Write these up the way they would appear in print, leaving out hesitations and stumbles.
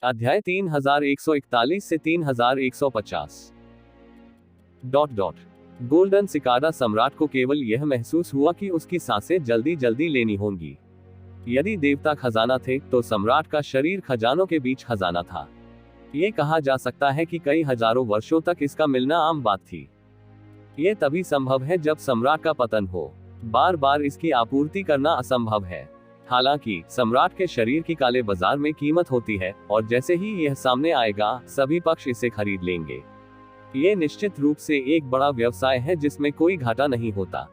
अध्याय 3141 से 3150। Golden cicada सम्राट को केवल यह महसूस हुआ कि उसकी सांसें जल्दी जल्दी लेनी होंगी। यदि देवता खजाना थे तो सम्राट का शरीर खजानों के बीच खजाना था। ये कहा जा सकता है कि कई हजारों वर्षों तक इसका मिलना आम बात थी। ये तभी संभव है जब सम्राट का पतन हो। बार बार इसकी आपूर्ति करना असंभव है। हालांकि सम्राट के शरीर की काले बाजार में कीमत होती है और जैसे ही यह सामने आएगा सभी पक्ष इसे खरीद लेंगे। ये निश्चित रूप से एक बड़ा व्यवसाय है जिसमें कोई घाटा नहीं होता।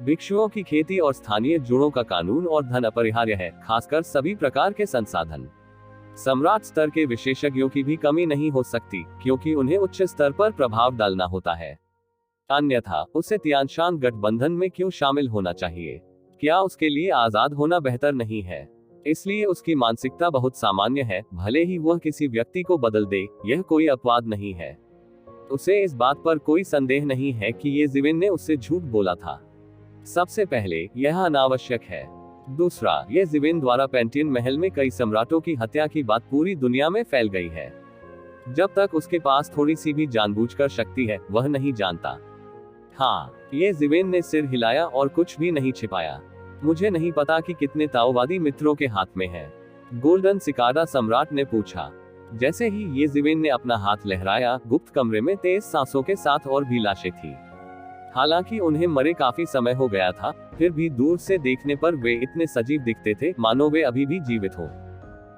भिक्षुओं की खेती और स्थानीय जुड़ों का कानून और धन अपरिहार्य है, खासकर सभी प्रकार के संसाधन। सम्राट स्तर के विशेषज्ञों की भी कमी नहीं हो सकती क्योंकि उन्हें उच्च स्तर पर प्रभाव डालना होता है। अन्यथा उसे तियानशान गठबंधन में क्यों शामिल होना चाहिए? क्या उसके लिए आजाद होना बेहतर नहीं है? इसलिए उसकी मानसिकता बहुत सामान्य है, भले ही वह किसी व्यक्ति को बदल दे, यह कोई अपवाद नहीं है। उसे इस बात पर कोई संदेह नहीं है कि ये जिविन ने उससे झूठ बोला था। सबसे पहले यह अनावश्यक है। दूसरा, यह जिविन द्वारा पेंटियन महल में कई सम्राटों की हत्या की बात पूरी दुनिया में फैल गई है। जब तक उसके पास थोड़ी सी भी जानबूझकर शक्ति है, वह नहीं जानता। हाँ, ये जिवेन ने सिर हिलाया और कुछ भी नहीं छिपाया। मुझे नहीं पता कि कितने ताओवादी मित्रों के हाथ में है, गोल्डन सिकाडा सम्राट ने पूछा। जैसे ही ये जिवेन ने अपना हाथ लहराया, गुप्त कमरे में तेज सांसों के साथ और भी लाशें थी। हालांकि उन्हें मरे काफी समय हो गया था, फिर भी दूर से देखने पर वे इतने सजीव दिखते थे मानो वे अभी भी जीवित हो।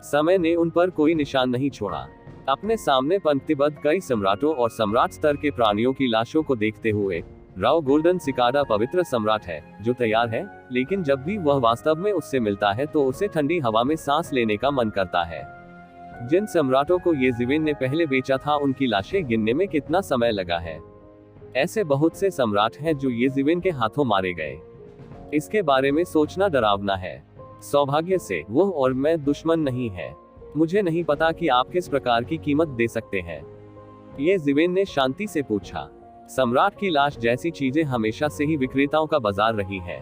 समय ने उन पर कोई निशान नहीं छोड़ा। अपने सामने पंक्तिबद्ध कई सम्राटों और सम्राट स्तर के प्राणियों की लाशों को देखते हुए राव गोल्डन सिकाडा पवित्र सम्राट है जो तैयार है, लेकिन जब भी वह वास्तव में उससे मिलता है तो उसे ठंडी हवा में सांस लेने का मन करता है। जिन सम्राटों को ये जिवेन ने पहले बेचा था उनकी लाशें गिनने में कितना समय लगा है। ऐसे बहुत से सम्राट हैं जो ये जिवेन के हाथों मारे गए। इसके बारे में सोचना डरावना है। सौभाग्य से वह और मैं दुश्मन नहीं है। मुझे नहीं पता कि आप किस प्रकार की कीमत दे सकते हैं, ये जिवेन ने शांति से पूछा। सम्राट की लाश जैसी चीजें हमेशा से ही विक्रेताओं का बाजार रही है।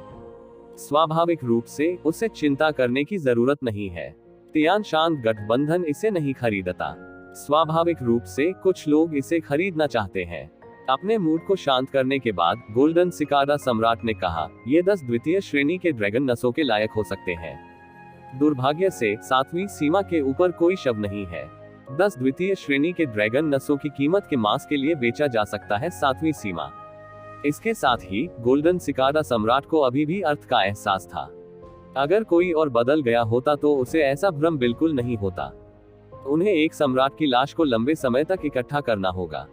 स्वाभाविक रूप से उसे चिंता करने की जरूरत नहीं है। तियानशान गठबंधन इसे नहीं खरीदता। स्वाभाविक रूप से कुछ लोग इसे खरीदना चाहते हैं। अपने मूड को शांत करने के बाद गोल्डन सिकाडा सम्राट ने कहा, ये 10 द्वितीय श्रेणी के ड्रैगन नसों के लायक हो सकते हैं। दुर्भाग्य से 7वीं सीमा के ऊपर कोई शब्द नहीं है। 10 द्वितीय श्रेणी के ड्रैगन नसों की कीमत के मांस के लिए बेचा जा सकता है 7वीं सीमा। इसके साथ ही गोल्डन सिकाडा सम्राट को अभी भी अर्थ का एहसास था। अगर कोई और बदल गया होता तो उसे ऐसा भ्रम बिल्कुल नहीं होता। उन्हें एक सम्राट की लाश को लंबे समय तक इकट्ठा करना होगा।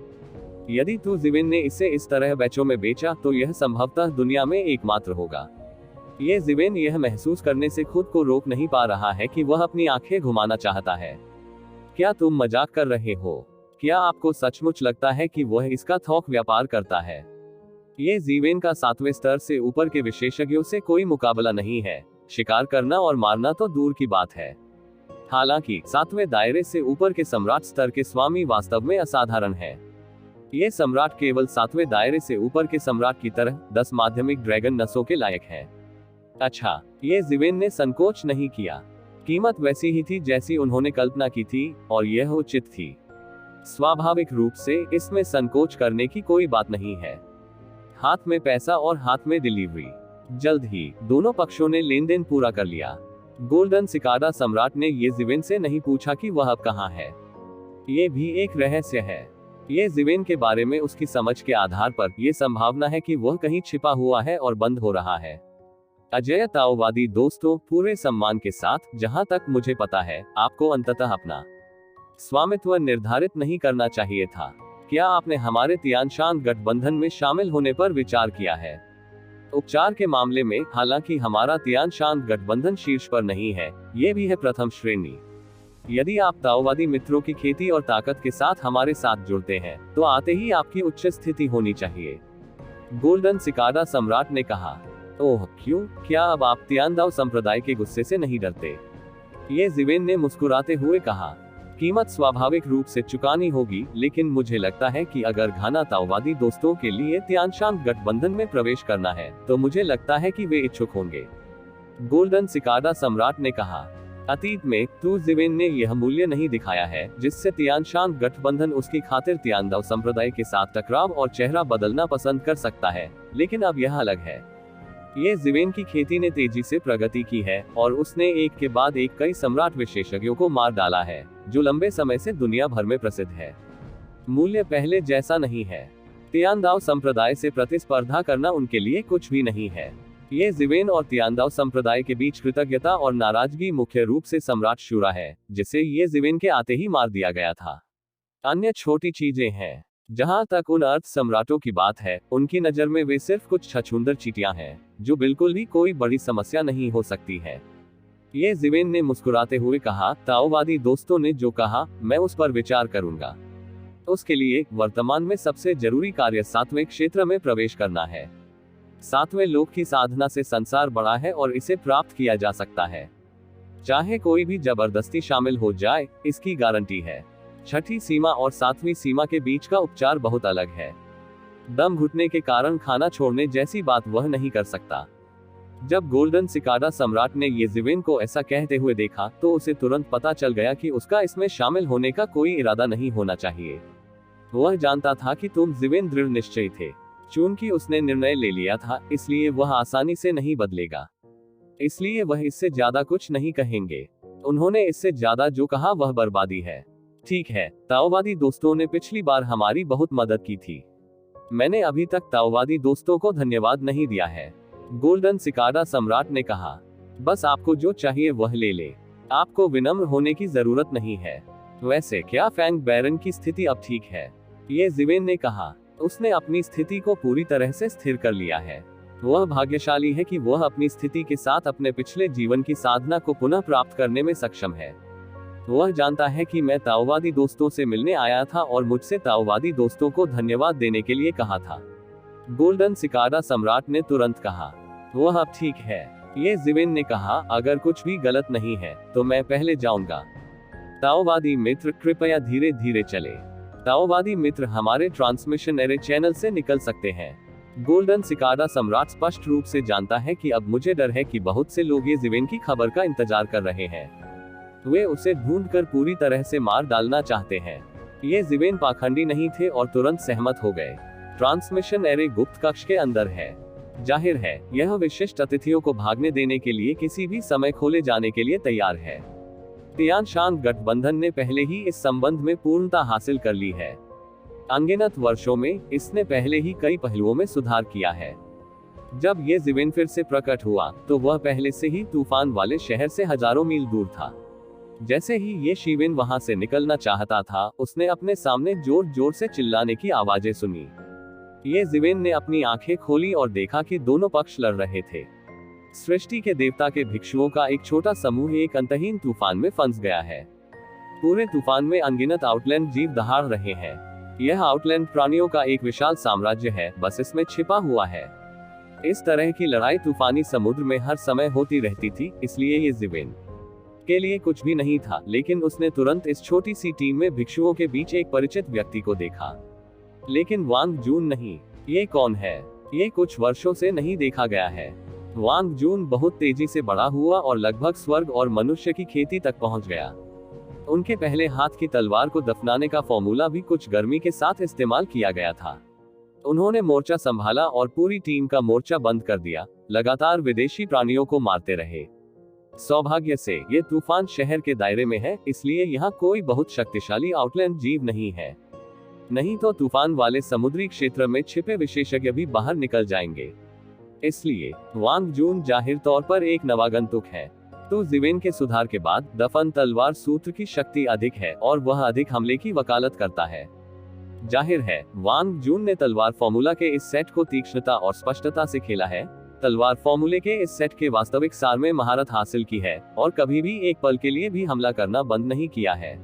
यदि तू जिवेन ने इसे इस तरह बैचों में बेचा तो यह संभवतः दुनिया में एकमात्र होगा। ये जिवेन यह महसूस करने से खुद को रोक नहीं पा रहा है कि वह अपनी आंखें घुमाना चाहता है। क्या तुम मजाक कर रहे हो? क्या आपको सचमुच लगता है कि वह इसका थोक व्यापार करता है? ये जिवेन का 7वें स्तर से ऊपर के विशेषज्ञों से कोई मुकाबला नहीं है। शिकार करना और मारना तो दूर की बात है। हालांकि 7वें दायरे से ऊपर के सम्राट स्तर के स्वामी वास्तव में असाधारण है। ये सम्राट केवल 7वें दायरे से ऊपर के सम्राट की तरह 10 माध्यमिक ड्रैगन नसों के लायक है। अच्छा, ये जिवेन ने संकोच नहीं किया। कीमत वैसी ही थी जैसी उन्होंने कल्पना की थी और यह उचित थी। स्वाभाविक रूप से इसमें संकोच करने की कोई बात नहीं है। हाथ में पैसा और हाथ में डिलीवरी। जल्द ही दोनों पक्षों ने लेन देन पूरा कर लिया। गोल्डन सिकाडा सम्राट ने ये जिवेन से नहीं पूछा कि वह अब कहाँ है। ये भी एक रहस्य है। ये जिवेन के बारे में उसकी समझ के आधार पर यह संभावना है कि वह कहीं छिपा हुआ है और बंद हो रहा है। अजय ताओवादी दोस्तों, पूरे सम्मान के साथ, जहां तक मुझे पता है आपको अंततः अपना स्वामित्व निर्धारित नहीं करना चाहिए था। क्या आपने हमारे तियानशान गठबंधन में शामिल होने पर विचार किया है? उपचार के मामले में हालांकि हमारा तियानशान गठबंधन शीर्ष पर नहीं है, ये भी है प्रथम श्रेणी। यदि आप ताओवादी मित्रों की खेती और ताकत के साथ हमारे साथ जुड़ते हैं तो आते ही आपकी उच्च स्थिति होनी चाहिए, गोल्डन सिकाडा सम्राट ने कहा। ओह क्यों? क्या अब आप तियानदाओ संप्रदाय के गुस्से से नहीं डरते? ये जिवेन ने मुस्कुराते हुए कहा। कीमत स्वाभाविक रूप से चुकानी होगी, लेकिन मुझे लगता है कि अगर घना ताओवादी दोस्तों के लिए तियानशान गठबंधन में प्रवेश करना है तो मुझे लगता है कि वे इच्छुक होंगे, गोल्डन सिकाडा सम्राट ने कहा। अतीत में तू जिवेन ने यह मूल्य नहीं दिखाया है जिससे तियानशान गठबंधन उसकी खातिर तियानदाओ संप्रदाय के साथ टकराव और चेहरा बदलना पसंद कर सकता है, लेकिन अब यह अलग है। ये जिवेन की खेती ने तेजी से प्रगति की है और उसने एक के बाद एक कई सम्राट विशेषज्ञों को मार डाला है, जो लंबे समय से दुनिया भर में प्रसिद्ध है। मूल्य पहले जैसा नहीं है। तियानदाओ संप्रदाय से प्रतिस्पर्धा करना उनके लिए कुछ भी नहीं है। ये जिवेन और तियानदाओ संप्रदाय के बीच कृतज्ञता और नाराजगी मुख्य रूप से सम्राट शूरा है, जिसे ये जिवेन के आते ही मार दिया गया था। अन्य छोटी चीजें हैं। जहां तक उन अर्थ सम्राटों की बात है, उनकी नजर में वे सिर्फ कुछ छछूंदर चींटियां हैं, जो बिल्कुल भी कोई बड़ी समस्या नहीं हो सकती है। ये जिवेन ने मुस्कुराते हुए कहा, ताओवादी दोस्तों ने जो कहा, मैं उस पर विचार करूंगा। उसके लिए वर्तमान में सबसे जरूरी कार्य 7वें क्षेत्र में प्रवेश करना है। 7वें लोक की साधना से संसार बड़ा है और इसे प्राप्त किया जा सकता है, चाहे कोई भी जबरदस्ती शामिल हो जाए, इसकी गारंटी है। 6ठी सीमा और 7वीं सीमा के बीच का उपचार बहुत अलग है। दम घुटने के कारण खाना छोड़ने जैसी बात वह नहीं कर सकता। जब गोल्डन सिकाडा सम्राट ने ये जिवेन को ऐसा कहते हुए देखा, तो उसे तुरंत पता चल गया कि उसका इसमें शामिल होने का कोई इरादा नहीं होना चाहिए। वह जानता था कि तुम जिवेन दृढ़ निश्चयी थे। चूंकि उसने निर्णय ले लिया था, इसलिए वह आसानी से नहीं बदलेगा। इसलिए वह इससे ज्यादा कुछ नहीं कहेंगे। उन्होंने इससे ज्यादा जो कहा वह बर्बादी है। ठीक है, ताओवादी दोस्तों ने पिछली बार हमारी बहुत मदद की थी। मैंने अभी तक ताओवादी दोस्तों को धन्यवाद नहीं दिया है, गोल्डन सिकाडा सम्राट ने कहा। बस आपको जो चाहिए वह ले ले। आपको विनम्र होने की जरूरत नहीं है। वैसे क्या फैंग बैरन की स्थिति अब ठीक है? ये जिवेन ने कहा। उसने अपनी स्थिति को पूरी तरह से स्थिर कर लिया है। वह भाग्यशाली है कि वह अपनी स्थिति के साथ अपने पिछले जीवन की साधना को पुनः प्राप्त करने में सक्षम है। वह जानता है कि मैं ताओवादी दोस्तों से मिलने आया था और मुझसे ताओवादी दोस्तों को धन्यवाद देने के लिए कहा था। गोल्डन सिकाडा सम्राट ने तुरंत कहा। वह अब ठीक है। ये जिवेन ने कहा, अगर कुछ भी गलत नहीं है तो मैं पहले जाऊंगा। ताओवादी मित्र कृपया धीरे धीरे चले। ताओवादी मित्र हमारे ट्रांसमिशन एरे चैनल से निकल सकते हैं। गोल्डन सिकाडा सम्राट स्पष्ट रूप से जानता है कि अब मुझे डर है कि बहुत से लोग ये जिवेन की खबर का इंतजार कर रहे हैं। वे उसे ढूंढकर पूरी तरह से मार डालना चाहते हैं। ये जिवेन पाखंडी नहीं थे और तुरंत सहमत हो गए। ट्रांसमिशन एरे गुप्त कक्ष के अंदर है। जाहिर है, यह विशिष्ट अतिथियों को भागने देने के लिए किसी भी समय खोले जाने के लिए तैयार है। तियानशान गठबंधन ने पहले ही इस संबंध में पूर्णता हासिल कर ली है। अनगिनत वर्षों में इसने पहले ही कई पहलुओं में सुधार किया है। जब ये जिवेन फिर से प्रकट हुआ, तो वह पहले से ही तूफान वाले शहर से हजारों मील दूर था। जैसे ही ये शिवेन वहां से निकलना चाहता था, उसने अपने सामने जोर जोर से चिल्लाने की आवाजें सुनी। ये जिवेन ने अपनी आंखें खोली और देखा कि दोनों पक्ष लड़ रहे थे। सृष्टि के देवता के भिक्षुओं का एक छोटा समूह एक अंतहीन तूफान में फंस गया है। पूरे तूफान में अनगिनत आउटलैंड जीव दहाड़ रहे हैं। यह आउटलैंड प्राणियों का एक विशाल साम्राज्य है, बस इसमें छिपा हुआ है। इस तरह की लड़ाई तूफानी समुद्र में हर समय होती रहती थी, इसलिए ये जिवेन के लिए कुछ भी नहीं था। लेकिन उसने तुरंत इस छोटी सी टीम में भिक्षुओं के बीच एक परिचित व्यक्ति को देखा। लेकिन वांग जून नहीं। ये कौन है? ये कुछ वर्षों से नहीं देखा गया है। वांग जून बहुत तेजी से बड़ा हुआ और लगभग स्वर्ग और मनुष्य की खेती तक पहुंच गया। उनके पहले हाथ की तलवार को दफनाने का फॉर्मूला भी कुछ गर्मी के साथ इस्तेमाल किया गया था। उन्होंने मोर्चा संभाला और पूरी टीम का मोर्चा बंद कर दिया। लगातार विदेशी प्राणियों को मारते रहे। सौभाग्य से ये तूफान शहर के दायरे में है, इसलिए यहाँ कोई बहुत शक्तिशाली आउटलैंड जीव नहीं है। नहीं तो तूफान वाले समुद्री क्षेत्र में छिपे विशेषज्ञ भी बाहर निकल जाएंगे। इसलिए वांग जून जाहिर तौर पर एक नवागंतुक है। तो जिवेन के सुधार के बाद दफन तलवार सूत्र की शक्ति अधिक है और वह अधिक हमले की वकालत करता है। जाहिर है, वांग जून ने तलवार फॉर्मूला के इस सेट को तीक्ष्णता और स्पष्टता से खेला है। तलवार फॉर्मूले के इस सेट के वास्तविक सार में महारत हासिल की है और कभी भी एक पल के लिए भी हमला करना बंद नहीं किया है।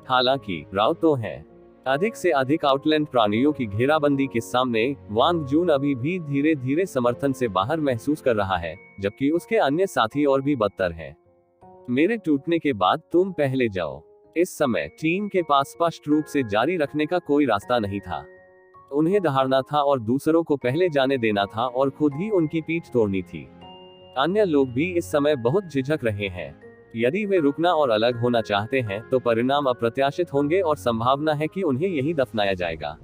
हालांकि राव तो है। अधिक से अधिक आउटलैंड प्राणियों की घेराबंदी के सामने वांग जून अभी भी धीरे धीरे समर्थन से बाहर महसूस कर रहा है, जबकि उसके अन्य साथी और भी बदतर हैं। मेरे टूटने के बाद तुम पहले जाओ। इस समय टीम के पास स्पष्ट रूप से जारी रखने का कोई रास्ता नहीं था। उन्हें दहाड़ना था और दूसरों को पहले जाने देना था और खुद ही उनकी पीठ तोड़नी थी। अन्य लोग भी इस समय बहुत झिझक रहे हैं। यदि वे रुकना और अलग होना चाहते हैं तो परिणाम अप्रत्याशित होंगे और संभावना है कि उन्हें यहीं दफनाया जाएगा।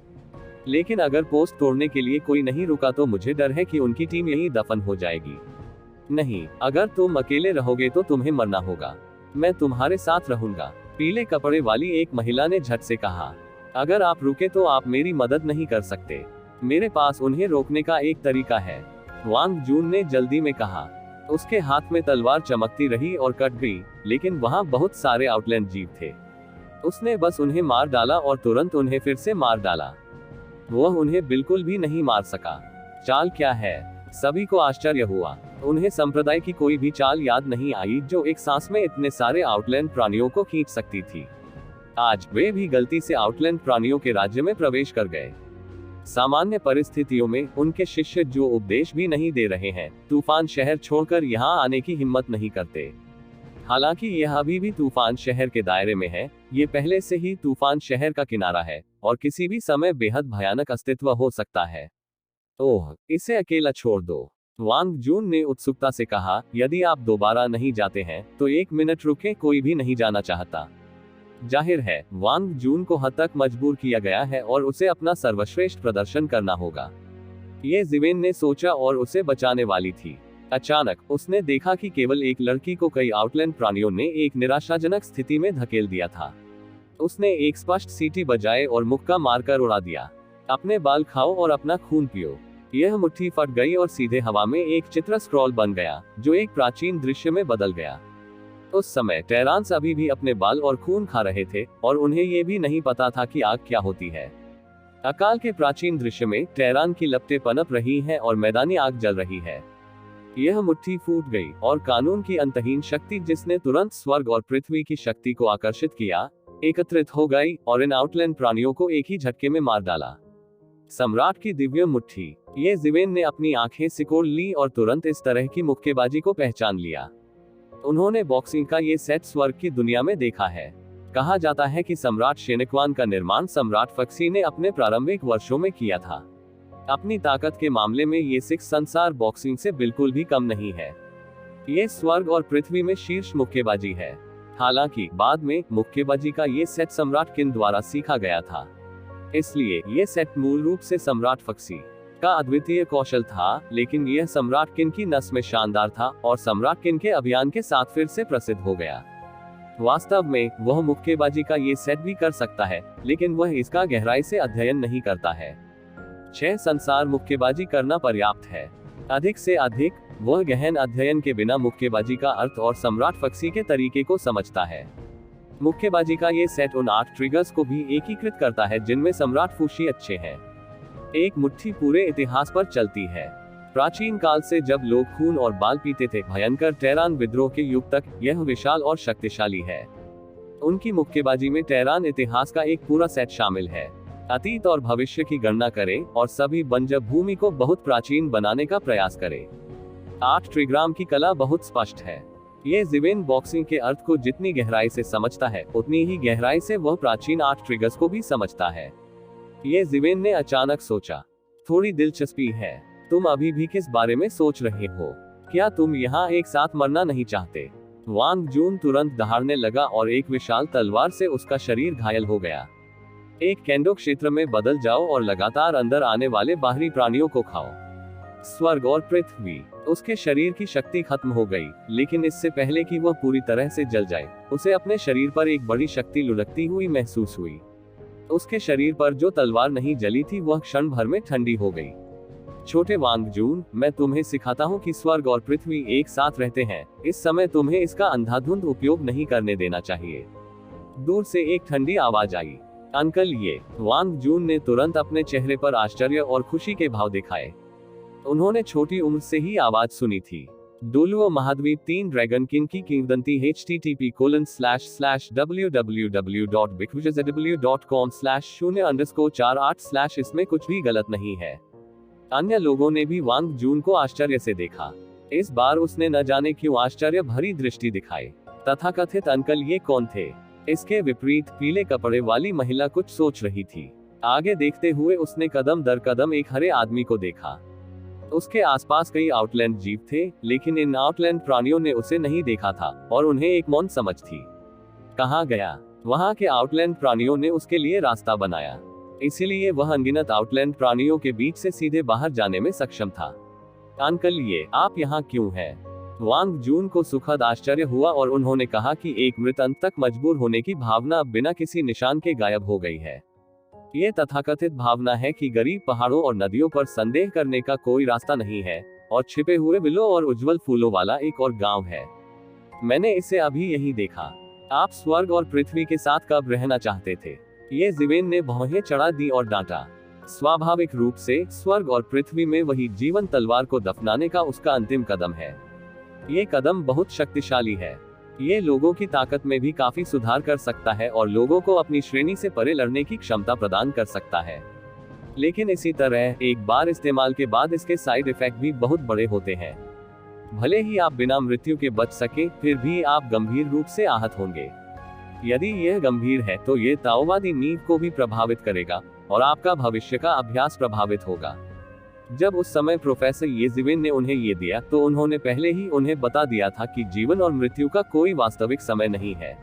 लेकिन अगर पोस्ट तोड़ने के लिए कोई नहीं रुका तो मुझे डर है कि उनकी टीम यहीं दफन हो जाएगी। नहीं, अगर तुम अकेले रहोगे तो तुम्हें मरना होगा। मैं तुम्हारे साथ रहूंगा, पीले कपड़े वाली एक महिला ने झट से कहा। अगर आप रुके तो आप मेरी मदद नहीं कर सकते। मेरे पास उन्हें रोकने का एक तरीका है, वांग जून ने जल्दी में कहा। उसके हाथ में तलवार चमकती रही और कट गई, लेकिन वहां बहुत सारे आउटलैंड जीव थे। उसने बस उन्हें मार डाला और तुरंत उन्हें फिर से मार डाला। वह उन्हें बिल्कुल भी नहीं मार सका। चाल क्या है? सभी को आश्चर्य हुआ। उन्हें संप्रदाय की कोई भी चाल याद नहीं आई जो एक सांस में इतने सारे आउटलैंड प्राणियों को खींच सकती थी। आज वे भी गलती से आउटलैंड प्राणियों के राज्य में प्रवेश कर गए। सामान्य परिस्थितियों में उनके शिष्य जो उपदेश भी नहीं दे रहे हैं, तूफान शहर छोड़कर यहाँ आने की हिम्मत नहीं करते। हालांकि यह अभी भी तूफान शहर के दायरे में है। ये पहले से ही तूफान शहर का किनारा है और किसी भी समय बेहद भयानक अस्तित्व हो सकता है। ओह, इसे अकेला छोड़ दो, वांग जून ने उत्सुकता से कहा। यदि आप दोबारा नहीं जाते हैं तो 1 मिनट रुके, कोई भी नहीं जाना चाहता। जाहिर है, वांग जून को हद तक मजबूर किया गया है और उसे अपना सर्वश्रेष्ठ प्रदर्शन करना होगा। ये जिवेन ने सोचा और उसे बचाने वाली थी। अचानक उसने देखा कि केवल एक लड़की को कई आउटलैंड प्राणियों ने एक निराशाजनक स्थिति में धकेल दिया था। उसने एक स्पष्ट सीटी बजाए और मुक्का मारकर उड़ा दिया। अपने बाल खाओ और अपना खून पियो। यह मुट्ठी फट गई और सीधे हवा में एक चित्र स्क्रॉल बन गया, जो एक प्राचीन दृश्य में बदल गया। उस समय टेरांस अभी भी अपने बाल और खून खा रहे थे और उन्हें ये भी नहीं पता था कि आग क्या होती है। अकाल के प्राचीन दृश्य में टेरान की लपटें पनप रही हैं और मैदानी आग जल रही है। यह मुट्ठी फूट गई और कानून की अंतहीन शक्ति, जिसने तुरंत स्वर्ग और पृथ्वी की शक्ति को आकर्षित किया, एकत्रित हो गई और इन आउटलैंड प्राणियों को एक ही झटके में मार डाला। सम्राट की दिव्य मुट्ठी। ये जिवेन ने अपनी आंखें सिकोड़ ली और तुरंत इस तरह की मुक्केबाजी को पहचान लिया। उन्होंने बॉक्सिंग का ये सेट स्वर्ग की दुनिया में देखा है। कहा जाता है कि सम्राट शेनक्वान का निर्माण सम्राट फक्सी ने अपने प्रारंभिक वर्षों में किया था। अपनी ताकत के मामले में ये 6 संसार बॉक्सिंग से बिल्कुल भी कम नहीं है। ये स्वर्ग और पृथ्वी में शीर्ष मुक्केबाजी है। हालांकि बाद में मुक्केबाजी का ये सेट सम्राट किन द्वारा सीखा गया था, इसलिए ये सेट मूल रूप से सम्राट फक्सी का अद्वितीय कौशल था। लेकिन यह सम्राट किन की नस में शानदार था और सम्राट किन के अभियान के साथ फिर से प्रसिद्ध हो गया। वास्तव में वह मुक्केबाजी का ये सेट भी कर सकता है, लेकिन वह इसका गहराई से अध्ययन नहीं करता है। 6 संसार मुक्केबाजी करना पर्याप्त है। अधिक से अधिक वह गहन अध्ययन के बिना मुक्केबाजी का अर्थ और सम्राट फक्सी के तरीके को समझता है। मुक्केबाजी का ये सेट उन 8 ट्रिगर्स को भी एकीकृत करता है जिनमें सम्राट फुशी अच्छे हैं। एक मुट्ठी पूरे इतिहास पर चलती है। प्राचीन काल से जब लोग खून और बाल पीते थे, भयंकर टेरान विद्रोह के युग तक, यह विशाल और शक्तिशाली है। उनकी मुक्केबाजी में टेरान इतिहास का एक पूरा सेट शामिल है। अतीत और भविष्य की गणना करें और सभी बंजर भूमि को बहुत प्राचीन बनाने का प्रयास करें। 8 ट्रिग्राम की कला बहुत स्पष्ट है। ये जिवेन बॉक्सिंग के अर्थ को जितनी गहराई से समझता है, उतनी ही गहराई से वह प्राचीन 8 ट्रिगर्स को भी समझता है। ये जिवेन ने अचानक सोचा। थोड़ी दिलचस्पी है, तुम अभी भी किस बारे में सोच रहे हो? क्या तुम यहाँ एक साथ मरना नहीं चाहते? वांग जून तुरंत दहाड़ने लगा और एक विशाल तलवार से उसका शरीर घायल हो गया। एक केंडो क्षेत्र में बदल जाओ और लगातार अंदर आने वाले बाहरी प्राणियों को खाओ। स्वर्ग और पृथ्वी। उसके शरीर की शक्ति खत्म हो गई, लेकिन इससे पहले कि वह पूरी तरह से जल जाए, उसे अपने शरीर पर एक बड़ी शक्ति लुढ़कती हुई महसूस हुई। उसके शरीर पर जो तलवार नहीं जली थी, वह क्षण भर में ठंडी हो गई। छोटे वांग जून, मैं तुम्हें सिखाता हूँ कि स्वर्ग और पृथ्वी एक साथ रहते हैं। इस समय तुम्हें इसका अंधाधुंध उपयोग नहीं करने देना चाहिए। दूर से एक ठंडी आवाज आई, अंकल ये। वांग जून ने तुरंत अपने चेहरे पर आश्चर्य और खुशी के भाव दिखाए। उन्होंने छोटी उम्र से ही आवाज सुनी थी। डोलुओ महाद्वीप 3 ड्रैगन किंग की किंवदंती http://www.bigwizardw.com/0_48/ इसमें कुछ भी गलत नहीं है। अन्य लोगों ने भी वांग जून को आश्चर्य से देखा। इस बार उसने न जाने क्यों आश्चर्य भरी दृष्टि दिखाई। तथाकथित अंकल ये कौन थे? इसके विपरीत पीले कपड़े वाली महिला कुछ सोच रही थी। आगे देखते हुए उसने कदम दर कदम एक हरे आदमी को देखा। उसके आसपास कई आउटलैंड जीव थे, लेकिन इन आउटलैंड प्राणियों ने उसे नहीं देखा था और उन्हें एक मौन समझ थी। कहाँ गया? वहाँ के आउटलैंड प्राणियों ने उसके लिए रास्ता बनाया, इसीलिए वह अनगिनत आउटलैंड प्राणियों के बीच से सीधे बाहर जाने में सक्षम था। अंकल, ये आप यहाँ क्यों हैं? वांग जून को सुखद आश्चर्य हुआ और उन्होंने कहा कि एक मृत अंत तक मजबूर होने की भावना अब बिना किसी निशान के गायब हो गई है। ये तथाकथित भावना है कि गरीब पहाड़ों और नदियों पर संदेह करने का कोई रास्ता नहीं है और छिपे हुए बिलों और उज्जवल फूलों वाला एक और गांव है। मैंने इसे अभी यही देखा। आप स्वर्ग और पृथ्वी के साथ कब रहना चाहते थे? ये जिवेन ने भौहें चढ़ा दी और डांटा। स्वाभाविक रूप से स्वर्ग और पृथ्वी में वही जीवन तलवार को दफनाने का उसका अंतिम कदम है। ये कदम बहुत शक्तिशाली है। ये लोगों की ताकत में भी काफी सुधार कर सकता है और लोगों को अपनी श्रेणी से परे लड़ने की क्षमता प्रदान कर सकता है। लेकिन इसी तरह एक बार इस्तेमाल के बाद इसके साइड इफेक्ट भी बहुत बड़े होते हैं। भले ही आप बिना मृत्यु के बच सके, फिर भी आप गंभीर रूप से आहत होंगे। यदि यह गंभीर है तो ये ताओवादी नींव को भी प्रभावित करेगा और आपका भविष्य का अभ्यास प्रभावित होगा। जब उस समय प्रोफेसर येजिविन ने उन्हें ये दिया तो उन्होंने पहले ही उन्हें बता दिया था कि जीवन और मृत्यु का कोई वास्तविक समय नहीं है।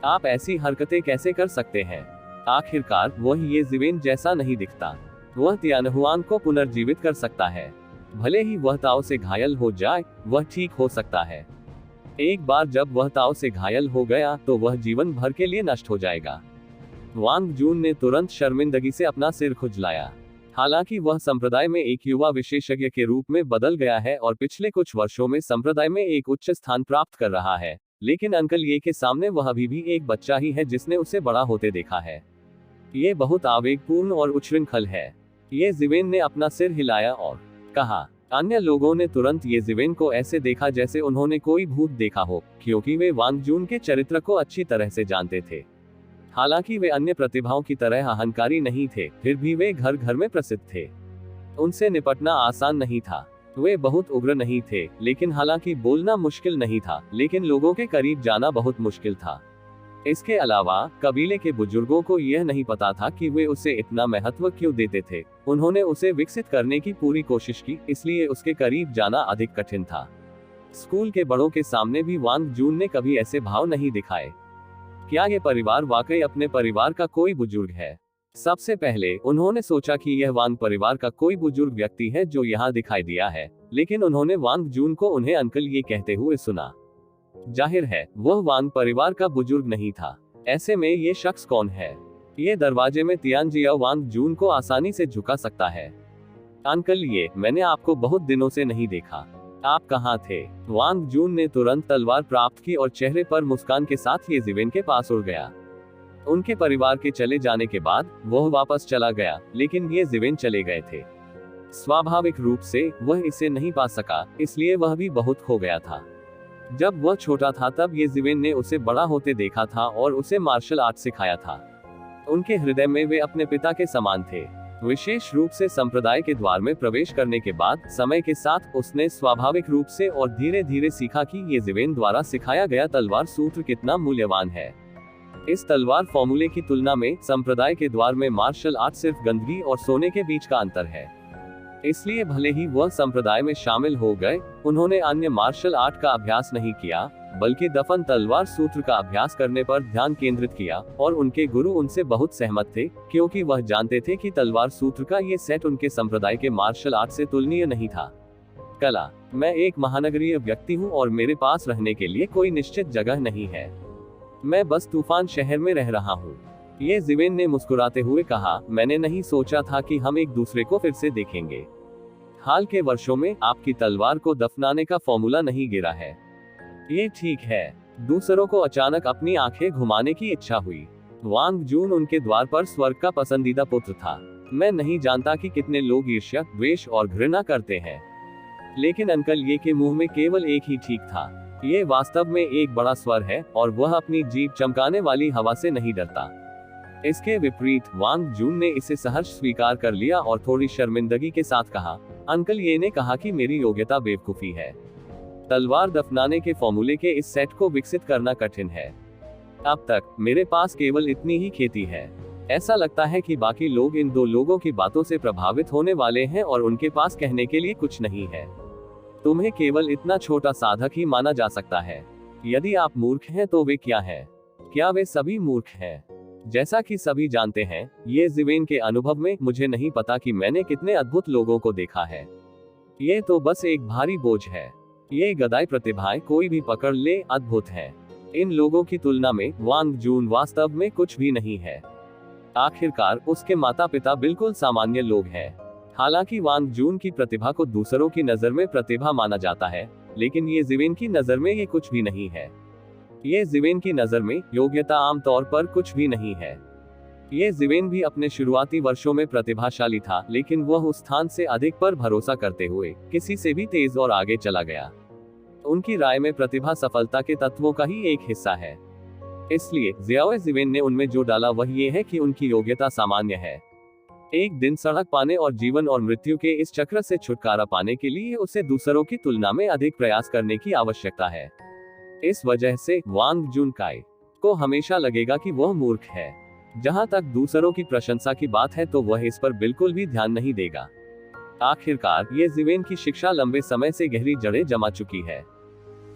आप ऐसी हरकतें कैसे कर सकते हैं? आखिरकार वह येजिविन जैसा नहीं दिखता। वह तियानहुआंग को पुनर्जीवित कर सकता है। भले ही वह ताओ से घायल हो जाए, वह ठीक हो सकता है। एक बार जब वह ताओ से घायल हो गया तो वह जीवन भर के लिए नष्ट हो जाएगा। वांग जून ने तुरंत शर्मिंदगी से अपना सिर खुजलाया। हालांकि वह संप्रदाय में एक युवा विशेषज्ञ के रूप में बदल गया है और पिछले कुछ वर्षों में संप्रदाय में एक उच्च स्थान प्राप्त कर रहा है, लेकिन अंकल ये के सामने वह अभी भी एक बच्चा ही है जिसने उसे बड़ा होते देखा है। ये बहुत आवेगपूर्ण और उच्छृंखल है। ये जिवेन ने अपना सिर हिलाया और कहा। अन्य लोगों ने तुरंत ये जिवेन को ऐसे देखा जैसे उन्होंने कोई भूत देखा हो, क्योंकि वे वांग जून के चरित्र को अच्छी तरह से जानते थे। हालांकि वे अन्य प्रतिभाओं की तरह अहंकारी नहीं थे, फिर भी वे घर घर में प्रसिद्ध थे। उनसे निपटना आसान नहीं था। वे बहुत उग्र नहीं थे, लेकिन हालांकि बोलना मुश्किल नहीं था, लेकिन लोगों के करीब जाना बहुत मुश्किल था। इसके अलावा कबीले के बुजुर्गों को यह नहीं पता था कि वे उसे इतना महत्व क्यों देते थे। उन्होंने उसे विकसित करने की पूरी कोशिश की, इसलिए उसके करीब जाना अधिक कठिन था। स्कूल के बड़ों के सामने भी वांग जून ने कभी ऐसे भाव नहीं दिखाए। क्या ये परिवार वाकई अपने परिवार का कोई बुजुर्ग है? सबसे पहले उन्होंने सोचा कि यह वांग परिवार का कोई बुजुर्ग व्यक्ति है जो यहाँ दिखाई दिया है, लेकिन उन्होंने वांग जून को उन्हें अंकल ये कहते हुए सुना। जाहिर है वह वांग परिवार का बुजुर्ग नहीं था। ऐसे में ये शख्स कौन है? ये दरवाजे में तियानजिया वांग जून को आसानी से झुका सकता है। अंकल, ये मैंने आपको बहुत दिनों से नहीं देखा। आप कहाँ थे? वांग जून ने तुरंत तलवार प्राप्त की और चेहरे पर मुस्कान के साथ ये जिवेन के पास उड़ गया। उनके परिवार के चले जाने के बाद वह वापस चला गया, लेकिन ये जिवेन चले गए थे। स्वाभाविक रूप से वह इसे नहीं पा सका, इसलिए वह भी बहुत खो गया था। जब वह छोटा था तब ये जिवेन ने उसे बड़ा होते देखा था और उसे मार्शल आर्ट सिखाया था। उनके हृदय में वे अपने पिता के समान थे। विशेष रूप से संप्रदाय के द्वार में प्रवेश करने के बाद समय के साथ उसने स्वाभाविक रूप से और धीरे धीरे सीखा कि ये जिवेन द्वारा सिखाया गया तलवार सूत्र कितना मूल्यवान है। इस तलवार फॉर्मूले की तुलना में संप्रदाय के द्वार में मार्शल आर्ट सिर्फ गंदगी और सोने के बीच का अंतर है। इसलिए भले ही वह संप्रदाय में शामिल हो गए, उन्होंने अन्य मार्शल आर्ट का अभ्यास नहीं किया, बल्कि दफन तलवार सूत्र का अभ्यास करने पर ध्यान केंद्रित किया, और उनके गुरु उनसे बहुत सहमत थे, क्योंकि वह जानते थे कि तलवार सूत्र का ये सेट उनके संप्रदाय के मार्शल आर्ट से तुलनीय नहीं था। कला, मैं एक महानगरीय व्यक्ति हूँ और मेरे पास रहने के लिए कोई निश्चित जगह नहीं है। मैं बस तूफान शहर में रह रहा हूँ। ये जिवेन ने मुस्कुराते हुए कहा, मैंने नहीं सोचा था कि हम एक दूसरे को फिर से देखेंगे। हाल के वर्षों में आपकी तलवार को दफनाने का फॉर्मूला नहीं गिरा है। ये ठीक है। दूसरों को अचानक अपनी आंखें घुमाने की इच्छा हुई। वांग जून उनके द्वार पर स्वर्ग का पसंदीदा पुत्र था। मैं नहीं जानता कि कितने लोग ईर्ष्या, द्वेष और घृणा करते हैं, लेकिन अंकल ये के मुंह में केवल एक ही ठीक था। ये वास्तव में एक बड़ा स्वर है और वह अपनी जीभ चमकाने वाली हवा से नहीं डरता। इसके विपरीत वांग जून ने इसे सहर्ष स्वीकार कर लिया और थोड़ी शर्मिंदगी के साथ कहा, अंकल ये ने कहा कि मेरी योग्यता बेवकूफी है। तलवार दफनाने के फॉर्मूले के इस सेट को विकसित करना कठिन है। अब तक मेरे पास केवल इतनी ही खेती है। ऐसा लगता है कि बाकी लोग इन दो लोगों की बातों से प्रभावित होने वाले हैं और उनके पास कहने के लिए कुछ नहीं है। तुम्हें केवल इतना छोटा साधक ही माना जा सकता है। यदि आप मूर्ख हैं तो वे क्या हैं? क्या वे सभी मूर्ख हैं? जैसा कि सभी जानते हैं, ये जीवेन के अनुभव में मुझे नहीं पता कि मैंने कितने अद्भुत लोगों को देखा है। ये तो बस एक भारी बोझ है। ये गदाई प्रतिभाएं कोई भी पकड़ ले अद्भुत है। इन लोगों की तुलना में वांग जून वास्तव में कुछ भी नहीं है। आखिरकार उसके माता पिता बिल्कुल सामान्य लोग हैं। हालांकि वांग जून की प्रतिभा को दूसरों की नजर में प्रतिभा माना जाता है, लेकिन ये जीवेन की नजर में ये कुछ भी नहीं है। ये जीवेन की नजर में योग्यता आमतौर पर कुछ भी नहीं है। ये जीवेन भी अपने शुरुआती वर्षों में प्रतिभाशाली था, लेकिन वह उस स्थान से अधिक पर भरोसा करते हुए किसी से भी तेज और आगे चला गया। उनकी राय में प्रतिभा सफलता के तत्वों का ही एक हिस्सा है। इसलिए जियाओ जीवेन ने उनमें जो डाला वह ये है कि उनकी योग्यता सामान्य है। एक दिन सड़क पाने और जीवन और मृत्यु के इस चक्र से छुटकारा पाने के लिए उसे दूसरों की तुलना में अधिक प्रयास करने की आवश्यकता है। इस वजह से वांग जून काई को हमेशा लगेगा कि वह मूर्ख है। जहां तक दूसरों की प्रशंसा की बात है तो वह इस पर बिल्कुल भी ध्यान नहीं देगा। आखिरकार ये जीवेन की शिक्षा लंबे समय से गहरी जड़ें जमा चुकी है।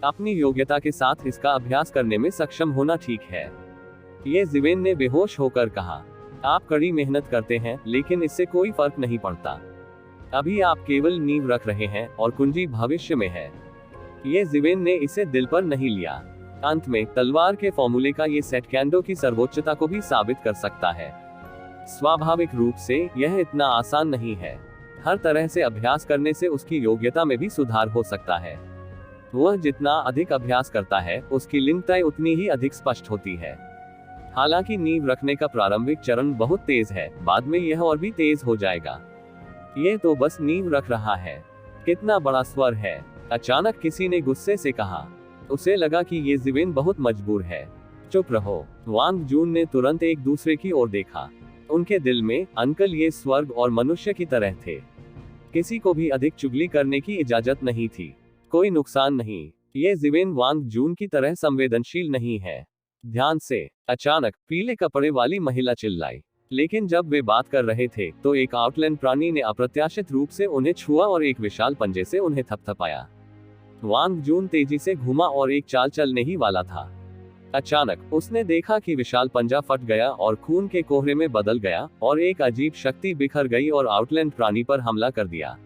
अपनी योग्यता के साथ इसका अभ्यास करने में सक्षम होना ठीक है। ये जीवेन ने बेहोश होकर कहा, आप कड़ी मेहनत करते हैं, लेकिन इससे कोई फर्क नहीं पड़ता। अभी आप केवल नींव रख रहे हैं और कुंजी भविष्य में है। ये जीवेन ने इसे दिल पर नहीं लिया। अंत में तलवार के फॉर्मूले का ये सेट कैंडो की सर्वोच्चता को भी साबित कर सकता है। स्वाभाविक रूप से यह इतना आसान नहीं है। हर तरह से अभ्यास करने से उसकी योग्यता में भी सुधार हो सकता है। वह जितना अधिक अभ्यास करता है, उसकी लिंगताएं उतनी ही अधिक स्पष्ट होती है। हालांकि नींव रखने का प्रारंभिक चरण बहुत तेज है, बाद में यह और भी तेज हो जाएगा। ये तो बस नींव रख रहा है। कितना बड़ा स्वर है। अचानक किसी ने गुस्से से कहा। उसे लगा कि ये जीवेन बहुत मजबूर है। चुप रहो। वांग जून ने तुरंत एक दूसरे की ओर देखा। उनके दिल में, अंकल ये स्वर्ग और मनुष्य की तरह थे। किसी को भी अधिक चुगली करने की इजाजत नहीं थी। कोई नुकसान नहीं। ये जीवेन वांग जून की तरह संवेदनशील नहीं है। ध्यान से। अचानक पीले कपड़े वाली महिला चिल्लाई। लेकिन जब वे बात कर रहे थे तो एक आउटलैंड प्राणी ने अप्रत्याशित रूप से उन्हें छुआ और एक विशाल पंजे से उन्हें थपथपाया। वांग जून तेजी से घूमा और एक चाल चलने ही वाला था। अचानक उसने देखा कि विशाल पंजा फट गया और खून के कोहरे में बदल गया और एक अजीब शक्ति बिखर गई और आउटलैंड प्राणी पर हमला कर दिया।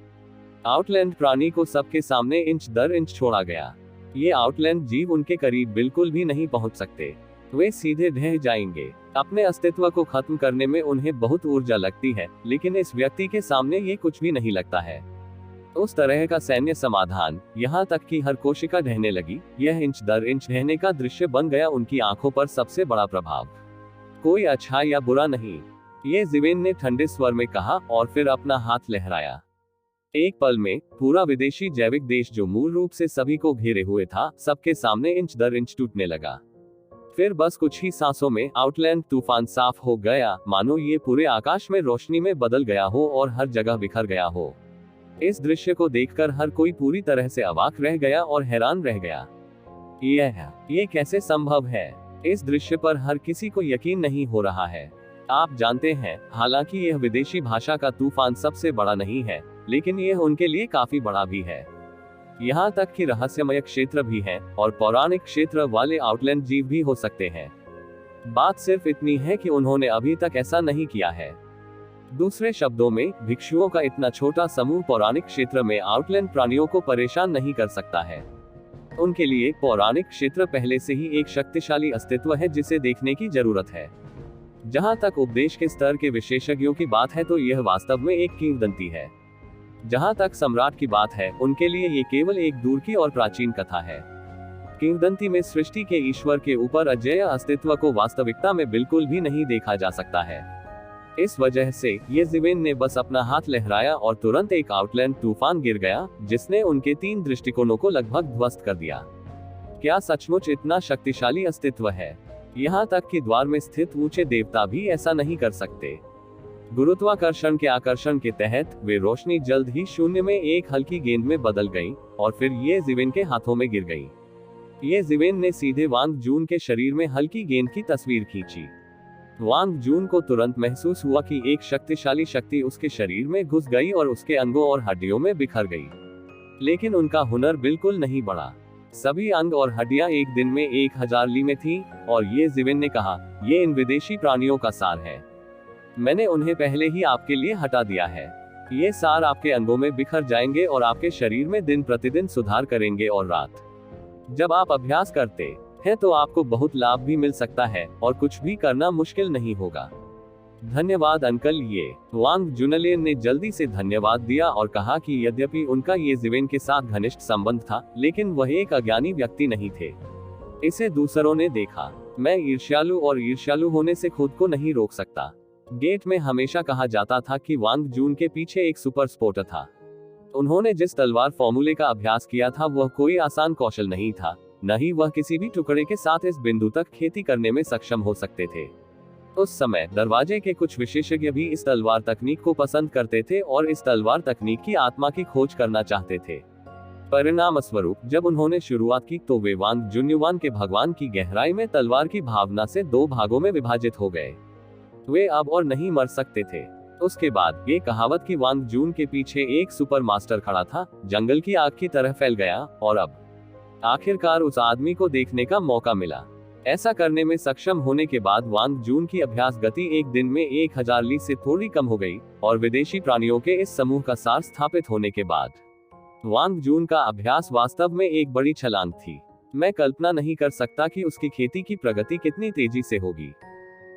आउटलैंड प्राणी को सबके सामने इंच दर इंच छोड़ा गया। ये आउटलैंड जीव उनके करीब बिल्कुल भी नहीं पहुंच सकते। वे सीधे ढह जाएंगे। अपने अस्तित्व को खत्म करने में उन्हें बहुत ऊर्जा लगती है, लेकिन इस व्यक्ति के सामने ये कुछ भी नहीं लगता है। उस तरह का सैन्य समाधान, यहाँ तक कि हर कोशिका ढहने लगी। यह इंच दर इंच ढहने का दृश्य बन गया उनकी आंखों पर सबसे बड़ा प्रभाव। कोई अच्छा या बुरा नहीं, ये जीवेन ने ठंडे स्वर में कहा और फिर अपना हाथ लहराया। एक पल में पूरा विदेशी जैविक देश जो मूल रूप से सभी को घेरे हुए था, सबके सामने इंच दर इंच टूटने लगा। फिर बस कुछ ही सांसों में आउटलैंड तूफान साफ हो गया, मानो ये पूरे आकाश में रोशनी में बदल गया हो और हर जगह बिखर गया हो। इस दृश्य को देखकर हर कोई पूरी तरह से अवाक रह गया और हैरान रह गया। ये कैसे संभव है? इस दृश्य पर हर किसी को यकीन नहीं हो रहा है। आप जानते हैं, हालांकि यह विदेशी भाषा का तूफान सबसे बड़ा नहीं है, लेकिन यह उनके लिए काफी बड़ा भी है। यहाँ तक कि रहस्यमय क्षेत्र भी है और पौराणिक क्षेत्र वाले आउटलैंड जीव भी हो सकते हैं। बात सिर्फ इतनी है कि उन्होंने अभी तक ऐसा नहीं किया है। दूसरे शब्दों में, भिक्षुओं का इतना छोटा समूह पौराणिक क्षेत्र में आउटलैंड प्राणियों को परेशान नहीं कर सकता है। उनके लिए पौराणिक क्षेत्र पहले से ही एक शक्तिशाली अस्तित्व है जिसे देखने की जरूरत है। जहां तक उपदेश के स्तर के विशेषज्ञों की बात है तो यह वास्तव में एक किंवदंती है। जहां तक सम्राट की बात है, उनके लिए ये केवल एक दूर की और प्राचीन कथा है। किंवदंती में सृष्टि के ईश्वर के ऊपर अजेय अस्तित्व को वास्तविकता में बिल्कुल भी नहीं देखा जा सकता है। इस वजह से ये जीवेन ने बस अपना हाथ लहराया और तुरंत एक आउटलैंड तूफान गिर गया, जिसने उनके 3 दृष्टिकोणों को लगभग ध्वस्त कर दिया। क्या सचमुच इतना शक्तिशाली अस्तित्व है? यहाँ तक कि द्वार में स्थित ऊंचे देवता भी ऐसा नहीं कर सकते। गुरुत्वाकर्षण के आकर्षण के तहत वे रोशनी जल्द ही शून्य में एक हल्की गेंद में बदल गई और फिर ये जीवेन के हाथों में गिर गई। ये जीवेन ने सीधे वांग जून के शरीर में हल्की गेंद की तस्वीर खींची। वांग जून को तुरंत महसूस हुआ कि एक शक्तिशाली शक्ति उसके शरीर में घुस गई और उसके अंगों और हड्डियों में बिखर गई। लेकिन उनका हुनर बिल्कुल नहीं बढ़ा। सभी अंग और हड्डियां एक दिन में 1000 ली में थी, और ये जिवेन ने कहा, ये इन विदेशी प्राणियों का सार है। मैंने उन्हें पहले ही आपके लिए हटा दिया है। ये सार आपके अंगों में बिखर जाएंगे और आपके शरीर में दिन प्रतिदिन सुधार करेंगे, और रात जब आप अभ्यास करते हैं तो आपको बहुत लाभ भी मिल सकता है और कुछ भी करना मुश्किल नहीं होगा। धन्यवाद अंकल। ये वांग जुनलियन ने जल्दी से धन्यवाद दिया और कहा कि यद्यपि उनका ये जिवेन के साथ घनिष्ठ संबंध था, लेकिन वह एक अज्ञानी व्यक्ति नहीं थे। इसे दूसरों ने देखा। मैं ईर्ष्यालु और ईर्ष्यालु होने से खुद को नहीं रोक सकता। गेट में हमेशा कहा जाता था कि वांग जून के पीछे एक सुपर स्पोर्टर था। उन्होंने जिस तलवार फॉर्मूले का अभ्यास किया था वह कोई आसान कौशल नहीं था, न ही वह किसी भी टुकड़े के साथ इस बिंदु तक खेती करने में सक्षम हो सकते थे। उस समय दरवाजे के कुछ विशेषज्ञ भी इस तलवार तकनीक को पसंद करते थे और इस तलवार तकनीक की आत्मा की खोज करना चाहते थे। परिणाम स्वरूप जब उन्होंने शुरुआत की तो वे वांग जुन्युवान के भगवान की गहराई में तलवार की भावना से 2 भागों में विभाजित हो गए। वे अब और नहीं मर सकते थे। उसके बाद ये कहावत कि वांग जून के पीछे एक सुपर मास्टर खड़ा था, जंगल की आग की तरह फैल गया, और अब आखिरकार उस आदमी को देखने का मौका मिला। ऐसा करने में सक्षम होने के बाद वांग जून की अभ्यास गति एक दिन में 1000 ली से थोड़ी कम हो गई, और विदेशी प्राणियों के इस समूह का सार स्थापित होने के बाद वांग जून का अभ्यास वास्तव में एक बड़ी छलांग थी। मैं कल्पना नहीं कर सकता कि उसकी खेती की प्रगति कितनी तेजी से होगी।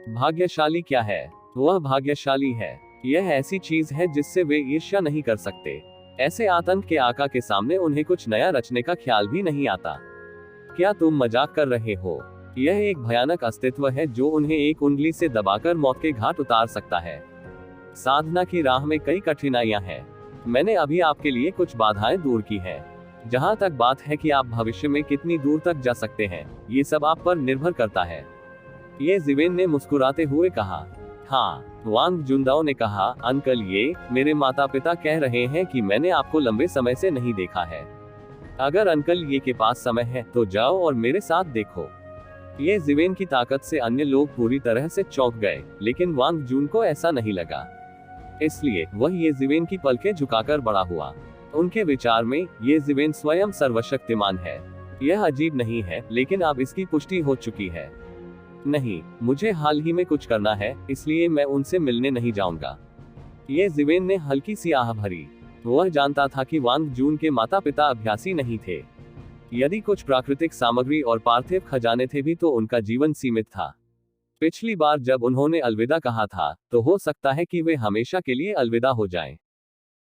भाग्यशाली क्या है? वह भाग्यशाली है। यह ऐसी चीज है जिससे वे ईर्ष्या नहीं कर सकते। ऐसे आतंक के आका के सामने उन्हें कुछ नया रचने का ख्याल भी नहीं आता। क्या तुम मजाक कर रहे हो? यह एक भयानक अस्तित्व है जो उन्हें एक उंगली से दबाकर मौत के घाट उतार सकता है। साधना की राह में कई कठिनाइयां हैं। मैंने अभी आपके लिए कुछ बाधाएं दूर की हैं। जहां तक बात है कि आप भविष्य में कितनी दूर तक जा सकते हैं, ये सब आप पर निर्भर करता है। ये जिवेन ने मुस्कुराते हुए कहा। हाँ, वांग जुनदाओ ने कहा, अंकल, ये मेरे माता पिता कह रहे हैं कि मैंने आपको लंबे समय से नहीं देखा है। अगर अंकल ये के पास समय है तो जाओ और मेरे साथ देखो। ये जिवेन की ताकत से अन्य लोग पूरी तरह से चौंक गए, लेकिन वांग जून को ऐसा नहीं लगा। इसलिए वह ये जिवेन की पलकें झुकाकर बड़ा हुआ। उनके विचार में ये जिवेन स्वयं सर्वशक्तिमान है। यह अजीब नहीं है, लेकिन अब इसकी पुष्टि हो चुकी है। नहीं, मुझे हाल ही में कुछ करना है, इसलिए मैं उनसे मिलने नहीं जाऊंगा। ये जिवेन ने हल्की सी आह भरी। वह जानता था कि वांग जून के माता पिता अभ्यासी नहीं थे। यदि कुछ प्राकृतिक सामग्री और पार्थिव खजाने थे भी तो उनका जीवन सीमित था। पिछली बार जब उन्होंने अलविदा कहा था तो हो सकता है कि वे हमेशा के लिए अलविदा हो जाएं।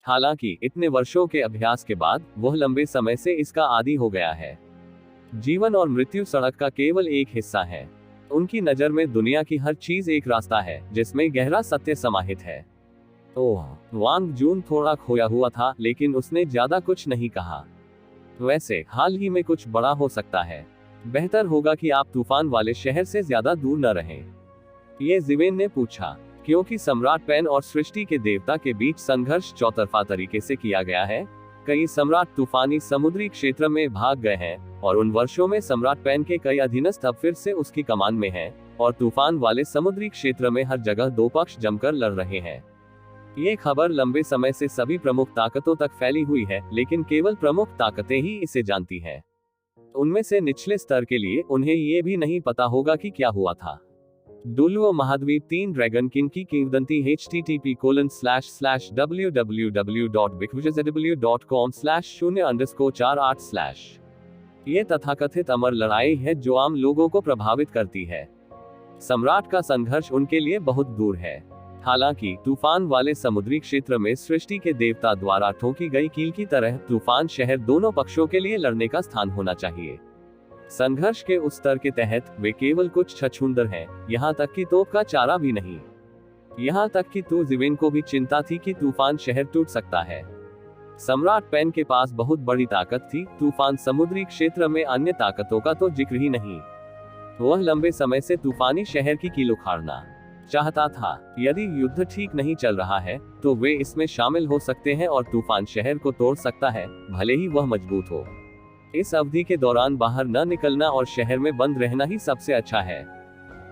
हालांकि इतने वर्षों के अभ्यास के बाद वह लंबे समय से इसका आदी हो गया है। जीवन और मृत्यु सड़क का केवल एक हिस्सा है। उनकी नजर में दुनिया की हर चीज एक रास्ता है जिसमें गहरा सत्य समाहित है। ओह, वांग जून थोड़ा खोया हुआ था, लेकिन उसने ज्यादा कुछ नहीं कहा। वैसे हाल ही में कुछ बड़ा हो सकता है। बेहतर होगा कि आप तूफान वाले शहर से ज्यादा दूर न रहें। ये जिवेन ने पूछा, क्योंकि सम्राट पेन और सृष्टि के देवता के बीच संघर्ष चौतरफा तरीके से किया गया है। कई सम्राट तूफानी समुद्री क्षेत्र में भाग गए हैं, और उन वर्षों में सम्राट पेन के कई अधीनस्थ अब फिर से उसकी कमान में हैं, और तूफान वाले समुद्री क्षेत्र में हर जगह 2 पक्ष जमकर लड़ रहे हैं। ये खबर लंबे समय से सभी प्रमुख ताकतों तक फैली हुई है, लेकिन केवल प्रमुख ताकतें ही इसे जानती हैं। उनमें से निचले स्तर के लिए उन्हें ये भी नहीं पता होगा कि क्या हुआ था। डुलुओ महाद्वीप 3 ड्रैगन किंग की किंवदंती http://www.bigwizardw.com/0_48/ ये तथाकथित अमर लड़ाई है जो आम लोगों को प्रभावित करती है। सम्राट का संघर्ष उनके लिए बहुत दूर है। हालांकि तूफान वाले समुद्री क्षेत्र में सृष्टि के देवता द्वारा ठोकी गई कील की तरह तूफान शहर दोनों पक्षों के लिए लड़ने का स्थान होना चाहिए। संघर्ष के उस स्तर के तहत वे केवल कुछ छछूंदर हैं, यहाँ तक कि तोप का चारा भी नहीं। यहाँ तक कि जिवेन को भी चिंता थी कि तूफान शहर टूट सकता है। सम्राट पेन के पास बहुत बड़ी ताकत थी, तूफान समुद्री क्षेत्र में अन्य ताकतों का तो जिक्र ही नहीं। वह लंबे समय से तूफानी शहर की कील उखाड़ना चाहता था। यदि युद्ध ठीक नहीं चल रहा है तो वे इसमें शामिल हो सकते हैं और तूफान शहर को तोड़ सकता है, भले ही वह मजबूत हो। इस अवधि के दौरान बाहर न निकलना और शहर में बंद रहना ही सबसे अच्छा है।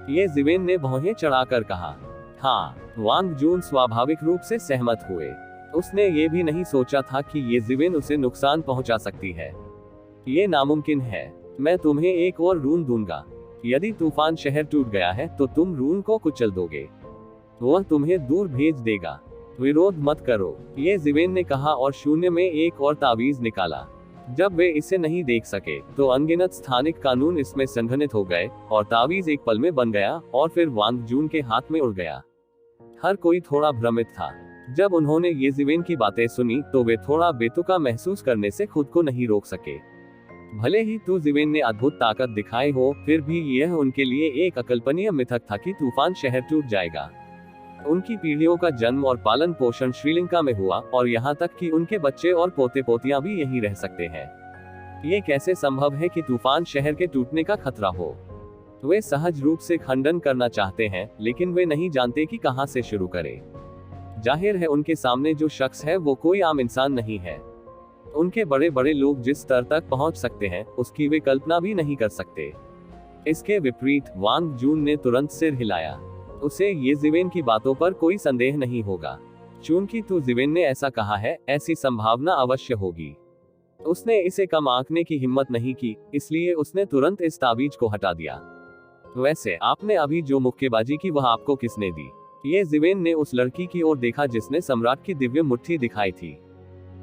ये जिवेन ने भौहें चढ़ाकर कहा। हाँ, वांग जून स्वाभाविक रूप से सहमत हुए। उसने ये भी नहीं सोचा था कि ये जिवेन उसे नुकसान पहुंचा सकती है। ये नामुमकिन है। मैं तुम्हें एक और रून दूंगा। यदि तूफान शहर टूट गया है तो तुम रून को कुचल दोगे। वह तुम्हें दूर भेज देगा। विरोध मत करो, ये जिवेन ने कहा और शून्य में एक और तावीज निकाला। जब वे इसे नहीं देख सके तो अनगिनत स्थानिक कानून इसमें संघनित हो गए और तावीज एक पल में बन गया और फिर वांग जून के हाथ में उड़ गया। हर कोई थोड़ा भ्रमित था। जब उन्होंने ये जिवेन की बातें सुनी तो वे थोड़ा बेतुका महसूस करने से खुद को नहीं रोक सके। भले ही तू जिवेन ने अद्भुत ताकत दिखाई हो, फिर भी यह उनके लिए एक अकल्पनीय मिथक था कि तूफान शहर टूट जाएगा। उनकी पीढ़ियों का जन्म और पालन पोषण श्रीलंका में हुआ और यहाँ तक कि उनके बच्चे और पोते पोतियां भी यही रह सकते हैं। ये कैसे संभव है कि तूफान शहर के टूटने का खतरा हो? वे सहज रूप से खंडन करना चाहते हैं, लेकिन वे नहीं जानते कि कहां से शुरू करें। जाहिर है उनके सामने जो शख्स है वो कोई आम इंसान नहीं है। उनके बड़े बड़े लोग जिस स्तर तक पहुंच सकते हैं उसकी वे कल्पना भी नहीं कर सकते। इसके विपरीत वांग जून ने तुरंत सिर हिलाया। उसे ये जिवेन की बातों पर कोई संदेह नहीं होगा। चूंकि तू जिवेन ने ऐसा कहा है, ऐसी संभावना अवश्य होगी। उसने इसे कम आंकने की हिम्मत नहीं की, इसलिए उसने तुरंत इस ताबीज को हटा दिया। वैसे आपने अभी जो मुक्केबाजी की वह आपको किसने दी? ये जिवेन ने उस लड़की की ओर देखा जिसने सम्राट की दिव्य मुट्ठी दिखाई थी।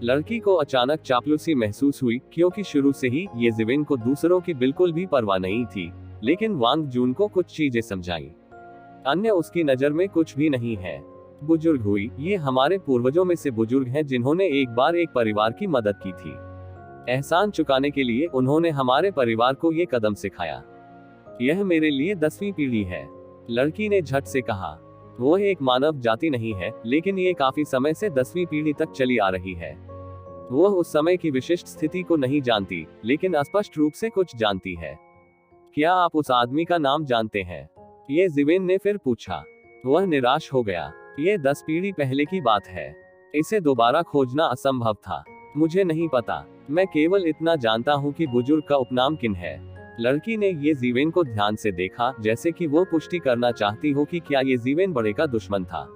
लड़की को अचानक चापलूसी महसूस हुई, क्योंकि शुरू से ही ये जिवेन को दूसरों की बिल्कुल भी परवाह नहीं थी, लेकिन वांग जून को कुछ चीजें समझाई। अन्य उसकी नजर में कुछ भी नहीं है। बुजुर्ग हुई, ये हमारे पूर्वजों में से बुजुर्ग हैं जिन्होंने एक बार एक परिवार की मदद की थी। एहसान चुकाने के लिए उन्होंने हमारे परिवार को ये कदम सिखाया। यह मेरे लिए 10वीं पीढ़ी है, लड़की ने झट से कहा। वो एक मानव जाति नहीं है, लेकिन ये काफी समय से 10वीं पीढ़ी तक चली आ रही है। वो उस समय की विशिष्ट स्थिति को नहीं जानती, लेकिन स्पष्ट रूप से कुछ जानती है। क्या आप उस आदमी का नाम जानते हैं? ये जिवेन ने फिर पूछा। वह निराश हो गया। ये 10 पीढ़ी पहले की बात है। इसे दोबारा खोजना असंभव था। मुझे नहीं पता। मैं केवल इतना जानता हूँ कि बुजुर्ग का उपनाम किन है। लड़की ने ये जिवेन को ध्यान से देखा, जैसे कि वो पुष्टि करना चाहती हो कि क्या ये जिवेन बड़े का दुश्मन था।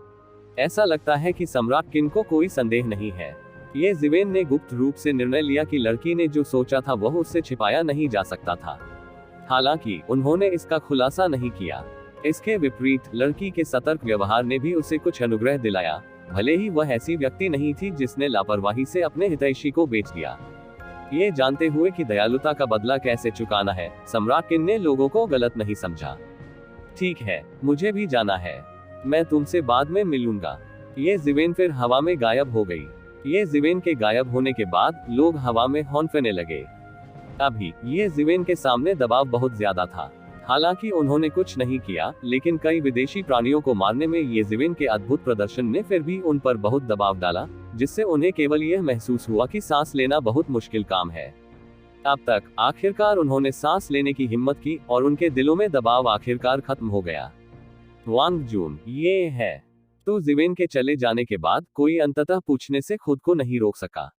ऐसा लगता है कि सम्राट किन को कोई संदेह नहीं है। ये जिवेन ने गुप्त रूप से निर्णय लिया कि लड़की ने जो सोचा था वह उससे छिपाया नहीं जा सकता था। हालांकि उन्होंने इसका खुलासा नहीं किया। इसके विपरीत लड़की के सतर्क व्यवहार ने भी उसे कुछ अनुग्रह दिलाया, भले ही वह ऐसी व्यक्ति नहीं थी जिसने लापरवाही से अपने हितैषी को बेच दिया। ये जानते हुए कि दयालुता का बदला कैसे चुकाना है, सम्राट किन ने लोगों को गलत नहीं समझा। ठीक है, मुझे भी जाना है। मैं तुमसे बाद में मिलूंगा। ये जिवेन फिर हवा में गायब हो गई। ये जिवेन के गायब होने के बाद लोग हवा में हौंफने लगे। अभी ये जिवेन के सामने दबाव बहुत ज्यादा था। हालांकि उन्होंने कुछ नहीं किया, लेकिन कई विदेशी प्राणियों को मारने में ये जिवेन के अद्भुत प्रदर्शन ने फिर भी उन पर बहुत दबाव डाला, जिससे उन्हें केवल यह महसूस हुआ कि सांस लेना बहुत मुश्किल काम है। अब तक आखिरकार उन्होंने सांस लेने की हिम्मत की और उनके दिलों में दबाव आखिरकार खत्म हो गया। वांग जून, ये है। तो जिवेन के चले जाने के बाद कोई अंततः पूछने से खुद को नहीं रोक सका।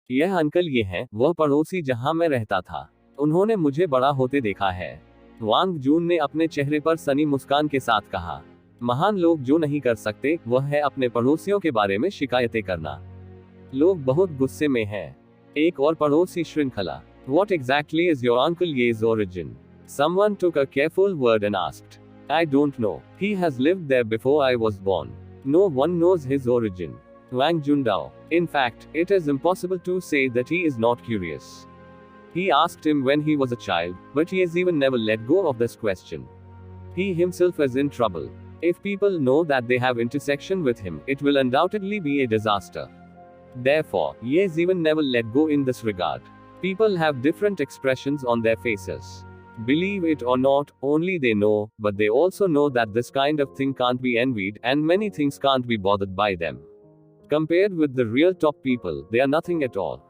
यह अंकल ये हैं, वह पड़ोसी जहां मैं रहता था। उन्होंने मुझे बड़ा होते देखा है। वांग जून ने अपने चेहरे पर सनी मुस्कान के साथ कहा। महान लोग जो नहीं कर सकते वह है अपने पड़ोसियों के बारे में शिकायतें करना। लोग बहुत गुस्से में हैं। एक और पड़ोसी श्रृंखला। What exactly is your Uncle Ye's origin? Someone took a careful word and asked. I don't know. He has lived there before I was born. No one knows his origin. Wang Jundao. In fact, it is impossible to say that he is not curious. He asked him when he was a child, but he has even never let go of this question. He himself is in trouble. If people know that they have intersection with him, it will undoubtedly be a disaster. Therefore, he has even never let go in this regard. People have different expressions on their faces. Believe it or not, only they know, but they also know that this kind of thing can't be envied, and many things can't be bothered by them. Compared with the real top people, they are nothing at all.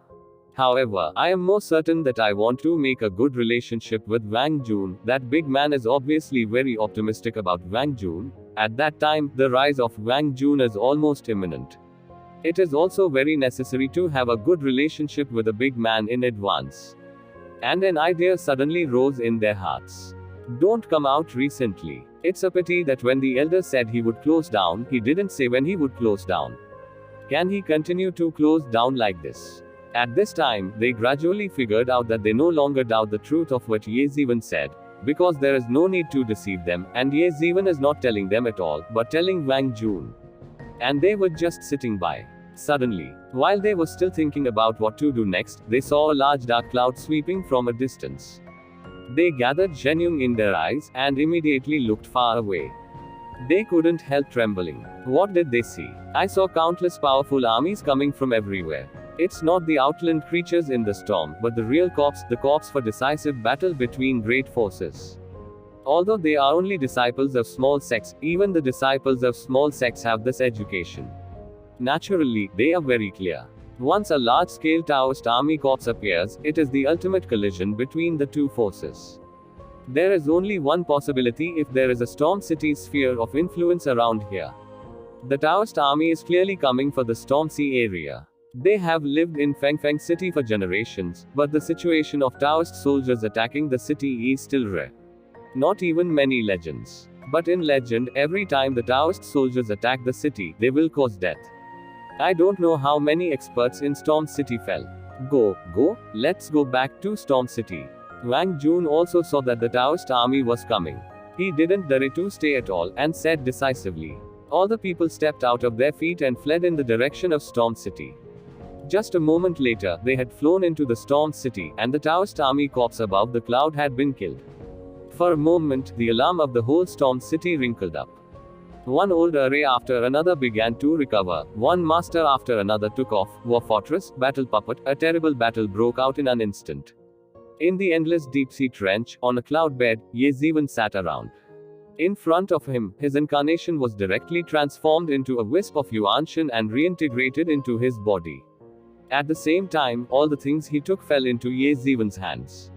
However, I am more certain that I want to make a good relationship with Wang Jun. That big man is obviously very optimistic about Wang Jun. At that time, the rise of Wang Jun is almost imminent. It is also very necessary to have a good relationship with a big man in advance. And an idea suddenly rose in their hearts. Don't come out recently. It's a pity that when the elder said he would close down, he didn't say when he would close down. Can he continue to close down like this? At this time, they gradually figured out that they no longer doubt the truth of what Ye Ziwen said, because there is no need to deceive them, and Ye Ziwen is not telling them at all, but telling Wang Jun. And they were just sitting by. Suddenly, while they were still thinking about what to do next, they saw a large dark cloud sweeping from a distance. They gathered Zhenyong in their eyes, and immediately looked far away. They couldn't help trembling. What did they see? I saw countless powerful armies coming from everywhere. It's not the outland creatures in the storm, but the real corps, the corps for decisive battle between great forces. Although they are only disciples of small sects, even the disciples of small sects have this education. Naturally, they are very clear. Once a large-scale Taoist army corps appears, it is the ultimate collision between the two forces. There is only one possibility if there is a Storm City sphere of influence around here. The Taoist army is clearly coming for the Storm Sea area. They have lived in Fengfeng City for generations, but the situation of Taoist soldiers attacking the city is still rare. Not even many legends. But in legend, every time the Taoist soldiers attack the city, they will cause death. I don't know how many experts in Storm City fell. Go, let's go back to Storm City. Wang Jun also saw that the Taoist army was coming. He didn't dare to stay at all, and said decisively. All the people stepped out of their feet and fled in the direction of Storm City. Just a moment later, they had flown into the Storm City, and the Taoist army corps above the cloud had been killed. For a moment, the alarm of the whole Storm City wrinkled up. One old array after another began to recover, one master after another took off, war fortress, battle puppet, a terrible battle broke out in an instant. In the endless deep-sea trench, on a cloud bed, Ye Ziwen sat around. In front of him, his incarnation was directly transformed into a wisp of Yuanshan and reintegrated into his body. At the same time, all the things he took fell into Ye Ziwen's hands.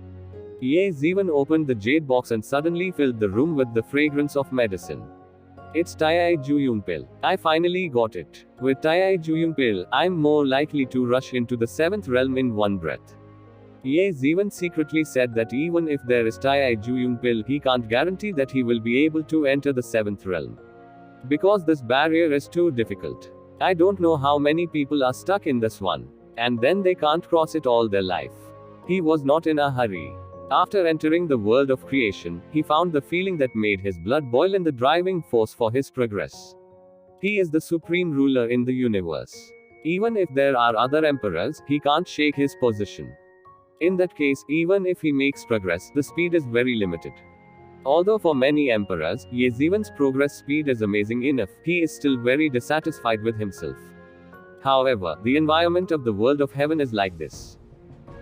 Ye Ziwen opened the jade box and suddenly filled the room with the fragrance of medicine. It's Tai Juyun pill. I finally got it. With Tai Juyun pill, I'm more likely to rush into the 7th realm in one breath. Ye Ziwen secretly said that even if there is Tai Juyun pill, he can't guarantee that he will be able to enter the 7th realm. Because this barrier is too difficult. I don't know how many people are stuck in this one. And then they can't cross it all their life. He was not in a hurry. After entering the world of creation, he found the feeling that made his blood boil and the driving force for his progress. He is the supreme ruler in the universe. Even if there are other emperors, he can't shake his position. In that case, even if he makes progress, the speed is very limited. Although for many emperors, Ye Ziwen's progress speed is amazing enough, he is still very dissatisfied with himself. However, the environment of the world of heaven is like this.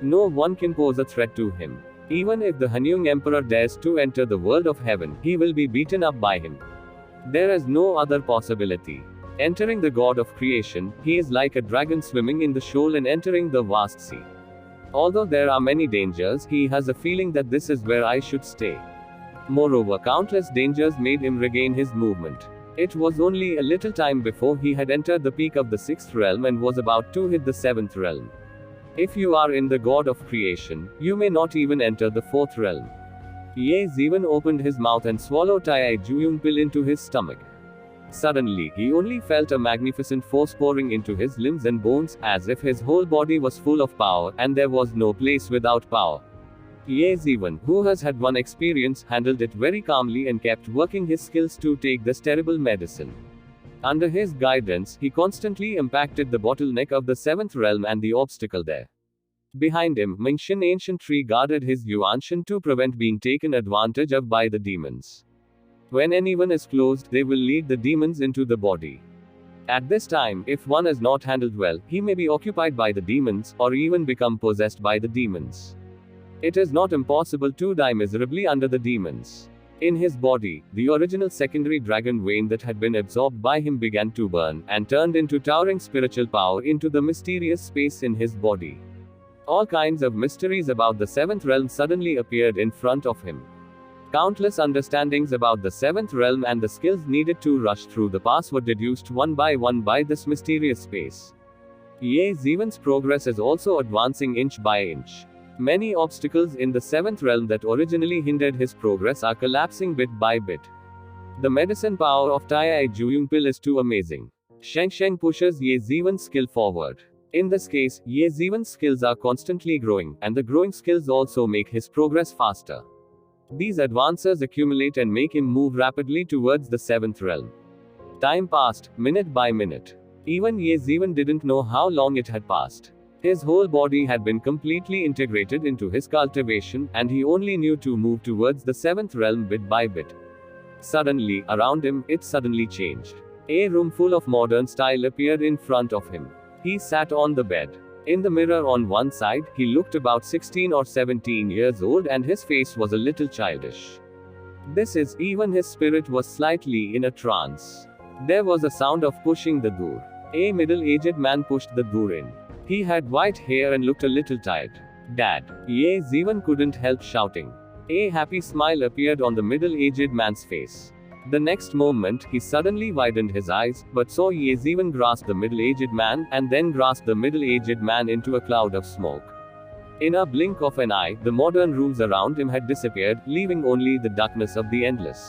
No one can pose a threat to him. Even if the Hanyung Emperor dares to enter the world of heaven, he will be beaten up by him. There is no other possibility. Entering the god of creation, he is like a dragon swimming in the shoal and entering the vast sea. Although there are many dangers, he has a feeling that this is where I should stay. Moreover, countless dangers made him regain his movement. It was only a little time before he had entered the peak of the 6th realm and was about to hit the 7th realm. If you are in the god of creation, you may not even enter the 4th realm. Ye Ziwen opened his mouth and swallowed Tai Juyun pill into his stomach. Suddenly, he only felt a magnificent force pouring into his limbs and bones, as if his whole body was full of power, and there was no place without power. Ye Ziwen, who has had one experience, handled it very calmly and kept working his skills to take this terrible medicine. Under his guidance, he constantly impacted the bottleneck of the 7th realm and the obstacle there. Behind him, Mingshan ancient tree guarded his Yuanshan to prevent being taken advantage of by the demons. When anyone is closed, they will lead the demons into the body. At this time, if one is not handled well, he may be occupied by the demons, or even become possessed by the demons. It is not impossible to die miserably under the demons. In his body, the original secondary dragon vein that had been absorbed by him began to burn, and turned into towering spiritual power into the mysterious space in his body. All kinds of mysteries about the 7th realm suddenly appeared in front of him. Countless understandings about the 7th realm and the skills needed to rush through the pass were deduced one by this mysterious space. Ye Ziwen's progress is also advancing inch by inch. Many obstacles in the 7th realm that originally hindered his progress are collapsing bit by bit. The medicine power of Tai Juyun pill is too amazing. Sheng Sheng pushes Ye Ziwen's skill forward. In this case, Ye Ziwen's skills are constantly growing, and the growing skills also make his progress faster. These advances accumulate and make him move rapidly towards the seventh realm. Time passed, minute by minute. Even Ye Ziwen didn't know how long it had passed. His whole body had been completely integrated into his cultivation, and he only knew to move towards the seventh realm bit by bit. Suddenly, around him, it suddenly changed. A room full of modern style appeared in front of him. He sat on the bed. In the mirror on one side, he looked about 16 or 17 years old, and his face was a little childish. This is, even his spirit was slightly in a trance. There was a sound of pushing the door. A middle-aged man pushed the door in. He had white hair and looked a little tired. "Dad!" Ye Ziwen couldn't help shouting. A happy smile appeared on the middle-aged man's face. The next moment, he suddenly widened his eyes, but saw Ye Ziwen grasp the middle-aged man, and then grasp the middle-aged man into a cloud of smoke. In a blink of an eye, the modern rooms around him had disappeared, leaving only the darkness of the endless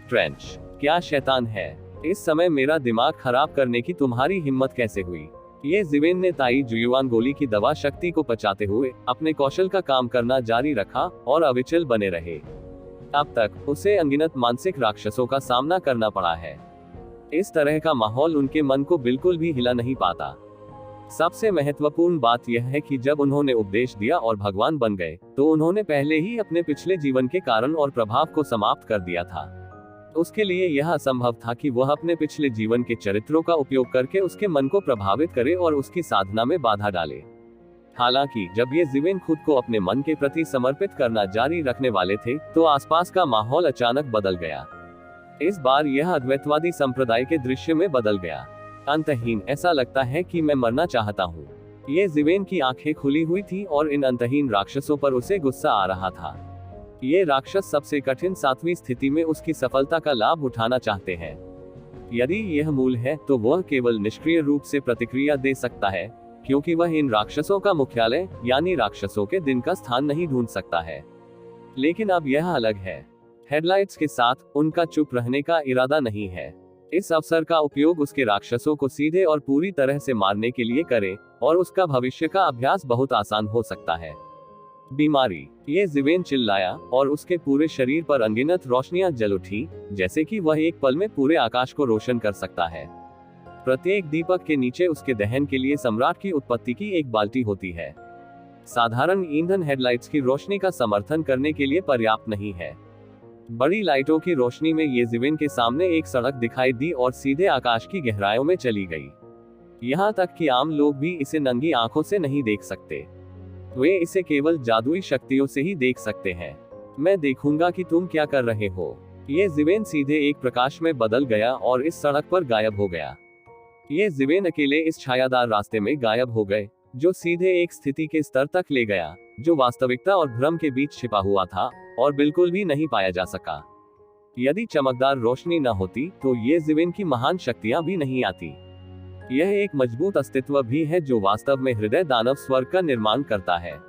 trench. क्या शैतान है? इस समय मेरा दिमाग खराब करने की तुम्हारी हिम्मत कैसे हुई? ये जिवेन ने ताई जुयुआन गोली की दवा शक्ति को पचाते हुए अपने कौशल का काम करना जारी रखा और अविचल बने रहे। अब तक उसे अनगिनत मानसिक राक्षसों का सामना करना पड़ा है। इस तरह का माहौल उनके मन को बिल्कुल भी हिला नहीं पाता। सबसे महत्वपूर्ण बात यह है कि जब उन्होंने उपदेश दिया और भगवान बन गए, तो उन्होंने पहले ही अपने पिछले जीवन के कारण और प्रभाव को समाप्त कर दिया था। उसके लिए यह असंभव था कि वह अपने पिछले जीवन के चरित्रों का उपयोग करके उसके मन को प्रभावित करे और उसकी साधना में बाधा डाले। हालांकि जब ये जिवेन खुद को अपने मन के प्रति समर्पित करना जारी रखने वाले थे, तो आसपास का माहौल अचानक बदल गया। इस बार यह अद्वैतवादी संप्रदाय के दृश्य में बदल गया। अंतहीन, ऐसा लगता है कि मैं मरना चाहता हूँ। ये जिवेन की आंखें खुली हुई थी और इन अंतहीन राक्षसों पर उसे गुस्सा आ रहा था। ये राक्षस सबसे कठिन 7वीं स्थिति में उसकी सफलता का लाभ उठाना चाहते हैं। यदि यह मूल है, तो वह केवल निष्क्रिय रूप से प्रतिक्रिया दे सकता है, क्योंकि वह इन राक्षसों का मुख्यालय यानी राक्षसों के दिन का स्थान नहीं ढूंढ सकता है। लेकिन अब यह अलग है। हेडलाइट्स के साथ उनका चुप रहने का इरादा नहीं है। इस अवसर का उपयोग उसके राक्षसों को सीधे और पूरी तरह से मारने के लिए करें, और उसका भविष्य का अभ्यास बहुत आसान हो सकता है। बीमारी, ये जिवेन चिल्लाया, और उसके पूरे शरीर पर अनगिनत रोशनियां जल उठी, जैसे कि वह एक पल में पूरे आकाश को रोशन कर सकता है। प्रत्येक दीपक के नीचे उसके दहन के लिए सम्राट की उत्पत्ति की एक बाल्टी होती है। साधारण ईंधन हेडलाइट्स की रोशनी का समर्थन करने के लिए पर्याप्त नहीं है। बड़ी लाइटों की रोशनी में ये जिवेन के सामने एक सड़क दिखाई दी और सीधे आकाश की गहराइयों में चली गई। यहाँ तक कि आम लोग भी इसे नंगी आंखों से नहीं देख सकते। वे इसे केवल जादुई शक्तियों से ही देख सकते हैं। मैं देखूंगा कि तुम क्या कर रहे हो। ये जिवेन सीधे एक प्रकाश में बदल गया और इस सड़क पर गायब हो गया। ये जिवेन अकेले इस छायादार रास्ते में गायब हो गए, जो सीधे एक स्थिति के स्तर तक ले गया, जो वास्तविकता और भ्रम के बीच छिपा हुआ था और बिल्कुल भी नहीं पाया जा सका। यदि चमकदार रोशनी न होती, तो ये जिवेन की महान शक्तियां भी नहीं आती। यह एक मजबूत अस्तित्व भी है जो वास्तव में हृदय दानव स्वर्ग का निर्माण करता है।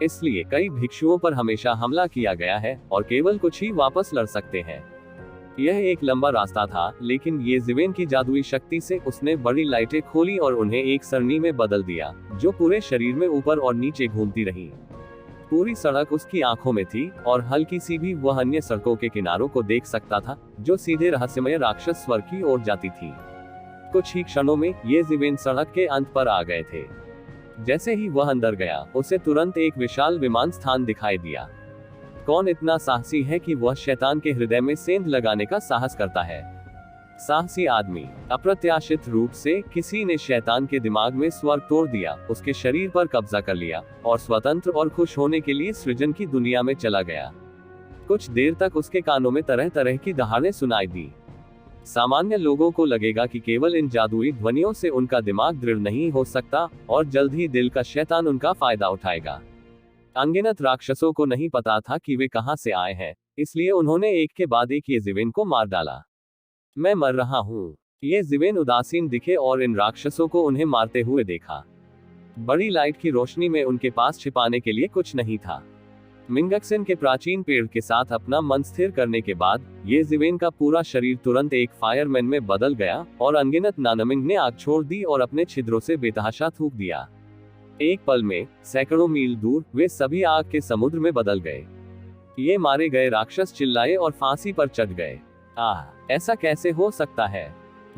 इसलिए कई भिक्षुओं पर हमेशा हमला किया गया है और केवल कुछ ही वापस लड़ सकते हैं। यह एक लंबा रास्ता था, लेकिन ये जिवेन की जादुई शक्ति से उसने बड़ी लाइटें खोली और उन्हें एक सरणी में बदल दिया, जो पूरे शरीर में ऊपर और नीचे घूमती रही। पूरी सड़क उसकी आंखों में थी, और हल्की सी भी वह अन्य सड़कों के किनारों को देख सकता था, जो सीधे रहस्यमय राक्षस स्वर्ग की ओर जाती थी। कुछ ही क्षणों में ये जिवेन सड़क के अंत पर आ गए थे। जैसे ही वह अंदर गया, उसे तुरंत एक विशाल विमान स्थान दिखाई दिया। कौन इतना साहसी है कि वह शैतान के हृदय में सेंध लगाने का साहस करता है? साहसी आदमी। अप्रत्याशित रूप से किसी ने शैतान के दिमाग में स्वर्ग तोड़ दिया, उसके शरीर पर कब्जा कर लिया और स्वतंत्र और खुश होने के लिए सृजन की दुनिया में चला गया। कुछ देर तक उसके कानों में तरह तरह की दहाड़ें सुनाई दी। सामान्य लोगों को लगेगा कि केवल इन जादुई ध्वनियों से उनका दिमाग दृढ़ नहीं हो सकता, और जल्द ही दिल का शैतान उनका फायदा उठाएगा। अनगिनत राक्षसों को नहीं पता था कि वे कहां से आए हैं, इसलिए उन्होंने एक के बाद एक ये जिवेन को मार डाला। मैं मर रहा हूँ। ये जिवेन उदासीन दिखे और इन राक्षसों को उन्हें मारते हुए देखा। बड़ी लाइट की रोशनी में उनके पास छिपाने के लिए कुछ नहीं था। मिंगक्सन के प्राचीन पेड़ के साथ अपना मन स्थिर करने के बाद ये जिवेन का पूरा शरीर तुरंत एक फायरमैन में बदल गया और अनगिनत नानमिंग ने आग छोड़ दी और अपने छिद्रों से बेतहाशा थूक दिया। एक पल में सैकड़ों मील दूर वे सभी आग के समुद्र में बदल गए। ये मारे गए राक्षस चिल्लाए और फांसी पर चढ़ गए। ऐसा कैसे हो सकता है?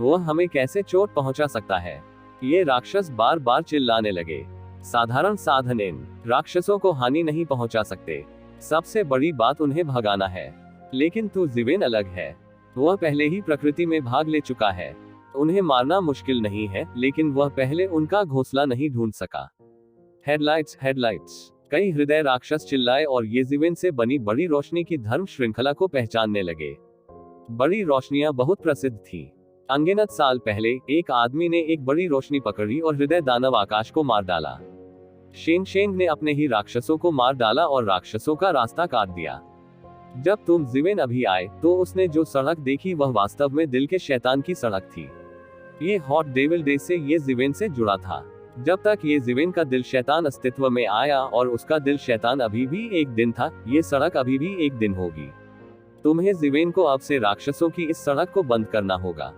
वह हमें कैसे चोट पहुंचा सकता है? ये राक्षस बार बार चिल्लाने लगे। साधारण साधन इन राक्षसों को हानि नहीं पहुंचा सकते, सबसे बड़ी बात उन्हें भगाना है। लेकिन तू जिवेन अलग है, वह पहले ही प्रकृति में भाग ले चुका है। उन्हें मारना मुश्किल नहीं है, लेकिन वह पहले उनका घोंसला नहीं ढूंढ सका। हेडलाइट्स हेडलाइट्स कई हृदय राक्षस चिल्लाए और ये जिवेन से बनी बड़ी रोशनी की धर्म श्रृंखला को पहचानने लगे। बड़ी रोशनियां बहुत प्रसिद्ध थी। अनगिनत साल पहले एक आदमी ने एक बड़ी रोशनी पकड़ी और हृदय दानव आकाश को मार डाला। शेंग ने अपने ही राक्षसों को मार डाला और राक्षसों का रास्ता काट दिया। जब तुम जिवेन अभी आए तो उसने जो सड़क देखी वह वास्तव में दिल के शैतान की सड़क थी। ये हॉट डेविल डे से ये जिवेन से जुड़ा था। जब तक ये जिवेन का दिल शैतान अस्तित्व में आया और उसका दिल शैतान अभी भी एक दिन था, ये सड़क अभी भी एक दिन होगी। तुम्हें जिवेन को अब से राक्षसों की इस सड़क को बंद करना होगा।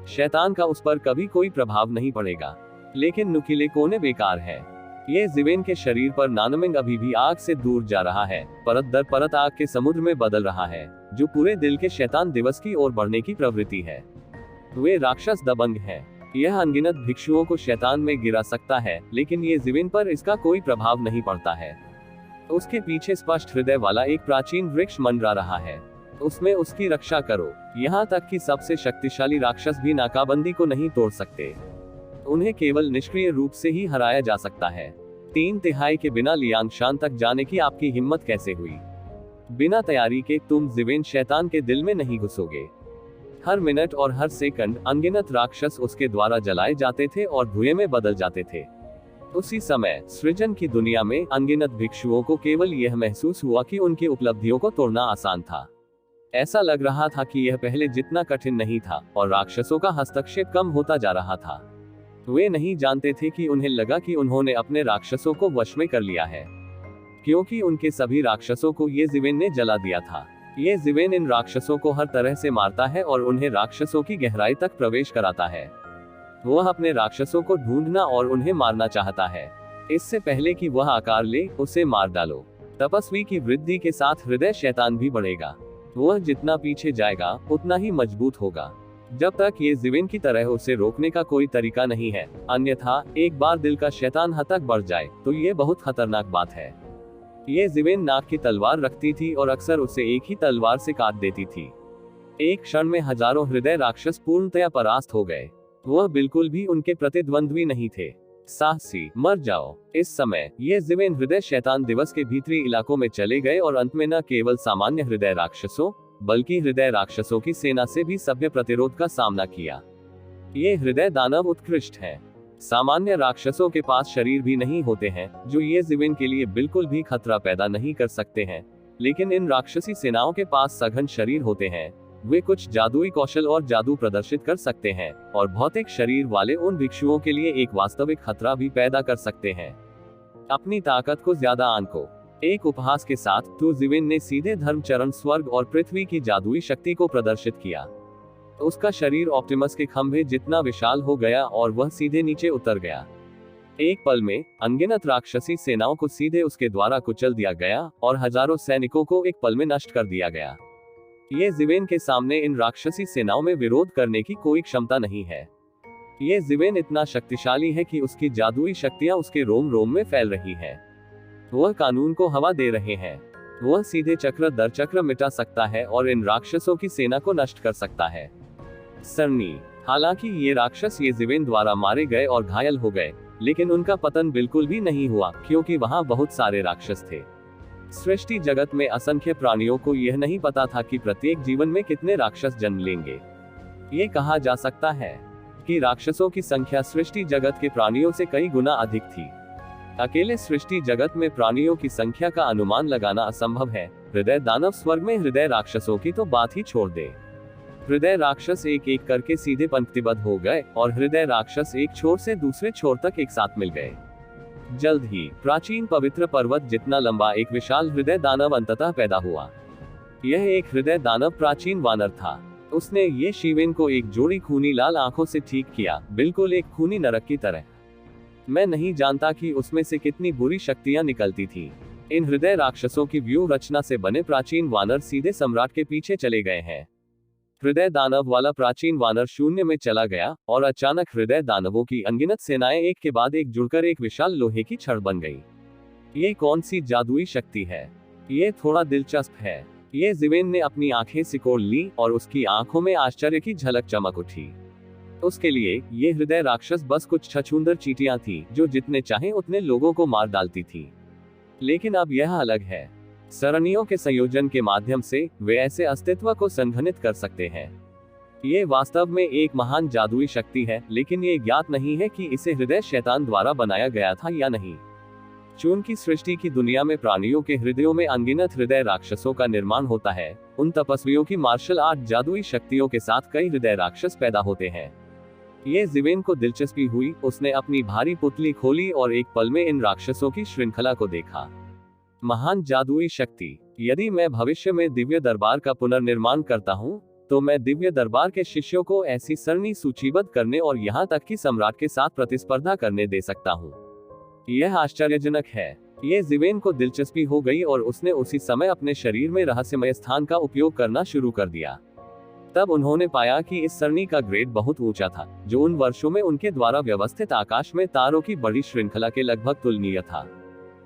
शैतान का उस पर कभी कोई प्रभाव नहीं पड़ेगा, लेकिन नुकीले कोने बेकार है। ये जिवेन के शरीर पर नानमिंग अभी भी आग से दूर जा रहा है, परत दर परत आग के समुद्र में बदल रहा है, जो पूरे दिल के शैतान दिवस की ओर बढ़ने की प्रवृत्ति है। वे राक्षस दबंग हैं। यह अनगिनत भिक्षुओं को शैतान में गिरा सकता है, लेकिन ये जिवेन पर इसका कोई प्रभाव नहीं पड़ता है। उसके पीछे स्पष्ट हृदय वाला एक प्राचीन वृक्ष मंडरा रहा है, उसमें उसकी रक्षा करो। यहाँ तक कि सबसे शक्तिशाली राक्षस भी नाकाबंदी को नहीं तोड़ सकते, उन्हें केवल निष्क्रिय रूप से ही हराया जा सकता है। 3/3 के बिना लियांगशान तक जाने की आपकी हिम्मत कैसे हुई? बिना तैयारी के तुम जिवेन शैतान के दिल में नहीं घुसोगे। हर मिनट और हर सेकंड अनगिनत राक्षस उसके द्वारा जलाए जाते थे और धुएं में बदल जाते थे। उसी समय सृजन की दुनिया में अनगिनत भिक्षुओं को केवल यह महसूस हुआ कि उनकी उपलब्धियों को तोड़ना आसान था। ऐसा लग रहा था कि यह पहले जितना कठिन नहीं था और राक्षसों का हस्तक्षेप कम होता जा रहा था। वे नहीं जानते थे कि उन्हें लगा कि उन्होंने अपने राक्षसों को वश में कर लिया है, क्योंकि उनके सभी राक्षसों को ये जिवेन ने जला दिया था। ये जिवेन इन राक्षसों को हर तरह से मारता है और उन्हें राक्षसों की गहराई तक प्रवेश कराता है। वह अपने राक्षसों को ढूंढना और उन्हें मारना चाहता है। इससे पहले कि वह आकार ले, उसे मार डालो। तपस्वी की वृद्धि के साथ हृदय शैतान भी बढ़ेगा। वह जितना पीछे जाएगा उतना ही मजबूत होगा, जब तक ये जिवेन की तरह उसे रोकने का कोई तरीका नहीं है। अन्यथा एक बार दिल का शैतान हद तक बढ़ जाए तो ये बहुत खतरनाक बात है। ये जिवेन नाक की तलवार रखती थी और अक्सर उसे एक ही तलवार से काट देती थी। एक क्षण में हजारों हृदय राक्षस पूर्णतया परास्त हो गए। वह बिल्कुल भी उनके प्रतिद्वंद्वी नहीं थे। साहसी मर जाओ। इस समय ये जिवेन हृदय शैतान दिवस के भीतरी इलाकों में चले गए और अंत में न केवल सामान्य हृदय राक्षसों बल्कि हृदय राक्षसों की सेना से भी सभ्य प्रतिरोध का सामना किया। ये हृदय दानव उत्कृष्ट हैं। सामान्य राक्षसों के पास शरीर भी नहीं होते हैं जो ये जिवेन के लिए बिल्कुल भी खतरा पैदा नहीं कर सकते हैं, लेकिन इन राक्षसी सेनाओं के पास सघन शरीर होते हैं। वे कुछ जादुई कौशल और जादू प्रदर्शित कर सकते हैं और भौतिक शरीर वाले उन भिक्षुओं के लिए एक वास्तविक खतरा भी पैदा कर सकते हैं। अपनी ताकत को ज्यादा आंको। एक उपहास के साथ तू जिवेन ने सीधे धर्मचरण स्वर्ग और पृथ्वी की जादुई शक्ति को प्रदर्शित किया। उसका शरीर ऑप्टिमस के खंभे जितना विशाल हो गया और वह सीधे नीचे उतर गया। एक पल में अनगिनत राक्षसी सेनाओं को सीधे उसके द्वारा कुचल दिया गया और हजारों सैनिकों को एक पल में नष्ट कर दिया गया। ये जिवेन के सामने इन राक्षसी सेनाओं में विरोध करने की कोई क्षमता नहीं है। ये जिवेन इतना शक्तिशाली है कि उसकी जादुई शक्तियां उसके रोम रोम में फैल रही है। वह कानून को हवा दे रहे हैं। वह सीधे चक्र दर चक्र मिटा सकता है और इन राक्षसों की सेना को नष्ट कर सकता है। सरनी। हालांकि ये राक्षस ये जिवेन द्वारा मारे गए और घायल हो गए, लेकिन उनका पतन बिल्कुल भी नहीं हुआ, क्योंकि वहां बहुत सारे राक्षस थे। सृष्टि जगत में असंख्य प्राणियों को यह नहीं पता था कि प्रत्येक जीवन में कितने राक्षस जन्म लेंगे। ये कहा जा सकता है कि राक्षसों की संख्या सृष्टि जगत के प्राणियों से कई गुना अधिक थी। अकेले सृष्टि जगत में प्राणियों की संख्या का अनुमान लगाना असंभव है। हृदय दानव स्वर्ग में हृदय राक्षसों की तो बात ही छोड़ दे। हृदय राक्षस एक एक करके सीधे पंक्तिबद्ध हो गए और हृदय राक्षस एक छोर से दूसरे छोर तक एक साथ मिल गए। जल्द ही प्राचीन पवित्र पर्वत जितना लंबा एक विशाल हृदय दानव अंततः पैदा हुआ। यह एक हृदय दानव प्राचीन वानर था। उसने ये शिवेन को एक जोड़ी खूनी लाल आंखों से ठीक किया, बिल्कुल एक खूनी नरक की तरह। मैं नहीं जानता कि उसमें से कितनी बुरी शक्तियां निकलती थी। इन हृदय राक्षसों की व्यूह रचना से बने प्राचीन वानर सीधे सम्राट के पीछे चले गए हैं। हृदय दानव वाला प्राचीन वानर शून्य में चला गया और अचानक हृदय दानवों की अनगिनत सेनाएं एक के बाद एक जुड़कर एक विशाल लोहे की छड़ बन गई। ये कौन सी जादुई शक्ति है? ये थोड़ा दिलचस्प है। ये जिवेन ने अपनी आंखें सिकोड़ ली और उसकी आंखों में आश्चर्य की झलक चमक उठी। उसके लिए ये हृदय राक्षस बस कुछ छछूंदर चींटियां थी जो जितने चाहे उतने लोगों को मार डालती थी। लेकिन अब यह अलग है। सरणियों के संयोजन के माध्यम से वे ऐसे अस्तित्व को संघनित कर सकते हैं। ये वास्तव में एक महान जादुई शक्ति है, लेकिन ये ज्ञात नहीं है कि इसे हृदय शैतान द्वारा बनाया गया था या नहीं। चूंकि सृष्टि की दुनिया में प्राणियों के हृदयों में अनगिनत हृदय राक्षसों का निर्माण होता है, उन तपस्वियों की मार्शल आर्ट जादुई शक्तियों के साथ कई हृदय राक्षस पैदा होते हैं। ये जिवेन को दिलचस्पी हुई। उसने अपनी भारी पुतली खोली और एक पल में इन राक्षसों की श्रृंखला को देखा। महान जादुई शक्ति। यदि मैं भविष्य में दिव्य दरबार का पुनर्निर्माण करता हूँ, तो मैं दिव्य दरबार के शिष्यों को ऐसी सरणी सूचीबद्ध करने और यहाँ तक कि सम्राट के साथ प्रतिस्पर्धा करने दे सकता हूँ। यह आश्चर्यजनक है। ये जिवेन को दिलचस्पी हो गई और उसने उसी समय अपने शरीर में रहस्यमय स्थान का उपयोग करना शुरू कर दिया। तब उन्होंने पाया कि इस सरणी का ग्रेड बहुत ऊंचा था, जो उन वर्षों में उनके द्वारा व्यवस्थित आकाश में तारों की बड़ी श्रृंखला के लगभग तुलनीय था।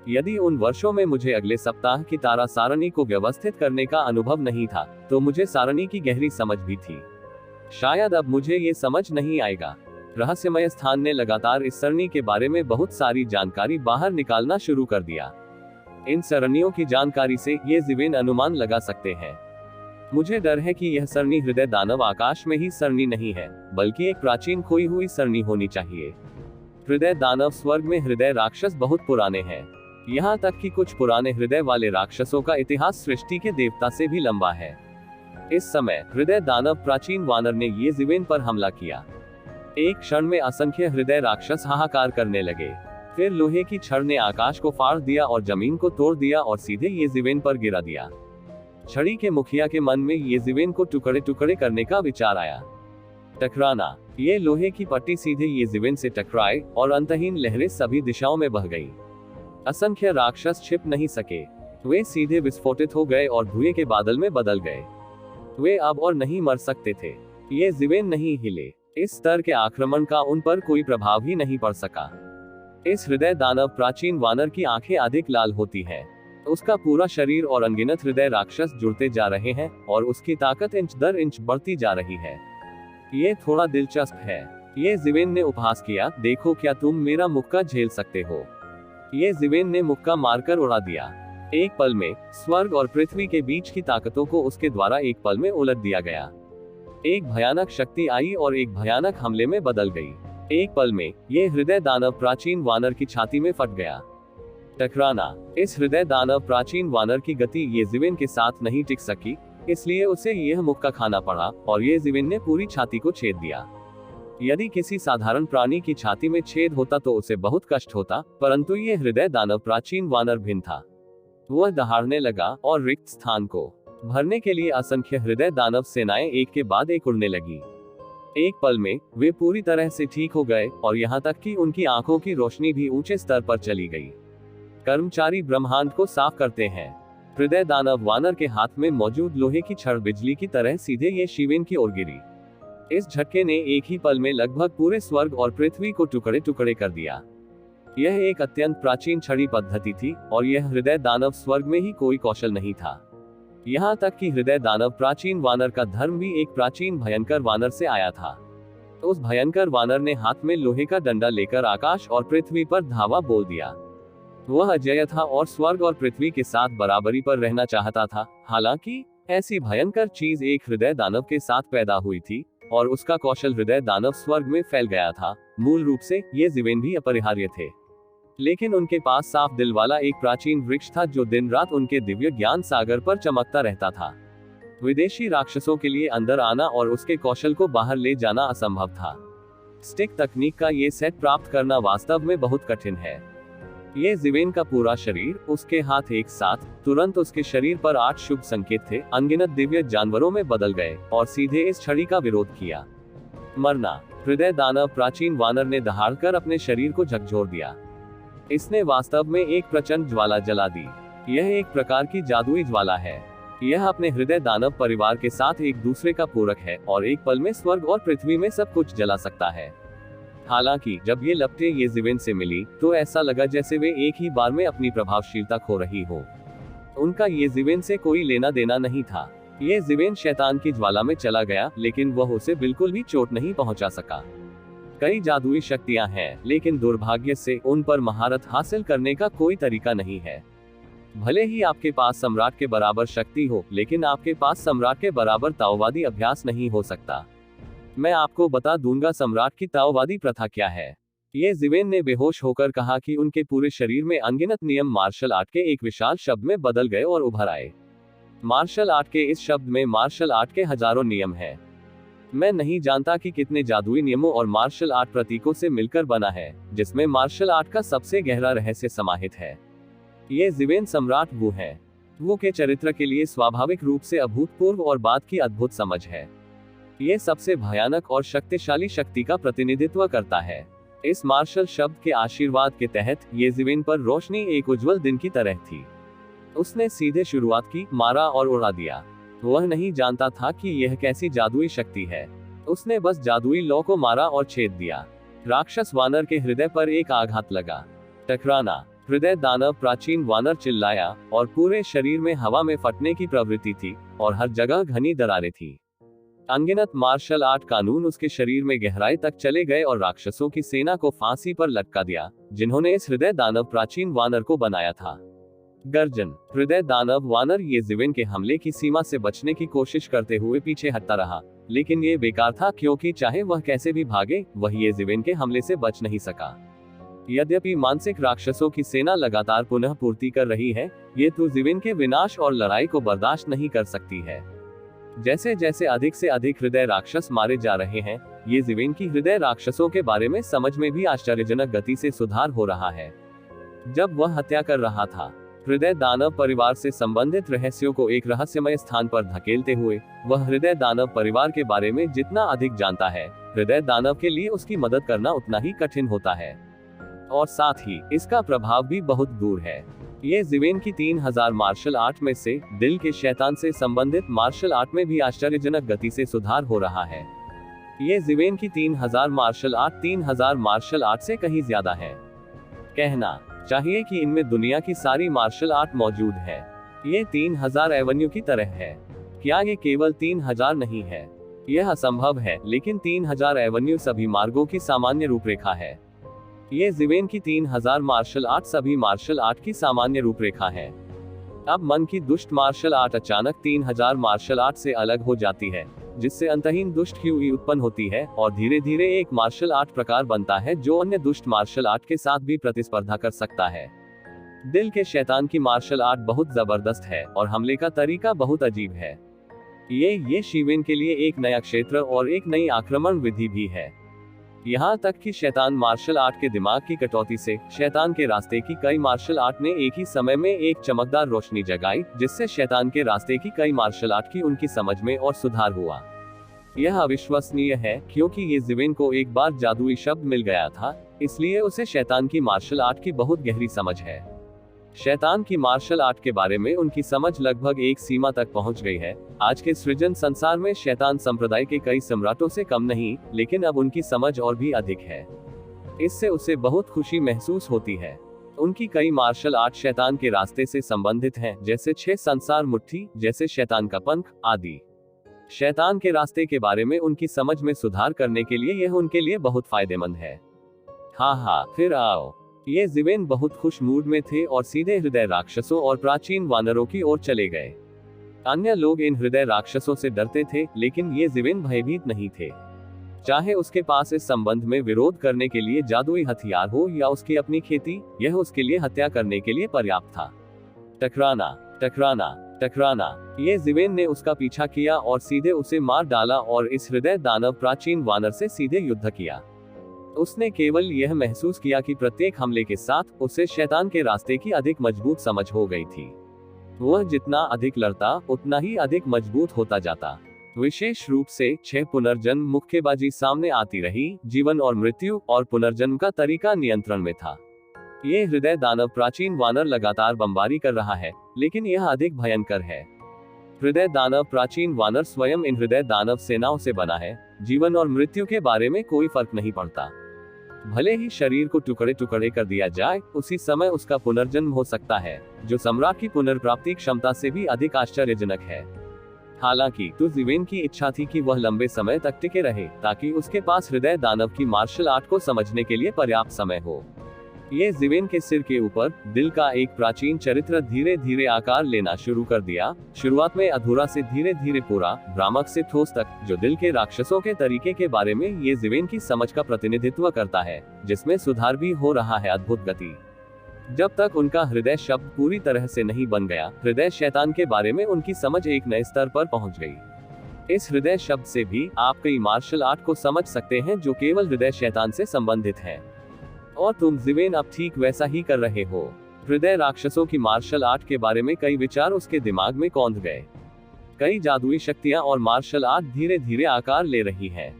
यदि उन वर्षों में मुझे अगले सप्ताह की तारा सारणी को व्यवस्थित करने का अनुभव नहीं था, तो मुझे सारणी की गहरी समझ भी थी। शायद अब मुझे ये समझ नहीं आएगा। रहस्यमय स्थान ने लगातार इस सरणी के बारे में बहुत सारी जानकारी बाहर निकालना शुरू कर दिया। इन सरणियों की जानकारी से ये जिवेन अनुमान लगा सकते हैं। मुझे डर है कि यह सरणी हृदय दानव आकाश में ही सरणी नहीं है, बल्कि एक प्राचीन खोई हुई सरणी होनी चाहिए। हृदय दानव स्वर्ग में हृदय राक्षस बहुत पुराने हैं। यहाँ तक कि कुछ पुराने हृदय वाले राक्षसों का इतिहास सृष्टि के देवता से भी लंबा है। इस समय हृदय दानव प्राचीन वानर ने ये जिवेन पर हमला किया। एक क्षण में असंख्य हृदय राक्षस हाहाकार करने लगे। फिर लोहे की छड़ ने आकाश को फाड़ दिया और जमीन को तोड़ दिया और सीधे ये जिवेन पर गिरा दिया। छड़ी के मुखिया के मन में ये जिवेन को टुकड़े टुकड़े करने का विचार आया। टकराना। ये लोहे की पट्टी सीधे ये जिवेन से टकराए और अंतहीन लहरें सभी दिशाओं में बह गई। असंख्य राक्षस छिप नहीं सके। वे सीधे विस्फोटित हो गए और धुएं के बादल में बदल गए। वे अब और नहीं मर सकते थे। ये जिवेन नहीं हिले। इस स्तर के आक्रमण का उन पर कोई प्रभाव ही नहीं पड़ सका। इस हृदय दानव प्राचीन वानर की आंखें अधिक लाल होती हैं। उसका पूरा शरीर और अनगिनत हृदय राक्षस जुड़ते जा रहे हैं और उसकी ताकत इंच दर इंच बढ़ती जा रही है। ये थोड़ा दिलचस्प है। ये जिवेन ने उपहास किया, देखो क्या तुम मेरा मुक्का झेल सकते हो। ये जिवेन ने मुक्का मारकर उड़ा दिया। एक पल में स्वर्ग और पृथ्वी के बीच की ताकतों को उसके द्वारा एक पल में उलट दिया गया। एक भयानक शक्ति आई और एक भयानक हमले में बदल गई। एक पल में ये हृदय दानव प्राचीन वानर की छाती में फट गया। टकराना। इस हृदय दानव प्राचीन वानर की गति ये जिवेन के साथ नहीं टिक सकी, इसलिए उसे यह मुक्का खाना पड़ा और ये जिवेन ने पूरी छाती को छेद दिया। यदि किसी साधारण प्राणी की छाती में छेद होता तो उसे बहुत कष्ट होता, परंतु ये हृदय दानव प्राचीन वानर भिन्न था। वह दहाड़ने लगा और रिक्त स्थान को भरने के लिए असंख्य हृदय दानव सेनाएं एक के बाद एक उड़ने लगी। एक पल में वे पूरी तरह से ठीक हो गए और यहाँ तक कि उनकी आंखों की रोशनी भी ऊंचे स्तर पर चली गई। कर्मचारी ब्रह्मांड को साफ करते हैं। हृदय दानव वानर के हाथ में मौजूद लोहे की छड़ बिजली की तरह सीधे ये शिवेन की ओर गिरी। इस झटके ने एक ही पल में लगभग पूरे स्वर्ग और पृथ्वी को टुकड़े टुकड़े कर दिया। यह एक अत्यंत प्राचीन छड़ी पद्धति थी और यह हृदय दानव स्वर्ग में ही कोई कौशल नहीं था। यहाँ तक कि हृदय दानव प्राचीन वानर का धर्म भी एक प्राचीन भयंकर वानर से आया था। उस भयंकर वानर ने हाथ में लोहे का डंडा लेकर आकाश और पृथ्वी पर धावा बोल दिया। वह अजेय था और स्वर्ग और पृथ्वी के साथ बराबरी पर रहना चाहता था। हालांकि ऐसी भयंकर चीज एक हृदय दानव के साथ पैदा हुई थी और उसका कौशल हृदय दानव स्वर्ग में फैल गया था। मूल रूप से ये जिवेन भी अपरिहार्य थे, लेकिन उनके पास साफ दिल वाला एक प्राचीन वृक्ष था जो दिन रात उनके दिव्य ज्ञान सागर पर चमकता रहता था। विदेशी राक्षसों के लिए अंदर आना और उसके कौशल को बाहर ले जाना असंभव था। स्टिक तकनीक का ये सेट प्राप्त करना वास्तव में बहुत कठिन है। ये जिवेन का पूरा शरीर, उसके हाथ एक साथ, तुरंत उसके शरीर पर 8 शुभ संकेत थे, अनगिनत दिव्य जानवरों में बदल गए और सीधे इस छड़ी का विरोध किया। मरना। हृदय दानव प्राचीन वानर ने दहाड़कर अपने शरीर को झकझोर दिया। इसने वास्तव में एक प्रचंड ज्वाला जला दी। यह एक प्रकार की जादुई ज्वाला है। यह अपने हृदय दानव परिवार के साथ एक दूसरे का पूरक है और एक पल में स्वर्ग और पृथ्वी में सब कुछ जला सकता है। हालांकि जब ये लपटें ये जिवेन से मिली तो ऐसा लगा जैसे वे एक ही बार में अपनी प्रभावशीलता खो रही हो। उनका ये जिवेन से कोई लेना देना नहीं था। ये जिवेन शैतान की ज्वाला में चला गया, लेकिन वह उसे बिल्कुल भी चोट नहीं पहुंचा सका। कई जादुई शक्तियां हैं, लेकिन दुर्भाग्य से उन पर महारत हासिल करने का कोई तरीका नहीं है। भले ही आपके पास सम्राट के बराबर शक्ति हो, लेकिन आपके पास सम्राट के बराबर ताओवादी अभ्यास नहीं हो सकता। मैं आपको बता दूंगा सम्राट की ताओवादी प्रथा क्या है। ये जिवेन ने बेहोश होकर कहा कि उनके पूरे शरीर में अनगिनत नियम मार्शल आर्ट के एक विशाल शब्द में बदल गए और उभर आए। मार्शल आर्ट के इस शब्द में मार्शल आर्ट के हजारों नियम हैं। मैं नहीं जानता कि कितने जादुई नियमों और मार्शल आर्ट प्रतीकों से मिलकर बना है, जिसमें मार्शल आर्ट का सबसे गहरा रहस्य समाहित है। ये जिवेन सम्राट वू है। वू के चरित्र के लिए स्वाभाविक रूप से अभूतपूर्व और बात की अद्भुत समझ है। ये सबसे भयानक और शक्तिशाली शक्ति का प्रतिनिधित्व करता है। इस मार्शल शब्द के आशीर्वाद के तहत ये जिवेन पर रोशनी एक उज्जवल दिन की तरह थी। उसने सीधे शुरुआत की, मारा और उड़ा दिया। वह नहीं जानता था कि यह कैसी जादुई शक्ति है। उसने बस जादुई लौ को मारा और छेद दिया। राक्षस वानर के हृदय पर एक आघात लगा। टकराना। हृदय दानव प्राचीन वानर चिल्लाया और पूरे शरीर में हवा में फटने की प्रवृत्ति थी और हर जगह घनी दरारें थी। अनगिनत मार्शल आर्ट कानून उसके शरीर में गहराई तक चले गए और राक्षसों की सेना को फांसी पर लटका दिया, जिन्होंने इस हृदय दानव प्राचीन वानर को बनाया था। गर्जन। हृदय दानव वानर ये जिवेन के हमले की सीमा से बचने की कोशिश करते हुए पीछे हटता रहा, लेकिन ये बेकार था क्योंकि चाहे वह कैसे भी भागे, वह ये जिवेन के हमले से बच नहीं सका। यद्यपि मानसिक राक्षसों की सेना लगातार पुनः पूर्ति कर रही है, ये तो जिवेन के विनाश और लड़ाई को बर्दाश्त नहीं कर सकती है। जैसे जैसे अधिक से अधिक हृदय राक्षस मारे जा रहे हैं, ये जिवेन की हृदय राक्षसों के बारे में समझ में भी आश्चर्यजनक गति से सुधार हो रहा है। जब वह हत्या कर रहा था, हृदय दानव परिवार से संबंधित रहस्यों को एक रहस्यमय स्थान पर धकेलते हुए, वह हृदय दानव परिवार के बारे में जितना अधिक जानता है, हृदय दानव के लिए उसकी मदद करना उतना ही कठिन होता है। और साथ ही इसका प्रभाव भी बहुत दूर है। ये जिवेन की 3000 मार्शल आर्ट में से दिल के शैतान से संबंधित मार्शल आर्ट में भी आश्चर्यजनक गति से सुधार हो रहा है। ये जिवेन की 3000 मार्शल आर्ट से कहीं ज्यादा है। कहना चाहिए कि इनमें दुनिया की सारी मार्शल आर्ट मौजूद है। ये 3000 एवेन्यू की तरह है। क्या ये केवल 3000 नहीं है? यह असंभव है, लेकिन 3000 एवेन्यू सभी मार्गों की सामान्य रूपरेखा है। ये जिवेन की 3000 मार्शल आर्ट सभी मार्शल आर्ट की सामान्य रूपरेखा है। अब मन की दुष्ट मार्शल आर्ट अचानक 3000 मार्शल आर्ट से अलग हो जाती है, जिससे अंतहीन दुष्ट क्यूई उत्पन्न होती है और धीरे धीरे एक मार्शल आर्ट प्रकार बनता है जो अन्य दुष्ट मार्शल आर्ट के साथ भी प्रतिस्पर्धा कर सकता है। दिल के शैतान की मार्शल आर्ट बहुत जबरदस्त है और हमले का तरीका बहुत अजीब है। ये शिवेन के लिए एक नया क्षेत्र और एक नई आक्रमण विधि भी है। यहाँ तक कि शैतान मार्शल आर्ट के दिमाग की कटौती से शैतान के रास्ते की कई मार्शल आर्ट ने एक ही समय में एक चमकदार रोशनी जगाई, जिससे शैतान के रास्ते की कई मार्शल आर्ट की उनकी समझ में और सुधार हुआ। यह अविश्वसनीय है क्योंकि ये जिवेन को एक बार जादुई शब्द मिल गया था, इसलिए उसे शैतान की मार्शल आर्ट की बहुत गहरी समझ है। शैतान की मार्शल आर्ट के बारे में उनकी समझ लगभग एक सीमा तक पहुंच गई है। आज के सृजन संसार में शैतान संप्रदाय के कई सम्राटों से कम नहीं, लेकिन अब उनकी समझ और भी अधिक है। इससे उसे बहुत खुशी महसूस होती है। उनकी कई मार्शल आर्ट शैतान के रास्ते से संबंधित हैं, जैसे 6 संसार मुट्ठी, जैसे शैतान का पंख आदि। शैतान के रास्ते के बारे में उनकी समझ में सुधार करने के लिए यह उनके लिए बहुत फायदेमंद है। हाँ, फिर आओ। ये जिवेन बहुत खुश मूड में थे और सीधे हृदय राक्षसों और प्राचीन वानरों की ओर चले गए। अन्य लोग इन हृदय राक्षसों से डरते थे, लेकिन ये जिवेन भयभीत नहीं थे। चाहे उसके पास इस संबंध में विरोध करने के लिए जादुई हथियार हो या उसकी अपनी खेती, यह उसके लिए हत्या करने के लिए पर्याप्त था। टकराना, टकराना, टकराना। ये जिवेन ने उसका पीछा किया और सीधे उसे मार डाला और इस हृदय दानव प्राचीन वानर से सीधे युद्ध किया। उसने केवल यह महसूस किया कि प्रत्येक हमले के साथ उसे शैतान के रास्ते की अधिक मजबूत समझ हो गई थी। वह जितना अधिक लड़ता उतना ही अधिक मजबूत होता जाता। विशेष रूप से 6 पुनर्जन्म मुक्केबाजी सामने आती रही, जीवन और मृत्यु और पुनर्जन्म का तरीका नियंत्रण में था। ये हृदय दानव प्राचीन वानर लगातार बमबारी कर रहा है, लेकिन यह अधिक भयंकर है। हृदय दानव प्राचीन वानर स्वयं इन हृदय दानव सेनाओं से बना है। जीवन और मृत्यु के बारे में कोई फर्क नहीं पड़ता। भले ही शरीर को टुकड़े टुकड़े कर दिया जाए, उसी समय उसका पुनर्जन्म हो सकता है, जो सम्राट की पुनर्प्राप्ति क्षमता से भी अधिक आश्चर्यजनक है। हालांकि तुज़िवेन की इच्छा थी कि वह लंबे समय तक टिके रहे, ताकि उसके पास हृदय दानव की मार्शल आर्ट को समझने के लिए पर्याप्त समय हो। ये ज़िवेन के सिर के ऊपर दिल का एक प्राचीन चरित्र धीरे धीरे आकार लेना शुरू कर दिया। शुरुआत में अधूरा से धीरे धीरे पूरा, भ्रामक से ठोस तक, जो दिल के राक्षसों के तरीके के बारे में ये ज़िवेन की समझ का प्रतिनिधित्व करता है, जिसमें सुधार भी हो रहा है अद्भुत गति। जब तक उनका हृदय शब्द पूरी तरह से नहीं बन गया, हृदय शैतान के बारे में उनकी समझ एक नए स्तर पर पहुंच गई। इस हृदय शब्द से भी आप कई मार्शल आर्ट को समझ सकते हैं जो केवल हृदय शैतान से संबंधित है। और तुम ज़िवेन अब ठीक वैसा ही कर रहे हो। हृदय राक्षसों की मार्शल आर्ट के बारे में कई विचार उसके दिमाग में कौंध गए। कई जादुई शक्तियां और मार्शल आर्ट धीरे धीरे आकार ले रही हैं।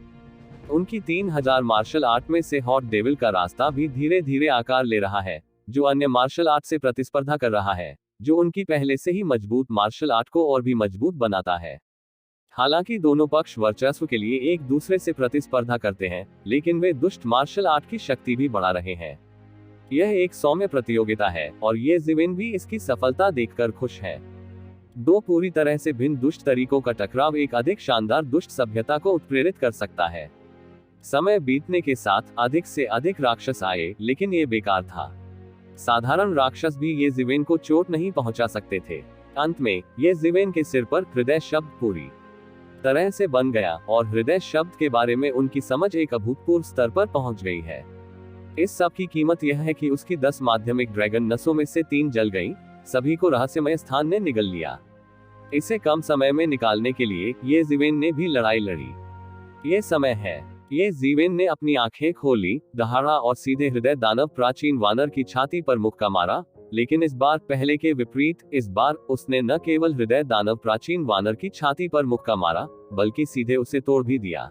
उनकी 3000 मार्शल आर्ट में से हॉट डेविल का रास्ता भी धीरे धीरे आकार ले रहा है, जो अन्य मार्शल आर्ट से प्रतिस्पर्धा कर रहा है, जो उनकी पहले से ही मजबूत मार्शल आर्ट को और भी मजबूत बनाता है। हालांकि दोनों पक्ष वर्चस्व के लिए एक दूसरे से प्रतिस्पर्धा करते हैं, लेकिन वे दुष्ट मार्शल आर्ट की शक्ति भी बढ़ा रहे हैं। यह एक सौम्य प्रतियोगिता है, और ये ज़िवेन भी इसकी सफलता देखकर खुश है। दो पूरी तरह से भिन्न दुष्ट तरीकों का टकराव एक अधिक शानदार दुष्ट सभ्यता को उत्प्रेरित कर सकता है। समय बीतने के साथ अधिक से अधिक राक्षस आए, लेकिन ये बेकार था। साधारण राक्षस भी ये ज़िवेन को चोट नहीं पहुंचा सकते थे। अंत में ये ज़िवेन के सिर पर हृदय शब्द पूरी तरह से बन गया, और हृदय शब्द के बारे में उनकी समझ एक अभूतपूर्व स्तर पर पहुंच गई है। इस सब की कीमत यह है कि उसकी 10 माध्यमिक ड्रैगन नसों में से 3 जल गई, सभी को रहस्यमय स्थान ने निगल लिया। इसे कम समय में निकालने के लिए ये ज़िवेन ने भी लड़ाई लड़ी। ये समय है। ये ज़िवेन ने अपनी आंखें खोली, दहाड़ा और सीधे हृदय दानव प्राचीन वानर की छाती पर मुक्का मारा। लेकिन इस बार पहले के विपरीत, इस बार उसने न केवल हृदय दानव प्राचीन वानर की छाती पर मुक्का मारा, बल्कि सीधे उसे तोड़ भी दिया।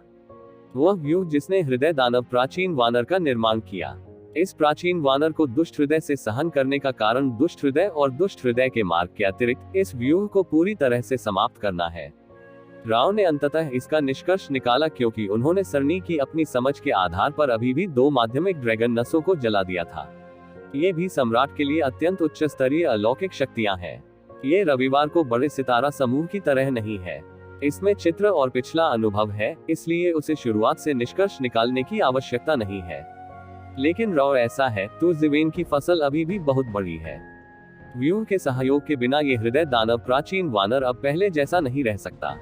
वह व्यूह जिसने हृदय दानव प्राचीन वानर का निर्माण किया। इस प्राचीन वानर को दुष्ट हृदय से सहन करने का कारण दुष्ट हृदय और दुष्ट हृदय के मार्ग के अतिरिक्त इस व्यूह को पूरी तरह से समाप्त करना है। राव ने अंततः इसका निष्कर्ष निकाला, क्योंकि उन्होंने सरनी की अपनी समझ के आधार पर अभी भी 2 माध्यमिक ड्रैगन नसों को जला दिया था। ये भी सम्राट के लिए अत्यंत उच्च स्तरीय अलौकिक शक्तियां हैं। ये रविवार को बड़े सितारा समूह की तरह नहीं है। इसमें चित्र और पिछला अनुभव है, इसलिए उसे शुरुआत से निष्कर्ष निकालने की आवश्यकता नहीं है। लेकिन रॉ ऐसा है तो ज़िवेन की फसल अभी भी बहुत बड़ी है। व्यूह के सहयोग के बिना ये हृदय दानव प्राचीन वानर अब पहले जैसा नहीं रह सकता।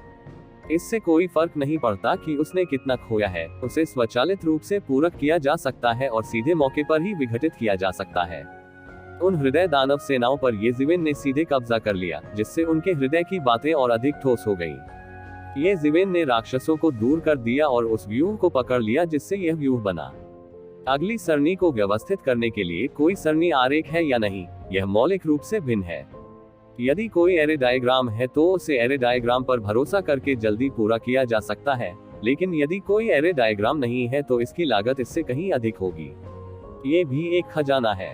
इससे कोई फर्क नहीं पड़ता कि उसने कितना खोया है, उसे स्वचालित रूप से पूरक किया जा सकता है और सीधे मौके पर ही विघटित किया जा सकता है। उन हृदय दानव सेनाओं पर ये ज़िवेन ने सीधे कब्जा कर लिया, जिससे उनके हृदय की बातें और अधिक ठोस हो गईं। ये ज़िवेन ने राक्षसों को दूर कर दिया और उस व्यूह को पकड़ लिया जिससे यह व्यूह बना। अगली सरणी को व्यवस्थित करने के लिए कोई सरणी आरेख है या नहीं, यह मौलिक रूप से भिन्न है। यदि कोई एरे डायग्राम है तो उसे एरे डायग्राम पर भरोसा करके जल्दी पूरा किया जा सकता है, लेकिन यदि कोई एरे डायग्राम नहीं है तो इसकी लागत इससे कहीं अधिक होगी। ये भी एक खजाना है।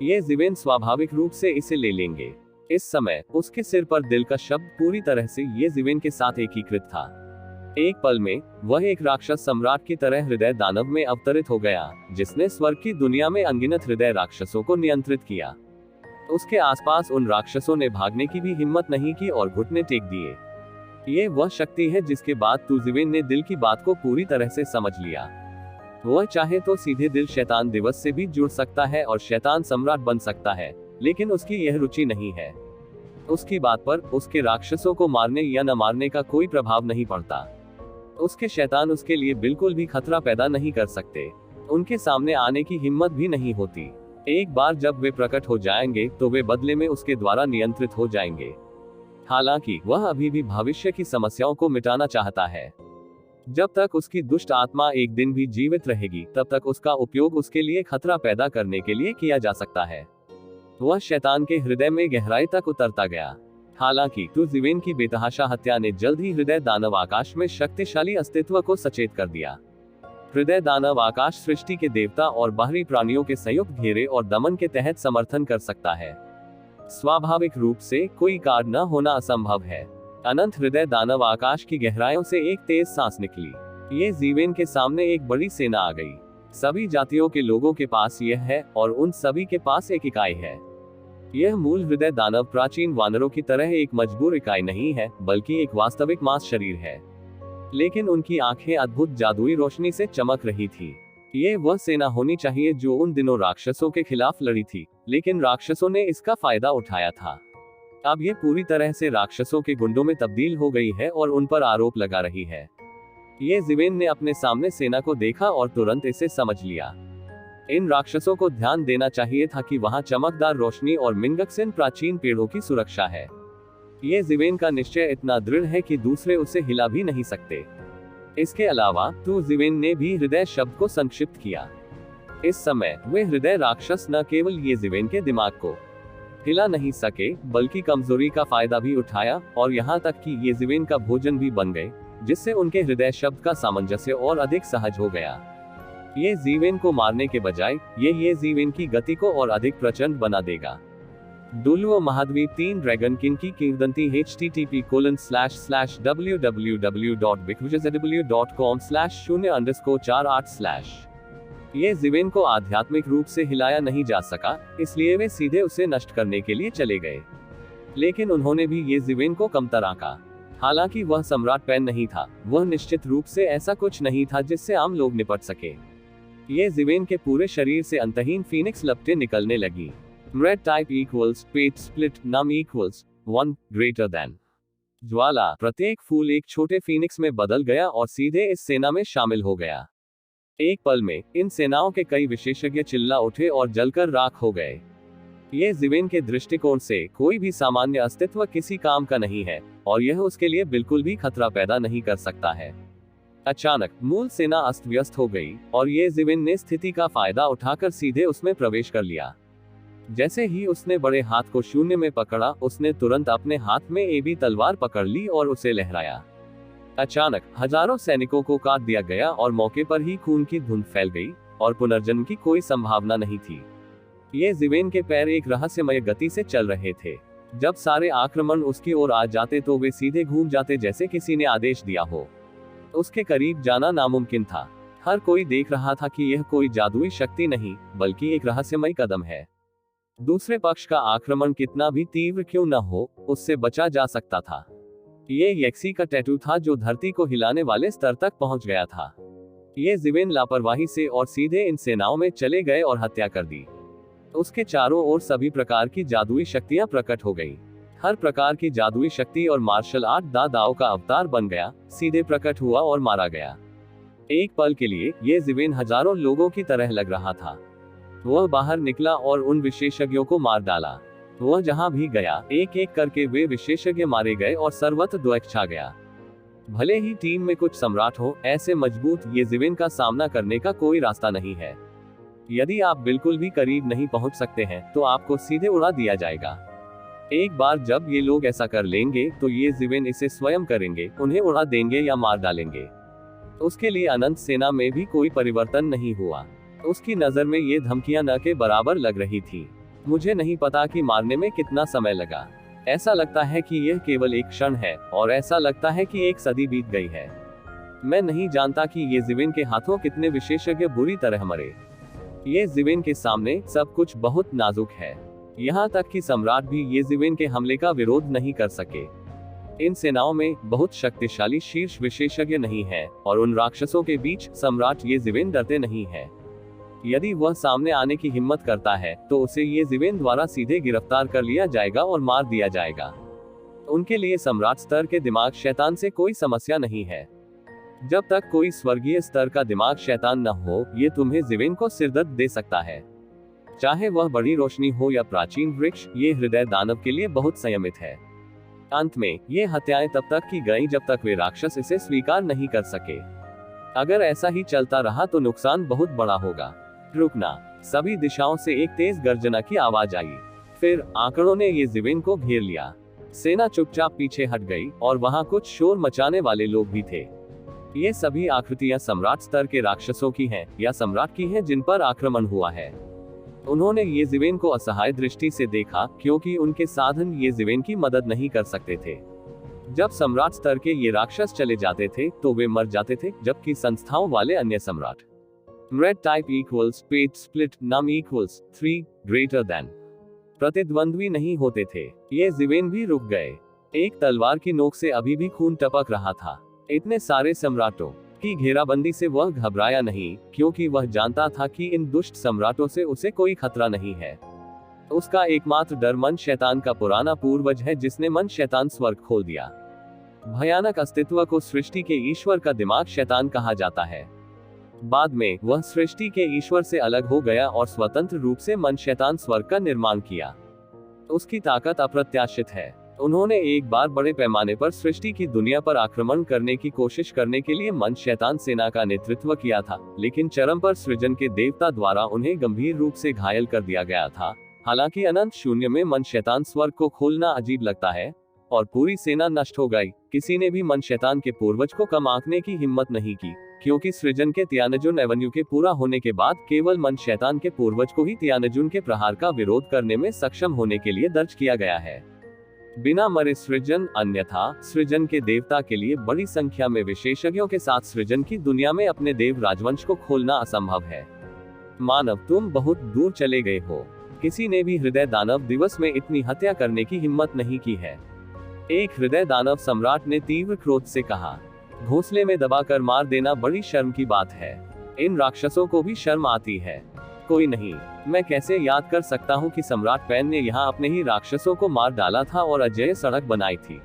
ये ज़िवेन स्वाभाविक रूप से इसे ले लेंगे। इस समय उसके सिर पर दिल का शब्द पूरी तरह से ये ज़िवेन के साथ एकीकृत था। एक पल में वह एक राक्षस सम्राट की तरह हृदय दानव में अवतरित हो गया, जिसने स्वर्ग की दुनिया में अनगिनत हृदय राक्षसों को नियंत्रित किया। उसके आसपास उन राक्षसों ने भागने की भी हिम्मत नहीं की और घुटने टेक दिए। ये वह शक्ति है जिसके बाद तुज़िवेन ने दिल की बात को पूरी तरह से समझ लिया। वह चाहे तो सीधे दिल शैतान दिवस से भी जुड़ सकता है और शैतान सम्राट बन सकता है, लेकिन उसकी यह रुचि नहीं है। उसकी बात पर उसके राक्षसों को मारने या न मारने का कोई प्रभाव नहीं पड़ता। उसके शैतान उसके लिए बिल्कुल भी खतरा पैदा नहीं कर सकते। उनके सामने आने की हिम्मत भी नहीं होती। एक बार जब वे प्रकट हो जाएंगे तो वे बदले में उसके द्वारा नियंत्रित हो जाएंगे। हालांकि वह अभी भी भविष्य की समस्याओं को मिटाना चाहता है। जब तक उसकी दुष्ट आत्मा एक दिन भी जीवित रहेगी, तब तक उसका उपयोग उसके लिए खतरा पैदा करने के लिए किया जा सकता है। वह शैतान के हृदय में गहराई तक उतरता गया। हालांकि तुजिवेन की बेतहाशा हत्या ने जल्द ही हृदय दानव आकाश में शक्तिशाली अस्तित्व को सचेत कर दिया। हृदय दानव आकाश सृष्टि के देवता और बाहरी प्राणियों के संयुक्त घेरे और दमन के तहत समर्थन कर सकता है। स्वाभाविक रूप से कोई कार्य न होना असंभव है। अनंत हृदय दानव आकाश की गहराइयों से एक तेज सांस निकली। ये जीवेन के सामने एक बड़ी सेना आ गई। सभी जातियों के लोगों के पास यह है और उन सभी के पास एक इकाई है। यह मूल हृदय दानव प्राचीन वानरों की तरह एक मजबूर इकाई नहीं है, बल्कि एक वास्तविक मांस शरीर है। लेकिन उनकी आंखें अद्भुत जादुई रोशनी से चमक रही थी। ये वह सेना होनी चाहिए जो उन दिनों राक्षसों के खिलाफ लड़ी थी, लेकिन राक्षसों ने इसका फायदा उठाया था। अब ये पूरी तरह से राक्षसों के गुंडों में तब्दील हो गई है और उन पर आरोप लगा रही है। ये जीवेन ने अपने सामने सेना को देखा और तुरंत इसे समझ लिया। इन राक्षसों को ध्यान देना चाहिए था कि वहां चमकदार रोशनी और मिंगक्सेन प्राचीन पेड़ों की सुरक्षा है। ये जीवेन का निश्चय इतना दृढ़ है कि दूसरे उसे हिला भी नहीं सकते। इसके अलावा तुजिवेन ने भी हृदय शब्द को संक्षिप्त किया। इस समय वे हृदय राक्षस न केवल ये जीवेन के दिमाग को हिला नहीं सके, बल्कि कमजोरी का फायदा भी उठाया और यहाँ तक कि ये जीवेन का भोजन भी बन गए, जिससे उनके हृदय शब्द का सामंजस्य और अधिक सहज हो गया। ये जीवेन को मारने के बजाय ये जीवेन की गति को और अधिक प्रचंड बना देगा। डुलुओ महाद्वीप 3 ड्रैगन किंग की किंवदंती http://www.bigwizardw.com/0_48/ ये जीवेन को आध्यात्मिक रूप से हिलाया नहीं जा सका, इसलिए वे सीधे उसे नष्ट करने के लिए चले गए। लेकिन उन्होंने भी ये जीवेन को कमतर आंका। हालांकि वह सम्राट पेन नहीं था, वह निश्चित रूप से ऐसा कुछ नहीं था जिससे आम लोग निपट सके। ये जीवेन के पूरे शरीर से अंतहीन फीनिक्स लपटें निकलने लगी। रेड टाइप इक्वल्स पेट split num equals 1 greater than. ज्वाला प्रत्येक फूल एक छोटे फीनिक्स में बदल गया और सीधे इस सेना में शामिल हो गया। एक पल में इन सेनाओं के कई विशेषज्ञ चिल्ला उठे और जलकर राख हो गए। ये जीवेन के दृष्टिकोण से कोई भी सामान्य अस्तित्व किसी काम का नहीं है और यह उसके लिए बिल्कुल भी खतरा पैदा नहीं कर सकता है। अचानक मूल सेना अस्त व्यस्त हो गई और ये जीवेन ने स्थिति का फायदा उठाकर सीधे उसमें प्रवेश कर लिया। जैसे ही उसने बड़े हाथ को शून्य में पकड़ा, उसने तुरंत अपने हाथ में एबी तलवार पकड़ ली और उसे लहराया। अचानक हजारों सैनिकों को काट दिया गया और मौके पर ही खून की धुंध फैल गई और पुनर्जन्म की कोई संभावना नहीं थी। ये जीवेन के पैर एक रहस्यमय गति से चल रहे थे। जब सारे आक्रमण उसकी ओर आ जाते तो वे सीधे घूम जाते जैसे किसी ने आदेश दिया हो। उसके करीब जाना नामुमकिन था। हर कोई देख रहा था कि यह कोई जादुई शक्ति नहीं, बल्कि एक रहस्यमय कदम है। दूसरे पक्ष का आक्रमण कितना भी तीव्र क्यों न हो, उससे बचा जा सकता था। ये यक्सी का टैटू था जो धरती को हिलाने वाले स्तर तक पहुंच गया था। ये जीवेन लापरवाही से और सीधे इन सेनाओं में चले गए और हत्या कर दी। उसके चारों ओर सभी प्रकार की जादुई शक्तियां प्रकट हो गई। हर प्रकार की जादुई शक्ति और मार्शल आर्ट दाओ का अवतार बन गया, सीधे प्रकट हुआ और मारा गया। एक पल के लिए ये जीवेन हजारों लोगों की तरह लग रहा था। वह बाहर निकला और उन विशेषज्ञों को मार डाला। वह जहां भी गया, एक एक करके वे विशेषज्ञ मारे गए और सर्वत्र द्वैत छा गया। भले ही टीम में कुछ सम्राट हो, ऐसे मजबूत ये जीवेन का सामना करने का कोई रास्ता नहीं है। यदि आप बिल्कुल भी करीब नहीं पहुंच सकते हैं, तो आपको सीधे उड़ा दिया जाएगा। एक बार जब ये लोग ऐसा कर लेंगे, तो ये जीवेन इसे स्वयं करेंगे, उन्हें उड़ा देंगे या मार डालेंगे। उसके लिए अनंत सेना में भी कोई परिवर्तन नहीं हुआ। उसकी नजर में ये धमकियां न के बराबर लग रही थी। मुझे नहीं पता कि मारने में कितना समय लगा। ऐसा लगता है कि यह केवल एक क्षण है और ऐसा लगता है कि एक सदी बीत गई है। मैं नहीं जानता कि ये जीवेन के हाथों कितने विशेषज्ञ बुरी तरह मरे। ये जीवेन के सामने सब कुछ बहुत नाजुक है। यहाँ तक कि सम्राट भी ये जीवेन के हमले का विरोध नहीं कर सके। इन सेनाओं में बहुत शक्तिशाली शीर्ष विशेषज्ञ नहीं है और उन राक्षसों के बीच सम्राट ये जीवेन डरते नहीं है। यदि वह सामने आने की हिम्मत करता है, तो उसे ये जीवेन द्वारा सीधे गिरफ्तार कर लिया जाएगा और मार दिया जाएगा। उनके लिए सम्राट स्तर के दिमाग शैतान से कोई समस्या नहीं है। जब तक कोई स्वर्गीय स्तर का दिमाग शैतान न हो, ये तुम्हें जीवेन को सिरदर्द दे सकता है। चाहे वह बड़ी रोशनी हो या प्राचीन वृक्ष, ये हृदय दानव के लिए बहुत संयमित है। अंत में ये हत्याएं तब तक की गई जब तक वे राक्षस इसे स्वीकार नहीं कर सके। अगर ऐसा ही चलता रहा तो नुकसान बहुत बड़ा होगा। रुकना। सभी दिशाओं से एक तेज गर्जना की आवाज आई। फिर आंकड़ों ने येज़िवेन को घेर लिया। सेना चुपचाप पीछे हट गई और वहां कुछ शोर मचाने वाले लोग भी थे। ये सभी आकृतियां सम्राट स्तर के राक्षसों की हैं या सम्राट की हैं जिन पर आक्रमण हुआ है। उन्होंने येज़िवेन को असहाय दृष्टि से देखा क्योंकि उनके साधन येज़िवेन की मदद नहीं कर सकते थे। जब सम्राट स्तर के ये राक्षस चले जाते थे तो वे मर जाते थे, जबकि संस्थाओं वाले अन्य सम्राट रेड टाइप इक्वल्स पेट split num equals 3 greater then प्रतिद्वंद्वी नहीं होते थे। येज़िवेन भी रुक गए। एक तलवार की नोक से अभी भी खून टपक रहा था। इतने सारे सम्राटों की घेराबंदी से वह घबराया नहीं, क्योंकि वह जानता था कि इन दुष्ट सम्राटों से उसे कोई खतरा नहीं है। उसका एकमात्र डर मन शैतान का पुराना पूर्वज है जिसने मन शैतान स्वर्ग खोल दिया। भयानक अस्तित्व को सृष्टि के ईश्वर का दिमाग शैतान कहा जाता है। बाद में वह सृष्टि के ईश्वर से अलग हो गया और स्वतंत्र रूप से मन शैतान स्वर्ग का निर्माण किया। उसकी ताकत अप्रत्याशित है। उन्होंने एक बार बड़े पैमाने पर सृष्टि की दुनिया पर आक्रमण करने की कोशिश करने के लिए मन शैतान सेना का नेतृत्व किया था, लेकिन चरम पर सृजन के देवता द्वारा उन्हें गंभीर रूप से घायल कर दिया गया था। हालांकि अनंत शून्य में मन शैतान स्वर्ग को खोलना अजीब लगता है और पूरी सेना नष्ट हो गई। किसी ने भी मन शैतान के पूर्वज को कम आंकने की हिम्मत नहीं की, क्योंकि सृजन के तियानजुन एवेन्यू के पूरा होने के बाद केवल मन शैतान के पूर्वज को ही तियानजुन के प्रहार का विरोध करने में सक्षम होने के लिए दर्ज किया गया है। बिना मरे सृजन, अन्यथा सृजन के देवता के लिए बड़ी संख्या में विशेषज्ञों के साथ सृजन की दुनिया में अपने देव राजवंश को खोलना असंभव है। मानव, तुम बहुत दूर चले गए हो। किसी ने भी हृदय दानव दिवस में इतनी हत्या करने की हिम्मत नहीं की है। एक हृदय दानव सम्राट ने तीव्र क्रोध से कहा। घोंसले में दबाकर मार देना बड़ी शर्म की बात है। इन राक्षसों को भी शर्म आती है। कोई नहीं, मैं कैसे याद कर सकता हूँ कि सम्राट पैन ने यहाँ अपने ही राक्षसों को मार डाला था और अजय सड़क बनाई थी।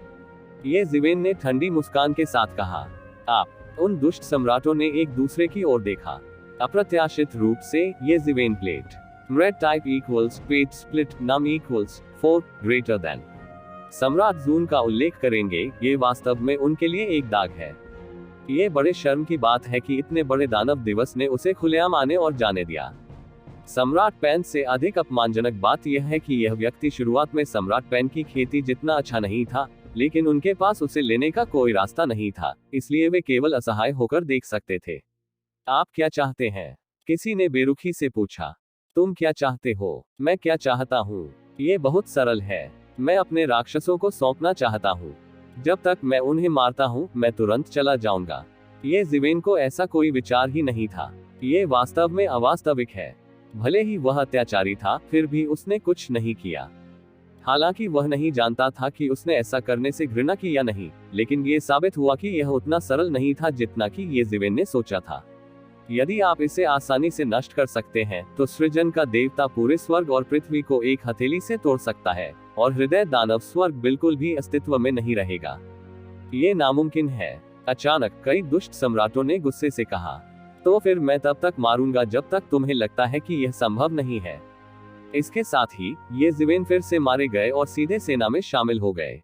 येज़िवेन ने ठंडी मुस्कान के साथ कहा। आप उन दुष्ट सम्राटों ने एक दूसरे की ओर देखा। अप्रत्याशित रूप से येज़िवेन प्लेट रेड टाइप इक्वल्स पेट split num equals 4 greater then सम्राट जून का उल्लेख करेंगे। ये वास्तव में उनके लिए एक दाग है। ये बड़े शर्म की बात है कि इतने बड़े दानव दिवस ने उसे खुलेआम आने और जाने दिया। सम्राट पैन से अधिक अपमानजनक बात यह है कि यह व्यक्ति शुरुआत में सम्राट पैन की खेती जितना अच्छा नहीं था, लेकिन उनके पास उसे लेने का कोई रास्ता नहीं था, इसलिए वे केवल असहाय होकर देख सकते थे। आप क्या चाहते हैं? किसी ने बेरुखी से पूछा। तुम क्या चाहते हो? मैं क्या चाहता हूँ? ये बहुत सरल है। मैं अपने राक्षसों को सौंपना चाहता हूँ। जब तक मैं उन्हें मारता हूँ मैं तुरंत चला जाऊंगा। येज़िवेन को ऐसा कोई विचार ही नहीं था। ये वास्तव में अवास्तविक है। भले ही वह अत्याचारी था, फिर भी उसने कुछ नहीं किया। हालांकि वह नहीं जानता था कि उसने ऐसा करने से घृणा की या नहीं, लेकिन ये साबित हुआ कि यह उतना सरल नहीं था जितना कि येज़िवेन ने सोचा था। यदि आप इसे आसानी से नष्ट कर सकते हैं तो सृजन का देवता पूरे स्वर्ग और पृथ्वी को एक हथेली से तोड़ सकता है और हृदय दानव स्वर्ग बिल्कुल भी अस्तित्व में नहीं रहेगा। ये नामुमकिन है। अचानक कई दुष्ट सम्राटों ने गुस्से से कहा। तो फिर मैं तब तक मारूंगा जब तक तुम्हें लगता है कि यह संभव नहीं है। इसके साथ ही येज़िवेन फिर से मारे गए और सीधे सेना में शामिल हो गए।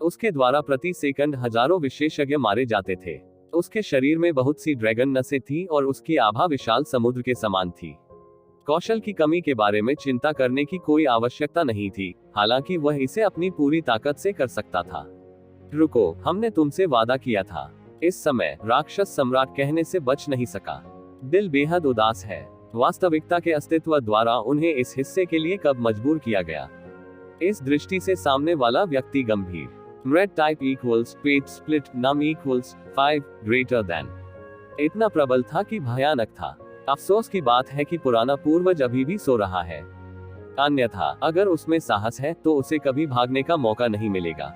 उसके द्वारा प्रति सेकंड हजारों विशेषज्ञ मारे जाते थे। उसके शरीर में बहुत सी ड्रैगन नसें थीं और उसकी आभा विशाल समुद्र के समान थी। कौशल की कमी के बारे में चिंता करने की कोई आवश्यकता नहीं थी, हालांकि वह इसे अपनी पूरी ताकत से कर सकता था। रुको, हमने तुमसे वादा किया था। इस समय राक्षस सम्राट कहने से बच नहीं सका। दिल बेहद उदास है। वास्तविकता के अस्तित्व द्वारा उन्हें इस हिस्से के लिए कब मजबूर किया गया। इस दृष्टि से सामने वाला व्यक्ति गंभीर रेड टाइप इक्वल्स पेट split num equals 5 greater then इतना प्रबल था कि भयानक था। अफसोस की बात है कि पुराना पूर्वज अभी भी सो रहा है। अन्यथा अगर उसमें साहस है तो उसे कभी भागने का मौका नहीं मिलेगा।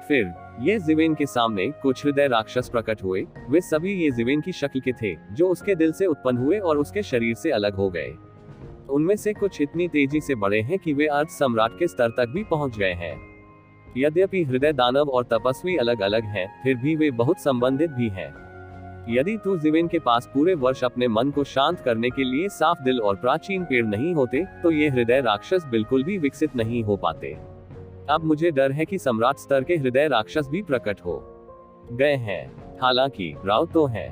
फिर येज़िवेन के सामने कुछ हृदय राक्षस प्रकट हुए। वे सभी येज़िवेन की शक्ल के थे, जो उसके दिल से उत्पन्न हुए और उसके शरीर से अलग हो गए। उनमें से कुछ इतनी तेजी से बढ़े हैं कि वे अर्ध सम्राट के स्तर तक भी पहुंच गए हैं। यद्यपि हृदय दानव और तपस्वी अलग अलग हैं, फिर भी वे बहुत संबंधित भी हैं। यदि येज़िवेन के पास पूरे वर्ष अपने मन को शांत करने के लिए साफ दिल और प्राचीन पेड़ नहीं होते, तो ये हृदय राक्षस बिल्कुल भी विकसित नहीं हो पाते। अब मुझे डर है कि सम्राट स्तर के हृदय राक्षस भी प्रकट हो गए हैं। हालांकि राव तो हैं।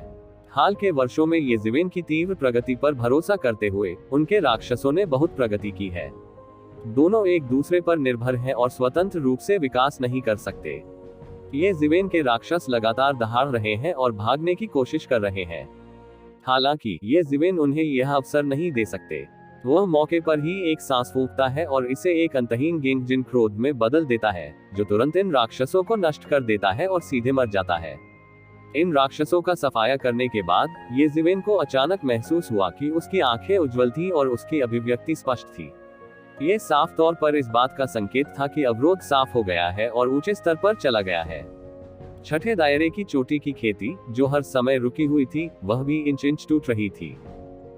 हाल के वर्षों में येज़िवेन की तीव्र प्रगति पर भरोसा करते हुए उनके राक्षसों ने बहुत प्रगति की है। दोनों एक दूसरे पर निर्भर हैं और स्वतंत्र रूप से विकास नहीं कर सकते। येज़िवेन के राक्षस लगातार दहाड़ रहे हैं और भागने की कोशिश कर रहे हैं। हालांकि येज़िवेन उन्हें यह अवसर नहीं दे सकते। वह मौके पर ही एक सांस फूंकता है और इसे एक अंतहीन गेंजिन क्रोध में बदल देता है, जो तुरंत इन राक्षसों को नष्ट कर देता है और सीधे मर जाता है। इन राक्षसों का सफाया करने के बाद येज़िवेन को अचानक महसूस हुआ कि उसकी आंखें उज्ज्वल थी और उसकी अभिव्यक्ति स्पष्ट थी। ये साफ तौर पर इस बात का संकेत था कि अवरोध साफ हो गया है और ऊंचे स्तर पर चला गया है। छठे दायरे की चोटी की खेती, जो हर समय रुकी हुई थी, वह भी इंच इंच टूट रही थी।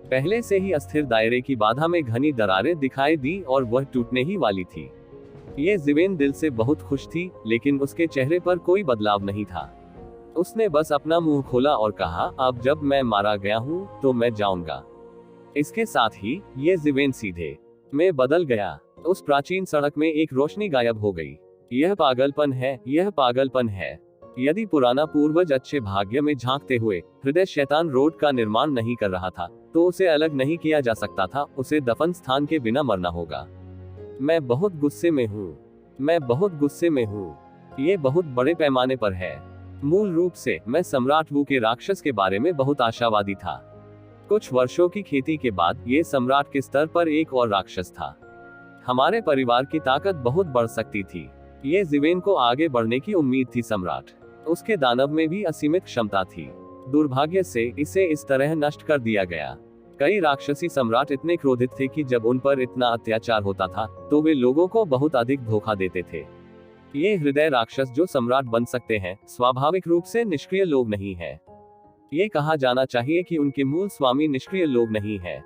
पहले से ही अस्थिर दायरे की बाधा में घनी दरारें दिखाई दी और वह टूटने ही वाली थी। येज़िवेन दिल से बहुत खुश थी, लेकिन उसके चेहरे पर कोई बदलाव नहीं था। उसने बस अपना मुंह खोला और कहा, अब जब मैं मारा गया हूँ तो मैं जाऊंगा। इसके साथ ही येज़िवेन सीधे में बदल गया। उस प्राचीन सड़क में एक रोशनी गायब हो गई। यह पागलपन है, यह पागलपन है। यदि पुराना पूर्वज अच्छे भाग्य में झांकते हुए हृदय शैतान रोड का निर्माण नहीं कर रहा था, तो उसे अलग नहीं किया जा सकता था। उसे दफन स्थान के बिना मरना होगा। मैं बहुत गुस्से में हूँ, मैं बहुत गुस्से में हूँ। ये बहुत बड़े पैमाने पर है। मूल रूप से मैं सम्राट वू के राक्षस के बारे में बहुत आशावादी था। कुछ वर्षों की खेती के बाद ये सम्राट के स्तर पर एक और राक्षस था। हमारे परिवार की ताकत बहुत बढ़ सकती थी। येज़िवेन को आगे बढ़ने की उम्मीद थी। सम्राट, उसके दानव में भी असीमित क्षमता थी। दुर्भाग्य से इसे इस तरह नष्ट कर दिया गया। कई राक्षसी सम्राट इतने क्रोधित थे कि जब उन पर इतना अत्याचार होता था तो वे लोगों को बहुत अधिक धोखा देते थे। ये हृदय राक्षस जो सम्राट बन सकते हैं, स्वाभाविक रूप से निष्क्रिय लोग नहीं हैं। ये कहा जाना चाहिए कि उनके मूल स्वामी निष्क्रिय लोग नहीं हैं।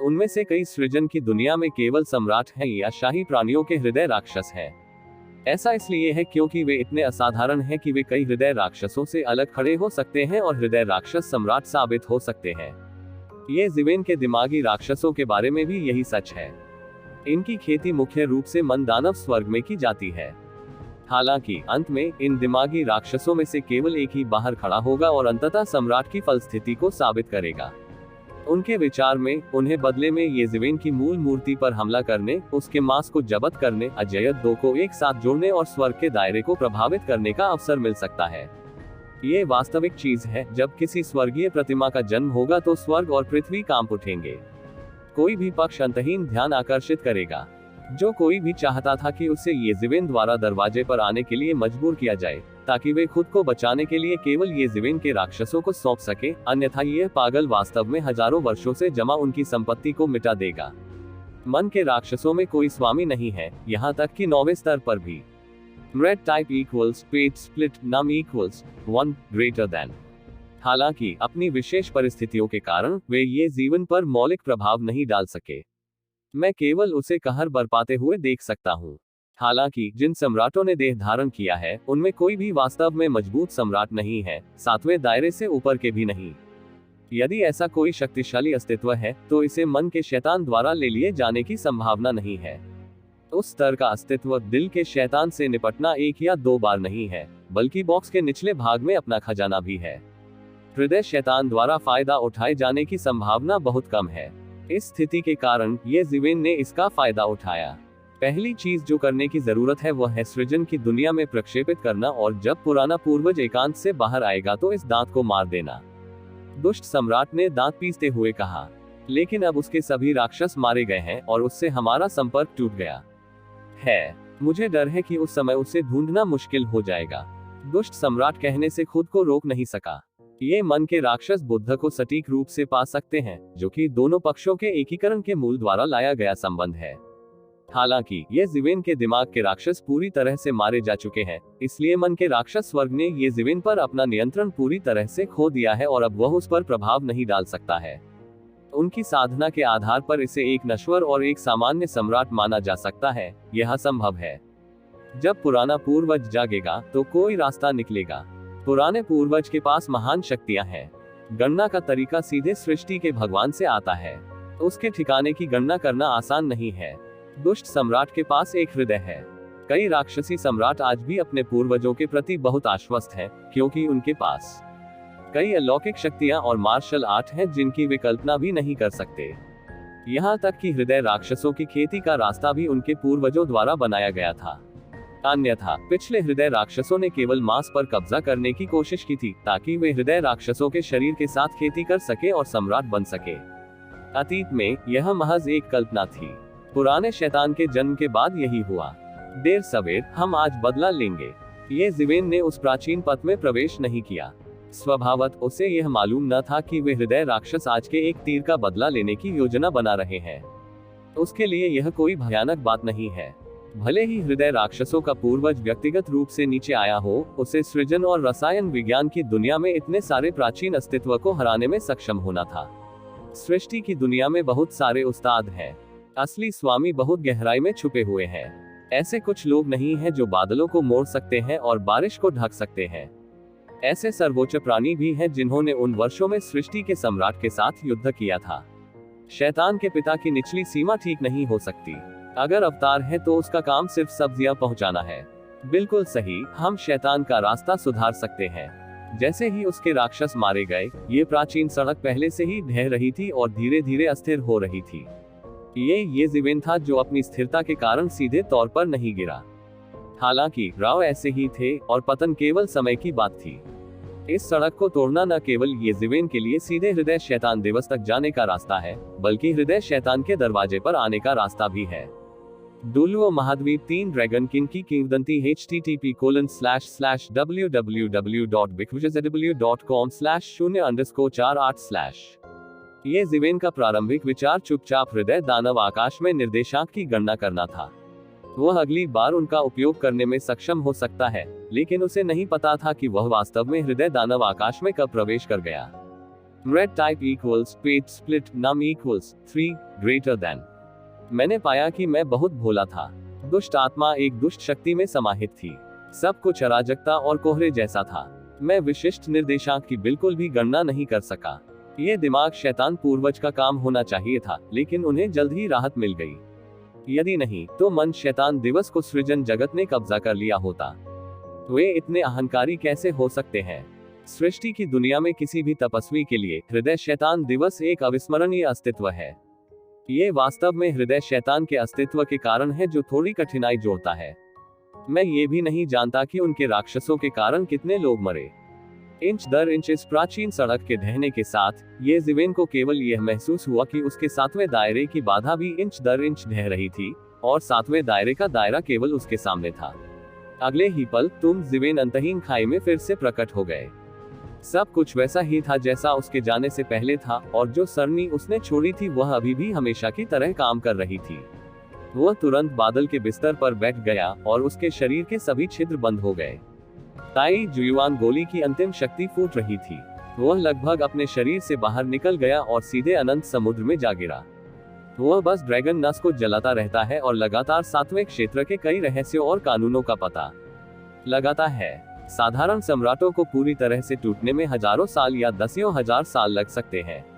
उनमें से कई सृजन की दुनिया में केवल सम्राट हैं या शाही प्राणियों के हृदय राक्षस हैं। ऐसा इसलिए है क्योंकि वे इतने असाधारण हैं कि वे कई हृदय राक्षसों से अलग खड़े हो सकते हैं और हृदय राक्षस सम्राट साबित हो सकते हैं। येज़िवेन के दिमागी राक्षसों के बारे में भी यही सच है। इनकी खेती मुख्य रूप से मन दानव स्वर्ग में की जाती है। हालांकि अंत में इन दिमागी राक्षसों में से केवल एक ही बाहर खड़ा होगा और अंततः सम्राट की फलस्थिति को साबित करेगा। उनके विचार में उन्हें बदले में येज़िवेन की मूल मूर्ति पर हमला करने, उसके मांस को जब्त करने, अजयद दो को एक साथ जोड़ने और स्वर्ग के दायरे को प्रभावित करने का अवसर मिल सकता है। ये वास्तविक चीज है। जब किसी स्वर्गीय प्रतिमा का जन्म होगा तो स्वर्ग और पृथ्वी कांप उठेंगे। कोई भी पक्ष अंतहीन ध्यान आकर्षित करेगा। जो कोई भी चाहता था कि उसे येज़िवेन द्वारा दरवाजे पर आने के लिए मजबूर किया जाए, ताकि वे खुद को बचाने के लिए केवल येज़िवेन के राक्षसों को सौंप सके, अन्यथा यह पागल वास्तव में हजारों वर्षों से जमा उनकी संपत्ति को मिटा देगा। मन के राक्षसों में कोई स्वामी नहीं है, यहाँ तक कि 9वें स्तर पर भी। रेड टाइप इक्वल्स पेट split num equals 1 greater than. हालांकि अपनी विशेष परिस्थितियों के कारण वे ये जीवन पर मौलिक प्रभाव नहीं डाल सके। मैं केवल उसे कहर बरपाते हुए देख सकता हूँ। हालांकि जिन सम्राटों ने देह धारण किया है उनमें कोई भी वास्तव में मजबूत सम्राट नहीं है, 7वें दायरे से ऊपर के भी नहीं। यदि ऐसा कोई शक्तिशाली अस्तित्व है तो इसे मन के शैतान द्वारा ले लिए जाने की संभावना नहीं है। उस स्तर का अस्तित्व दिल के शैतान से निपटना 1 या 2 बार नहीं है, बल्कि बॉक्स के निचले भाग में अपना खजाना भी है। हृदय शैतान द्वारा फायदा उठाए जाने की संभावना बहुत कम है। इस स्थिति के कारण येज़िवेन ने इसका फायदा उठाया। पहली चीज जो करने की जरूरत है वह है सृजन की दुनिया में प्रक्षेपित करना, और जब पुराना पूर्वज एकांत से बाहर आएगा तो इस दांत को मार देना। दुष्ट सम्राट ने दांत पीसते हुए कहा। लेकिन अब उसके सभी राक्षस मारे गए हैं और उससे हमारा संपर्क टूट गया है। मुझे डर है कि उस समय उसे ढूंढना मुश्किल हो जाएगा। दुष्ट सम्राट कहने से खुद को रोक नहीं सका। ये मन के राक्षस बुद्ध को सटीक रूप से पा सकते हैं, जो कि दोनों पक्षों के एकीकरण के मूल द्वारा लाया गया संबंध है। हालांकि येज़िवेन के दिमाग के राक्षस पूरी तरह से मारे जा चुके हैं, इसलिए मन के राक्षस वर्ग ने येज़िवेन पर अपना नियंत्रण पूरी तरह से खो दिया है और अब वह उस पर प्रभाव नहीं डाल सकता है। उनकी साधना के आधार पर इसे एक नश्वर और एक सामान्य सम्राट माना जा सकता है। यह संभव है। जब पुराना पूर्वज जागेगा तो कोई रास्ता निकलेगा। पुराने पूर्वज के पास महान शक्तियां हैं। गणना का तरीका सीधे सृष्टि के भगवान से आता है। उसके ठिकाने की गणना करना आसान नहीं है। दुष्ट सम्राट के पास एक हृदय है। कई राक्षसी सम्राट आज भी अपने पूर्वजों के प्रति बहुत आश्वस्त हैं, क्योंकि उनके पास कई अलौकिक शक्तियां और मार्शल आर्ट हैं जिनकी वे कल्पना भी नहीं कर सकते। यहाँ तक कि हृदय राक्षसों की खेती का रास्ता भी उनके पूर्वजों द्वारा बनाया गया था। अन्यथा पिछले हृदय राक्षसों ने केवल मांस पर कब्जा करने की कोशिश की थी ताकि वे हृदय राक्षसों के शरीर के साथ खेती कर सके और सम्राट बन सके। अतीत में यह महज एक कल्पना थी। पुराने शैतान के जन्म के बाद यही हुआ। देर सवेर हम आज बदला लेंगे। ये ज़िवेन ने उस प्राचीन पथ में प्रवेश नहीं किया। स्वभावत उसे यह मालूम न था कि वे हृदय राक्षस आज के एक तीर का बदला लेने की योजना बना रहे हैं। उसके लिए यह कोई भयानक बात नहीं है। भले ही हृदय राक्षसों का पूर्वज व्यक्तिगत रूप से नीचे आया हो, उसे सृजन और रसायन विज्ञान की दुनिया में इतने सारे प्राचीन अस्तित्व को हराने में सक्षम होना था। सृष्टि की दुनिया में बहुत सारे उस्ताद हैं। असली स्वामी बहुत गहराई में छुपे हुए हैं। ऐसे कुछ लोग नहीं हैं जो बादलों को मोड़ सकते हैं और बारिश को ढक सकते हैं। ऐसे सर्वोच्च प्राणी भी हैं जिन्होंने उन वर्षों में सृष्टि के सम्राट के साथ युद्ध किया था। शैतान के पिता की निचली सीमा ठीक नहीं हो सकती। अगर अवतार है तो उसका काम सिर्फ सब्जियां पहुंचाना है। बिल्कुल सही, हम शैतान का रास्ता सुधार सकते हैं। जैसे ही उसके राक्षस मारे गए, ये प्राचीन सड़क पहले से ही ढह रही थी और धीरे धीरे अस्थिर हो रही थी। ये ज़िवेन था जो अपनी स्थिरता के कारण सीधे तौर पर नहीं गिरा। हालांकि राव ऐसे ही थे और पतन केवल समय की बात थी। इस सड़क को तोड़ना न केवल ये ज़िवेन के लिए सीधे हृदय शैतान दिवस तक जाने का रास्ता है, बल्कि हृदय शैतान के दरवाजे पर आने का रास्ता भी है। डुलुओ महाद्वीप 3 ड्रैगन किंग की किंवदंती http://www.bigwizardw.com/0_48/। ये ज़िवेन का प्रारंभिक विचार चुपचाप हृदय दानव आकाश में निर्देशांक की गणना करना था। वह अगली बार उनका उपयोग करने में सक्षम हो सकता है, लेकिन उसे नहीं पता था कि वह वास्तव में हृदय दानव आकाश में कब प्रवेश कर गया। Red type equals page split num equals 3 greater than. मैंने पाया कि मैं बहुत भोला था। दुष्ट आत्मा एक दुष्ट शक्ति में समाहित थी। सब कुछ अराजकता और कोहरे जैसा था। मैं विशिष्ट निर्देशांक की बिल्कुल भी गणना नहीं कर सका। ये दिमाग शैतान पूर्वज का काम होना चाहिए था, लेकिन उन्हें जल्द ही राहत मिल गई। यदि नहीं तो मन शैतान दिवस को सृजन जगत ने कब्जा कर लिया होता। वे इतने अहंकारी कैसे हो सकते हैं? सृष्टि की दुनिया में किसी भी तपस्वी के लिए हृदय शैतान दिवस एक अविस्मरणीय अस्तित्व है। ये वास्तव में हृदय शैतान के अस्तित्व के कारण है जो थोड़ी कठिनाई जोड़ता है। मैं ये भी नहीं जानता कि उनके राक्षसों के कारण कितने लोग मरे। इंच दर इंच इस प्राचीन सड़क के ढहने के साथ ये ज़िवेन को केवल यह महसूस हुआ कि उसके 7वें दायरे की बाधा भी इंच दर इंच ढह रही थी, और 7वें दायरे का दायरा केवल उसके सामने था। अगले ही पल तुम ज़िवेन अंतहीन खाई में फिर से प्रकट हो गए। सब कुछ वैसा ही था जैसा उसके जाने से पहले था, और जो सरनी उसने छोड़ी थी वह अभी भी हमेशा की तरह काम कर रही थी। वह तुरंत बादल के बिस्तर पर बैठ गया और उसके शरीर के सभी छिद्र बंद हो गए। ताई जुयुआन गोली की अंतिम शक्ति फूट रही थी। वह लगभग अपने शरीर से बाहर निकल गया और सीधे अनंत समुद्र में जा गिरा। वह बस ड्रैगन नस को जलाता रहता है और लगातार 7वें क्षेत्र के कई रहस्यों और कानूनों का पता लगाता है। साधारण सम्राटों को पूरी तरह से टूटने में हजारों साल या दसियों हजार साल लग सकते हैं।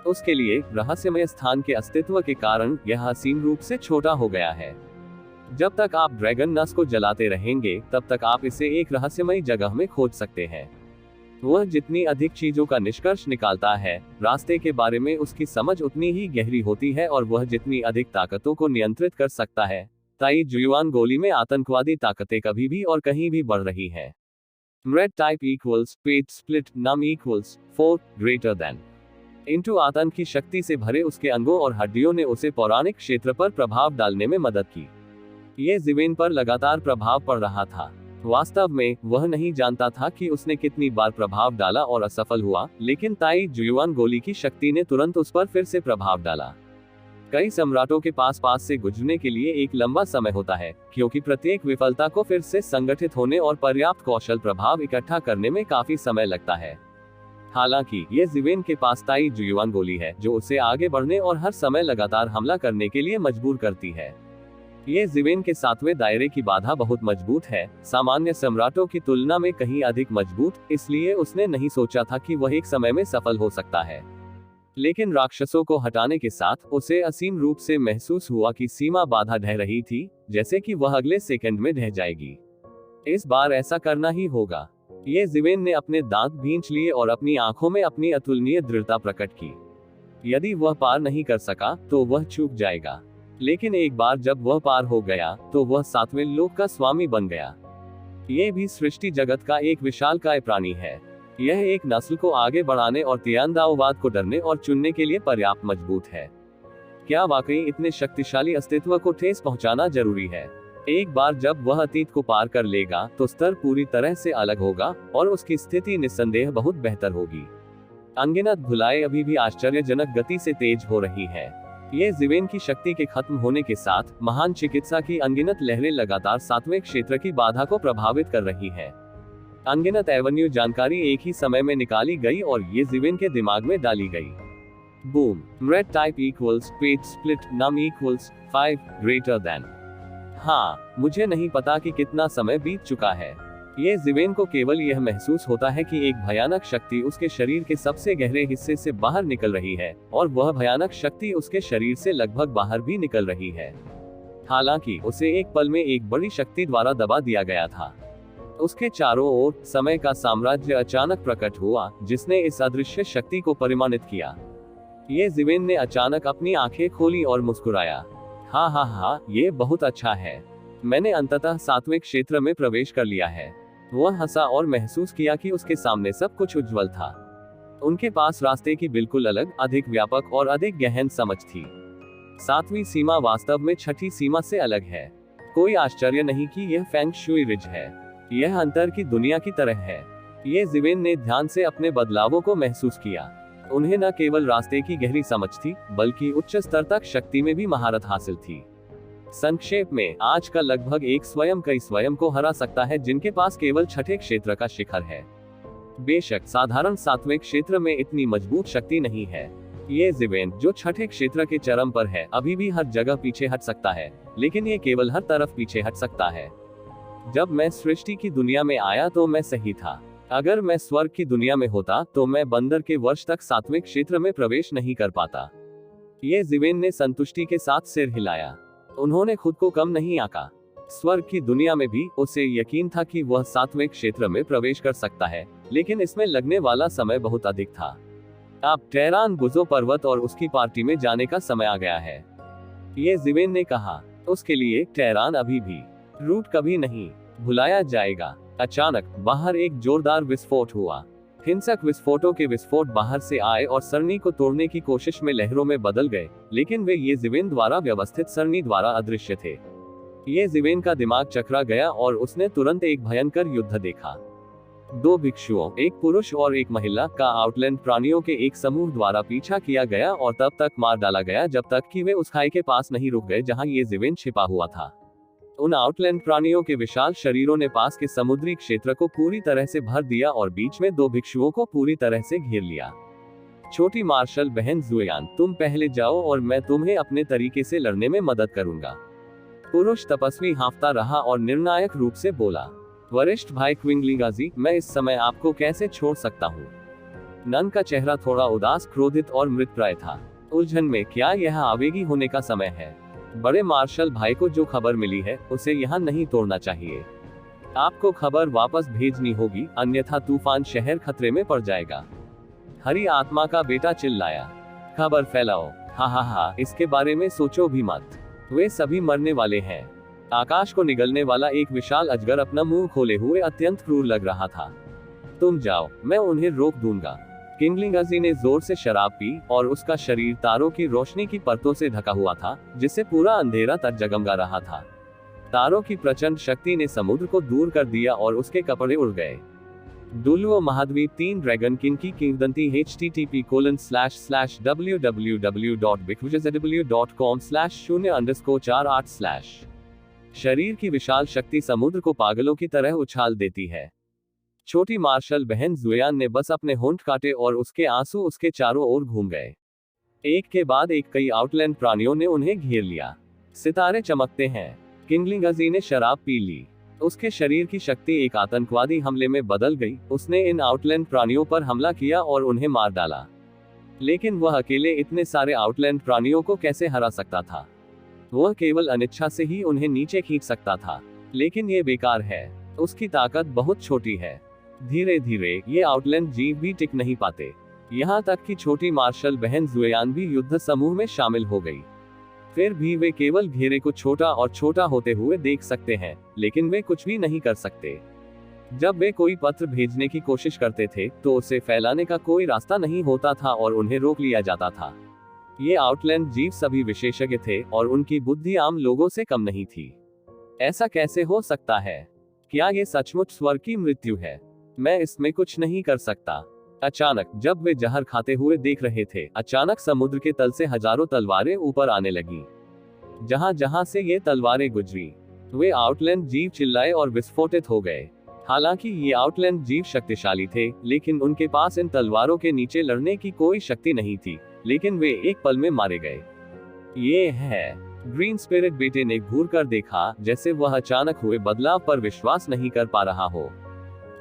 उसके लिए रहस्यमय स्थान के अस्तित्व के कारण यह असीम रूप से छोटा हो गया है। जब तक आप ड्रैगन नस को जलाते रहेंगे, तब तक आप इसे एक रहस्यमय जगह में खोज सकते हैं। वह जितनी अधिक चीजों का निष्कर्ष निकालता है, रास्ते के बारे में उसकी समझ उतनी ही गहरी होती है, और वह जितनी अधिक ताकतों को नियंत्रित कर सकता है। ताई जुयुआन गोली में आतंकवादी ताकतें कभी भी और कहीं भी बढ़ रही हैं। Red type equals page split num equals 4 greater than into आतंक की शक्ति से भरे उसके अंगों और हड्डियों ने उसे पौराणिक क्षेत्र पर प्रभाव डालने में मदद की। ये ज़िवेन पर लगातार प्रभाव पड़ रहा था। वास्तव में वह नहीं जानता था कि उसने कितनी बार प्रभाव डाला और असफल हुआ, लेकिन ताई जुयुआन गोली की शक्ति ने तुरंत उस पर फिर से प्रभाव डाला। कई सम्राटों के पास से गुजरने के लिए एक लंबा समय होता है, क्योंकि प्रत्येक विफलता को फिर से संगठित होने और पर्याप्त कौशल प्रभाव इकट्ठा करने में काफी समय लगता है। हालांकि ये ज़िवेन के पास ताई जुयुआन गोली है, जो उसे आगे बढ़ने और हर समय लगातार हमला करने के लिए मजबूर करती है। ये ज़िवेन के 7वें दायरे की बाधा बहुत मजबूत है, सामान्य सम्राटों की तुलना में कहीं अधिक मजबूत, इसलिए उसने नहीं सोचा था कि वह एक समय में सफल हो सकता है। लेकिन राक्षसों को हटाने के साथ उसे असीम रूप से महसूस हुआ कि सीमा बाधा ढह रही थी, जैसे कि वह अगले सेकंड में ढह जाएगी। इस बार ऐसा करना ही होगा। ये जिवेन ने अपने दांत भींच लिए और अपनी आंखों में अपनी अतुलनीय दृढ़ता प्रकट की। यदि वह पार नहीं कर सका तो वह चूक जाएगा, लेकिन एक बार जब वह पार हो गया तो वह सातवें लोक का स्वामी बन गया। ये भी सृष्टि जगत का एक विशालकाय प्राणी है। यह एक नस्ल को आगे बढ़ाने और तियांदाओवाद को डरने और चुनने के लिए पर्याप्त मजबूत है। क्या वाकई इतने शक्तिशाली अस्तित्व को ठेस पहुंचाना जरूरी है? एक बार जब वह अतीत को पार कर लेगा तो स्तर पूरी तरह से अलग होगा और उसकी स्थिति निस्संदेह बहुत बेहतर होगी। अनगिनत भुलाएं अभी भी आश्चर्यजनक गति से तेज हो रही है। ये जिवेन की शक्ति के खत्म होने के साथ महान चिकित्सा की अनगिनत लहरें लगातार सातवें क्षेत्र की बाधा को प्रभावित कर रही है। अनगिनत एवेन्यू जानकारी एक ही समय में निकाली गई और ये जिवेन के दिमाग में डाली गई। Boom, red type equals page split num equals 5 greater than. हाँ, मुझे नहीं पता कि कितना समय बीत चुका है। ये जिवेन को केवल यह महसूस होता है कि एक भयानक शक्ति उसके शरीर के सबसे गहरे हिस्से से बाहर निकल रही है और वह भयानक शक्ति उसके शरीर से लगभग बाहर भी निकल रही है। हालांकि उसे एक पल में एक बड़ी शक्ति द्वारा दबा दिया गया था। उसके चारों ओर समय का साम्राज्य अचानक प्रकट हुआ जिसने इस अदृश्य शक्ति को परिमाणित किया। ये जिवेन ने अचानक अपनी आंखें खोली और मुस्कुराया। हाँ हाँ हाँ, ये बहुत अच्छा है। मैंने अंततः सातवें क्षेत्र में प्रवेश कर लिया है। वह हंसा और महसूस किया कि उसके सामने सब कुछ उज्जवल था। उनके पास रास्ते की बिल्कुल अलग, अधिक व्यापक और अधिक गहन समझ थी। सातवीं सीमा वास्तव में छठी सीमा से अलग है। कोई आश्चर्य नहीं कि यह फेंग शुई रिज है। यह अंतर की दुनिया की तरह है। ये जिवेन ने ध्यान से अपने बदलावों को महसूस किया। उन्हें न केवल रास्ते की गहरी समझ थी, बल्कि उच्च स्तर तक शक्ति में भी महारत हासिल थी। संक्षेप में, आज का लगभग एक स्वयं कई स्वयं को हरा सकता है जिनके पास केवल छठे क्षेत्र का शिखर है। बेशक साधारण सातवें क्षेत्र में इतनी मजबूत शक्ति नहीं है। ये जिवेन, जो छठे क्षेत्र के चरम पर है, अभी भी हर जगह पीछे हट सकता है, लेकिन ये केवल हर तरफ पीछे हट सकता है। जब मैं सृष्टि की दुनिया में आया तो मैं सही था। अगर मैं स्वर्ग की दुनिया में होता तो मैं बंदर के वर्ष तक सातवें क्षेत्र में प्रवेश नहीं कर पाता। ये जिवेन ने संतुष्टि के साथ सिर हिलाया। उन्होंने खुद को कम नहीं आंका। स्वर्ग की दुनिया में भी उसे यकीन था कि वह सातवें क्षेत्र में प्रवेश कर सकता है, लेकिन इसमें लगने वाला समय बहुत अधिक था। अब टेहरान गुजो पर्वत और उसकी पार्टी में जाने का समय आ गया है, ये जिवेन ने कहा। उसके लिए टेहरान अभी भी रूट कभी नहीं भुलाया जाएगा। अचानक बाहर एक जोरदार विस्फोट हुआ। हिंसक विस्फोटों के विस्फोट बाहर से आए और सरणी को तोड़ने की कोशिश में लहरों में बदल गए, लेकिन वे ये जिवेन द्वारा व्यवस्थित सरणी द्वारा अदृश्य थे। ये जिवेन का दिमाग चकरा गया और उसने तुरंत एक भयंकर युद्ध देखा। 2 भिक्षुओं, एक पुरुष और एक महिला का आउटलैंड प्राणियों के एक समूह द्वारा पीछा किया गया और तब तक मार डाला गया जब तक कि वे उस खाई के पास नहीं रुक गए जहां ये जिवेन छिपा हुआ था। उन आउटलैंड प्राणियों के विशाल शरीरों ने पास के समुद्री क्षेत्र को पूरी तरह से भर दिया और बीच में 2 भिक्षुओं को पूरी तरह से घेर लिया। छोटी मार्शल बहन जुएयान, तुम पहले जाओ और मैं तुम्हें अपने तरीके से लड़ने में मदद करूंगा। पुरुष तपस्वी हाँफता रहा और निर्णायक रूप से बोला, वरिष्ठ भाई क्विंगलिंगाजी, मैं इस समय आपको कैसे छोड़ सकता हूँ? नन का चेहरा थोड़ा उदास, क्रोधित और मृतप्राय था। उलझन में, क्या यह आवेगी होने का समय है? बड़े मार्शल भाई को जो खबर मिली है उसे यहाँ नहीं तोड़ना चाहिए। आपको खबर वापस भेजनी होगी, अन्यथा तूफान शहर खतरे में पड़ जाएगा। हरी आत्मा का बेटा चिल्लाया, खबर फैलाओ। हा, इसके बारे में सोचो भी मत। वे सभी मरने वाले हैं। आकाश को निगलने वाला एक विशाल अजगर अपना मुंह खोले हुए अत्यंत क्रूर लग रहा था। तुम जाओ, मैं उन्हें रोक दूंगा। किंगलिंगाजी ने जोर से शराब पी और उसका शरीर तारों की रोशनी की परतों से ढका हुआ था, जिससे पूरा अंधेरा तक जगमगा रहा था। तारों की प्रचंड शक्ति ने समुद्र को दूर कर दिया और उसके कपड़े उड़ गए। डुलुओ महाद्वीप 3 ड्रैगन किंग की किंवदंती http://www.bigwizardw.com/0_48/ शरीर की विशाल शक्ति समुद्र को पागलों की तरह उछाल देती है। छोटी मार्शल बहन जुएयान ने बस अपने होंठ काटे और उसके आंसू उसके चारों ओर घूम गए। एक के बाद एक कई आउटलैंड प्राणियों ने उन्हें घेर लिया। सितारे चमकते हैं। किंगलिंगाजी ने शराब पी ली। उसके शरीर की शक्ति एक आतंकवादी हमले में बदल गई। उसने इन आउटलैंड प्राणियों पर हमला किया और उन्हें मार डाला। लेकिन वह अकेले इतने सारे आउटलैंड प्राणियों को कैसे हरा सकता था? वह केवल अनिच्छा से ही उन्हें नीचे खींच सकता था, लेकिन ये बेकार है। उसकी ताकत बहुत छोटी है। धीरे धीरे ये आउटलैंड जीव भी टिक नहीं पाते। यहाँ तक कि छोटी मार्शल बहन जुएयान भी युद्ध समूह में शामिल हो गई। फिर भी वे केवल घेरे को छोटा और छोटा होते हुए देख सकते हैं, लेकिन वे कुछ भी नहीं कर सकते। जब वे कोई पत्र भेजने की कोशिश करते थे तो उसे फैलाने का कोई रास्ता नहीं होता था और उन्हें रोक लिया जाता था। ये आउटलैंड जीव सभी विशेषज्ञ थे और उनकी बुद्धि आम लोगों से कम नहीं थी। ऐसा कैसे हो सकता है? क्या ये सचमुच स्वर्ग की मृत्यु है? मैं इसमें कुछ नहीं कर सकता। अचानक जब वे जहर खाते हुए देख रहे थे, अचानक समुद्र के तल से हजारों तलवारें ऊपर आने लगी। जहां जहां से ये तलवारें गुजरी, वे आउटलैंड जीव चिल्लाए और विस्फोटित हो गए। हालांकि ये आउटलैंड जीव शक्तिशाली थे, लेकिन उनके पास इन तलवारों के नीचे लड़ने की कोई शक्ति नहीं थी, लेकिन वे एक पल में मारे गए। ये है, ग्रीन स्पिरिट बेटे ने घूर कर देखा, जैसे वह अचानक हुए बदलाव पर विश्वास नहीं कर पा रहा हो।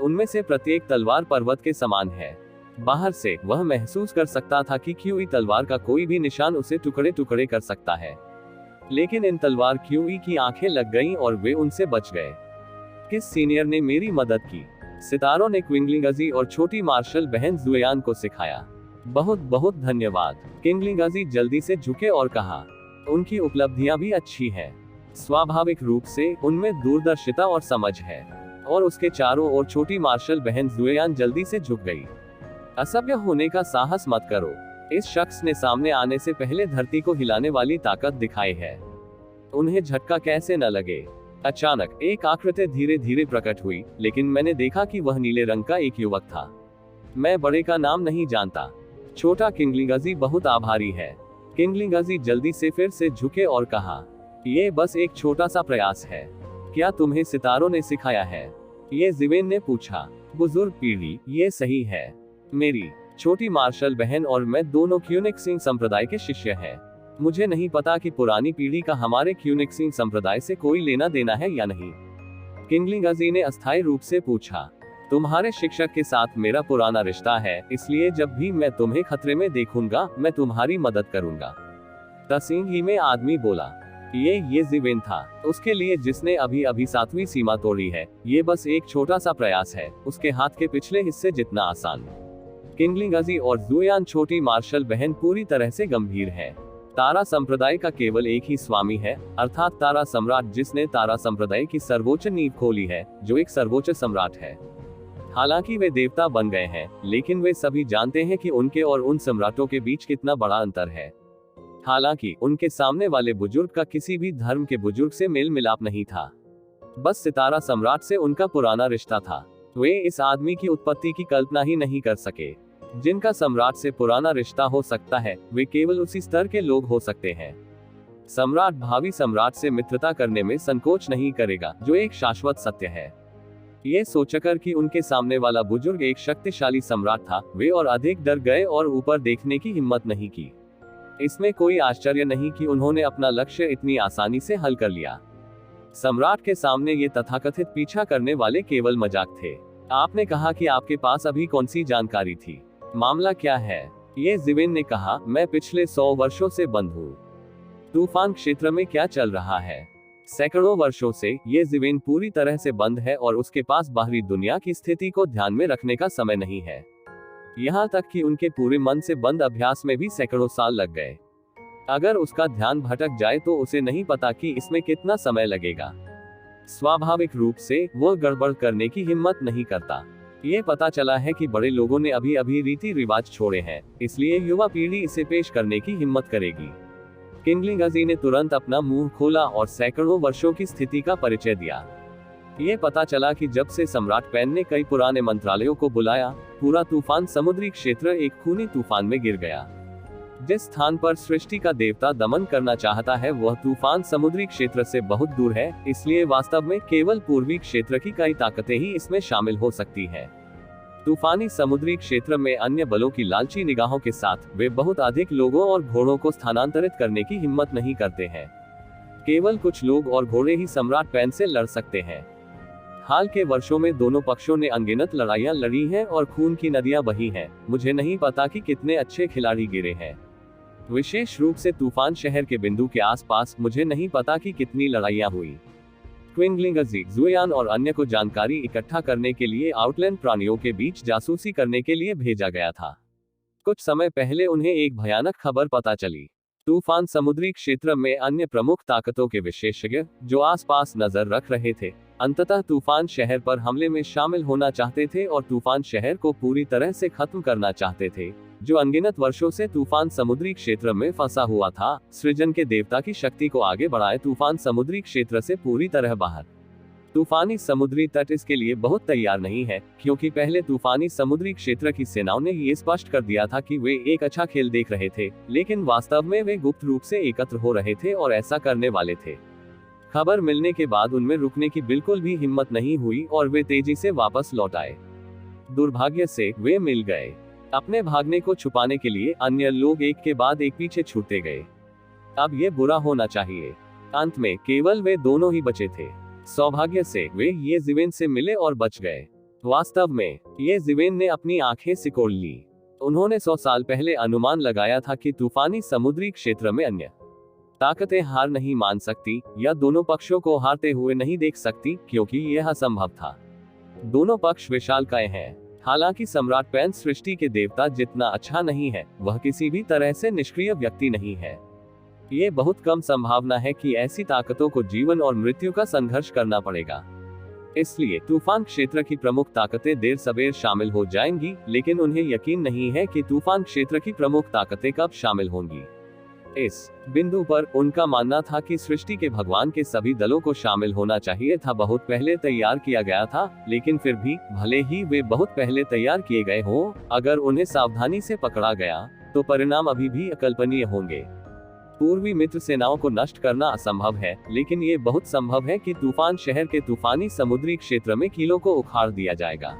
उनमें से प्रत्येक तलवार पर्वत के समान है। बाहर से वह महसूस कर सकता था कि क्यूई तलवार का कोई भी निशान उसे टुकड़े टुकड़े कर सकता है, लेकिन इन तलवार क्यूई की आंखें लग गईं और वे उनसे बच गए। किस सीनियर ने मेरी मदद की? सितारों ने क्विंगलिंगाजी और छोटी मार्शल बहन जुएयान को सिखाया। बहुत बहुत धन्यवाद। क्विंगलिंगाजी जल्दी से झुके और कहा, उनकी उपलब्धियां भी अच्छी हैं। स्वाभाविक रूप से उनमें दूरदर्शिता और समझ है। और उसके चारों ओर छोटी मार्शल बहन जुएयान जल्दी से झुक गई। असभ्य होने का साहस मत करो। इस शख्स ने सामने आने से पहले धरती को हिलाने वाली ताकत दिखाई है। उन्हें झटका कैसे न लगे। अचानक एक आकृति धीरे धीरे प्रकट हुई, लेकिन मैंने देखा कि वह नीले रंग का एक युवक था। मैं बड़े का नाम नहीं जानता। छोटा क्विंगलिंगाजी बहुत आभारी है। क्विंगलिंगाजी जल्दी से फिर से झुके और कहा, यह बस एक छोटा सा प्रयास है। क्या तुम्हें सितारों ने सिखाया है? ये जिवेन ने पूछा। बुजुर्ग पीढ़ी, ये सही है। मेरी छोटी मार्शल बहन और मैं दोनों क्यूनिक्सिंग संप्रदाय के शिष्य हैं। मुझे नहीं पता कि पुरानी पीढ़ी का हमारे क्यूनिक्सिंग संप्रदाय से कोई लेना देना है या नहीं। क्विंगलिंगाजी ने अस्थायी रूप से पूछा। तुम्हारे शिक्षक के साथ मेरा पुराना रिश्ता है, इसलिए जब भी मैं तुम्हें खतरे में देखूंगा, मैं तुम्हारी मदद करूंगा। तसीन ही में आदमी बोला। ये जिवेन था। उसके लिए जिसने अभी अभी 7वीं सीमा तोड़ी है। ये बस एक छोटा सा प्रयास है, उसके हाथ के पिछले हिस्से जितना आसान। क्विंगलिंगाजी और जुएयान छोटी मार्शल बहन पूरी तरह से गंभीर है। तारा संप्रदाय का केवल एक ही स्वामी है, अर्थात तारा सम्राट, जिसने तारा संप्रदाय की सर्वोच्च नींव खोली है, जो एक सर्वोच्च सम्राट है। हालांकि वे देवता बन गए हैं, लेकिन वे सभी जानते हैं कि उनके और उन सम्राटों के बीच कितना बड़ा अंतर है। हालांकि उनके सामने वाले बुजुर्ग का किसी भी धर्म के बुजुर्ग से मेल मिलाप नहीं था, बस सितारा सम्राट से उनका पुराना रिश्ता था। वे इस आदमी की उत्पत्ति की कल्पना ही नहीं कर सके। जिनका सम्राट से पुराना रिश्ता हो सकता है, वे केवल उसी स्तर के लोग हो सकते हैं। सम्राट भावी सम्राट से मित्रता करने में संकोच नहीं करेगा, जो एक शाश्वत सत्य है। ये सोचकर कि उनके सामने वाला बुजुर्ग एक शक्तिशाली सम्राट था, वे और अधिक डर गए और ऊपर देखने की हिम्मत नहीं की। इसमें कोई आश्चर्य नहीं कि उन्होंने अपना लक्ष्य इतनी आसानी से हल कर लिया। सम्राट के सामने ये तथाकथित पीछा करने वाले केवल मजाक थे। आपने कहा कि आपके पास अभी कौन सी जानकारी थी? मामला क्या है? ये जिवेन ने कहा, मैं पिछले 100 वर्षों से बंद हूँ। तूफान क्षेत्र में क्या चल रहा है? सैकड़ों वर्षों से ये जिवेन पूरी तरह से बंद है और उसके पास बाहरी दुनिया की स्थिति को ध्यान में रखने का समय नहीं है। यहाँ तक कि उनके पूरे मन से बंद अभ्यास में भी सैकड़ों साल लग गए। अगर उसका ध्यान भटक जाए तो उसे नहीं पता कि इसमें कितना समय लगेगा। स्वाभाविक रूप से वो गड़बड़ करने की हिम्मत नहीं करता। ये पता चला है कि बड़े लोगों ने अभी अभी रीति रिवाज छोड़े हैं, इसलिए युवा पीढ़ी इसे पेश करने की हिम्मत करेगी। क्विंगलिंगाजी ने तुरंत अपना मुंह खोला और सैकड़ों वर्षों की स्थिति का परिचय दिया। ये पता चला कि जब से सम्राट पेन ने कई पुराने मंत्रालयों को बुलाया, पूरा तूफान समुद्री क्षेत्र एक खूनी तूफान में गिर गया। जिस स्थान पर सृष्टि का देवता दमन करना चाहता है, वह तूफान समुद्री क्षेत्र से बहुत दूर है, इसलिए वास्तव में केवल पूर्वी क्षेत्र की कई ताकतें ही इसमें शामिल हो सकती हैं। तूफानी समुद्री क्षेत्र में अन्य बलों की लालची निगाहों के साथ वे बहुत अधिक लोगों और घोड़ों को स्थानांतरित करने की हिम्मत नहीं करते हैं। केवल कुछ लोग और घोड़े ही सम्राट पेन से लड़ सकते हैं। हाल के वर्षों में दोनों पक्षों ने अनगिनत लड़ाइयां लड़ी हैं और खून की नदियां बही हैं। मुझे नहीं पता कि कितने अच्छे खिलाड़ी गिरे हैं, विशेष रूप से तूफान शहर के बिंदु के आसपास। मुझे नहीं पता कि कितनी लड़ाइयां हुई। क्विंगलिंग जुयान और अन्य को जानकारी इकट्ठा करने के लिए आउटलैंड प्राणियों के बीच जासूसी करने के लिए भेजा गया था। कुछ समय पहले उन्हें एक भयानक खबर पता चली। तूफान समुद्री क्षेत्र में अन्य प्रमुख ताकतों के विशेषज्ञ जो आसपास नजर रख रहे थे, अंततः तूफान शहर पर हमले में शामिल होना चाहते थे और तूफान शहर को पूरी तरह से खत्म करना चाहते थे, जो अनगिनत वर्षों से तूफान समुद्री क्षेत्र में फंसा हुआ था। सृजन के देवता की शक्ति को आगे बढ़ाए तूफान समुद्री क्षेत्र से पूरी तरह बाहर। तूफानी समुद्री तट इसके लिए बहुत तैयार नहीं है, क्योंकि पहले तूफानी समुद्री क्षेत्र की सेनाओं ने ये स्पष्ट कर दिया था कि वे एक अच्छा खेल देख रहे थे, लेकिन वास्तव में वे गुप्त रूप से एकत्र हो रहे थे और ऐसा करने वाले थे। खबर मिलने के बाद उनमें रुकने की बिल्कुल भी हिम्मत नहीं हुई और वे तेजी से वापस लौट आए। दुर्भाग्य से वे मिल गए। अपने भागने को छुपाने के लिए अन्य लोग एक के बाद एक पीछे छूटते गए। अब ये बुरा होना चाहिए। अंत में केवल वे दोनों ही बचे थे। सौभाग्य से वे ये जिवेन से मिले और बच गए। वास्तव में ये जिवेन ने अपनी आंखें सिकोड़ ली। उन्होंने 100 साल पहले अनुमान लगाया था कि तूफानी समुद्री क्षेत्र में अन्य ताकतें हार नहीं मान सकती या दोनों पक्षों को हारते हुए नहीं देख सकती, क्योंकि यह असंभव था। दोनों पक्ष विशालकाय हैं। हालांकि सम्राट पेन सृष्टि के देवता जितना अच्छा नहीं है, वह किसी भी तरह से निष्क्रिय व्यक्ति नहीं है। ये बहुत कम संभावना है कि ऐसी ताकतों को जीवन और मृत्यु का संघर्ष करना पड़ेगा। इसलिए तूफान क्षेत्र की प्रमुख ताकतें देर सवेर शामिल हो जाएंगी, लेकिन उन्हें यकीन नहीं है कि तूफान क्षेत्र की प्रमुख ताकतें कब शामिल होंगी। इस बिंदु पर उनका मानना था कि सृष्टि के भगवान के सभी दलों को शामिल होना चाहिए था, बहुत पहले तैयार किया गया था, लेकिन फिर भी भले ही वे बहुत पहले तैयार किए गए हों, अगर उन्हें सावधानी से पकड़ा गया तो परिणाम अभी भी अकल्पनीय होंगे। पूर्वी मित्र सेनाओं को नष्ट करना असंभव है, लेकिन ये बहुत संभव है कि तूफान शहर के तूफानी समुद्री क्षेत्र में किलों को उखाड़ दिया जाएगा।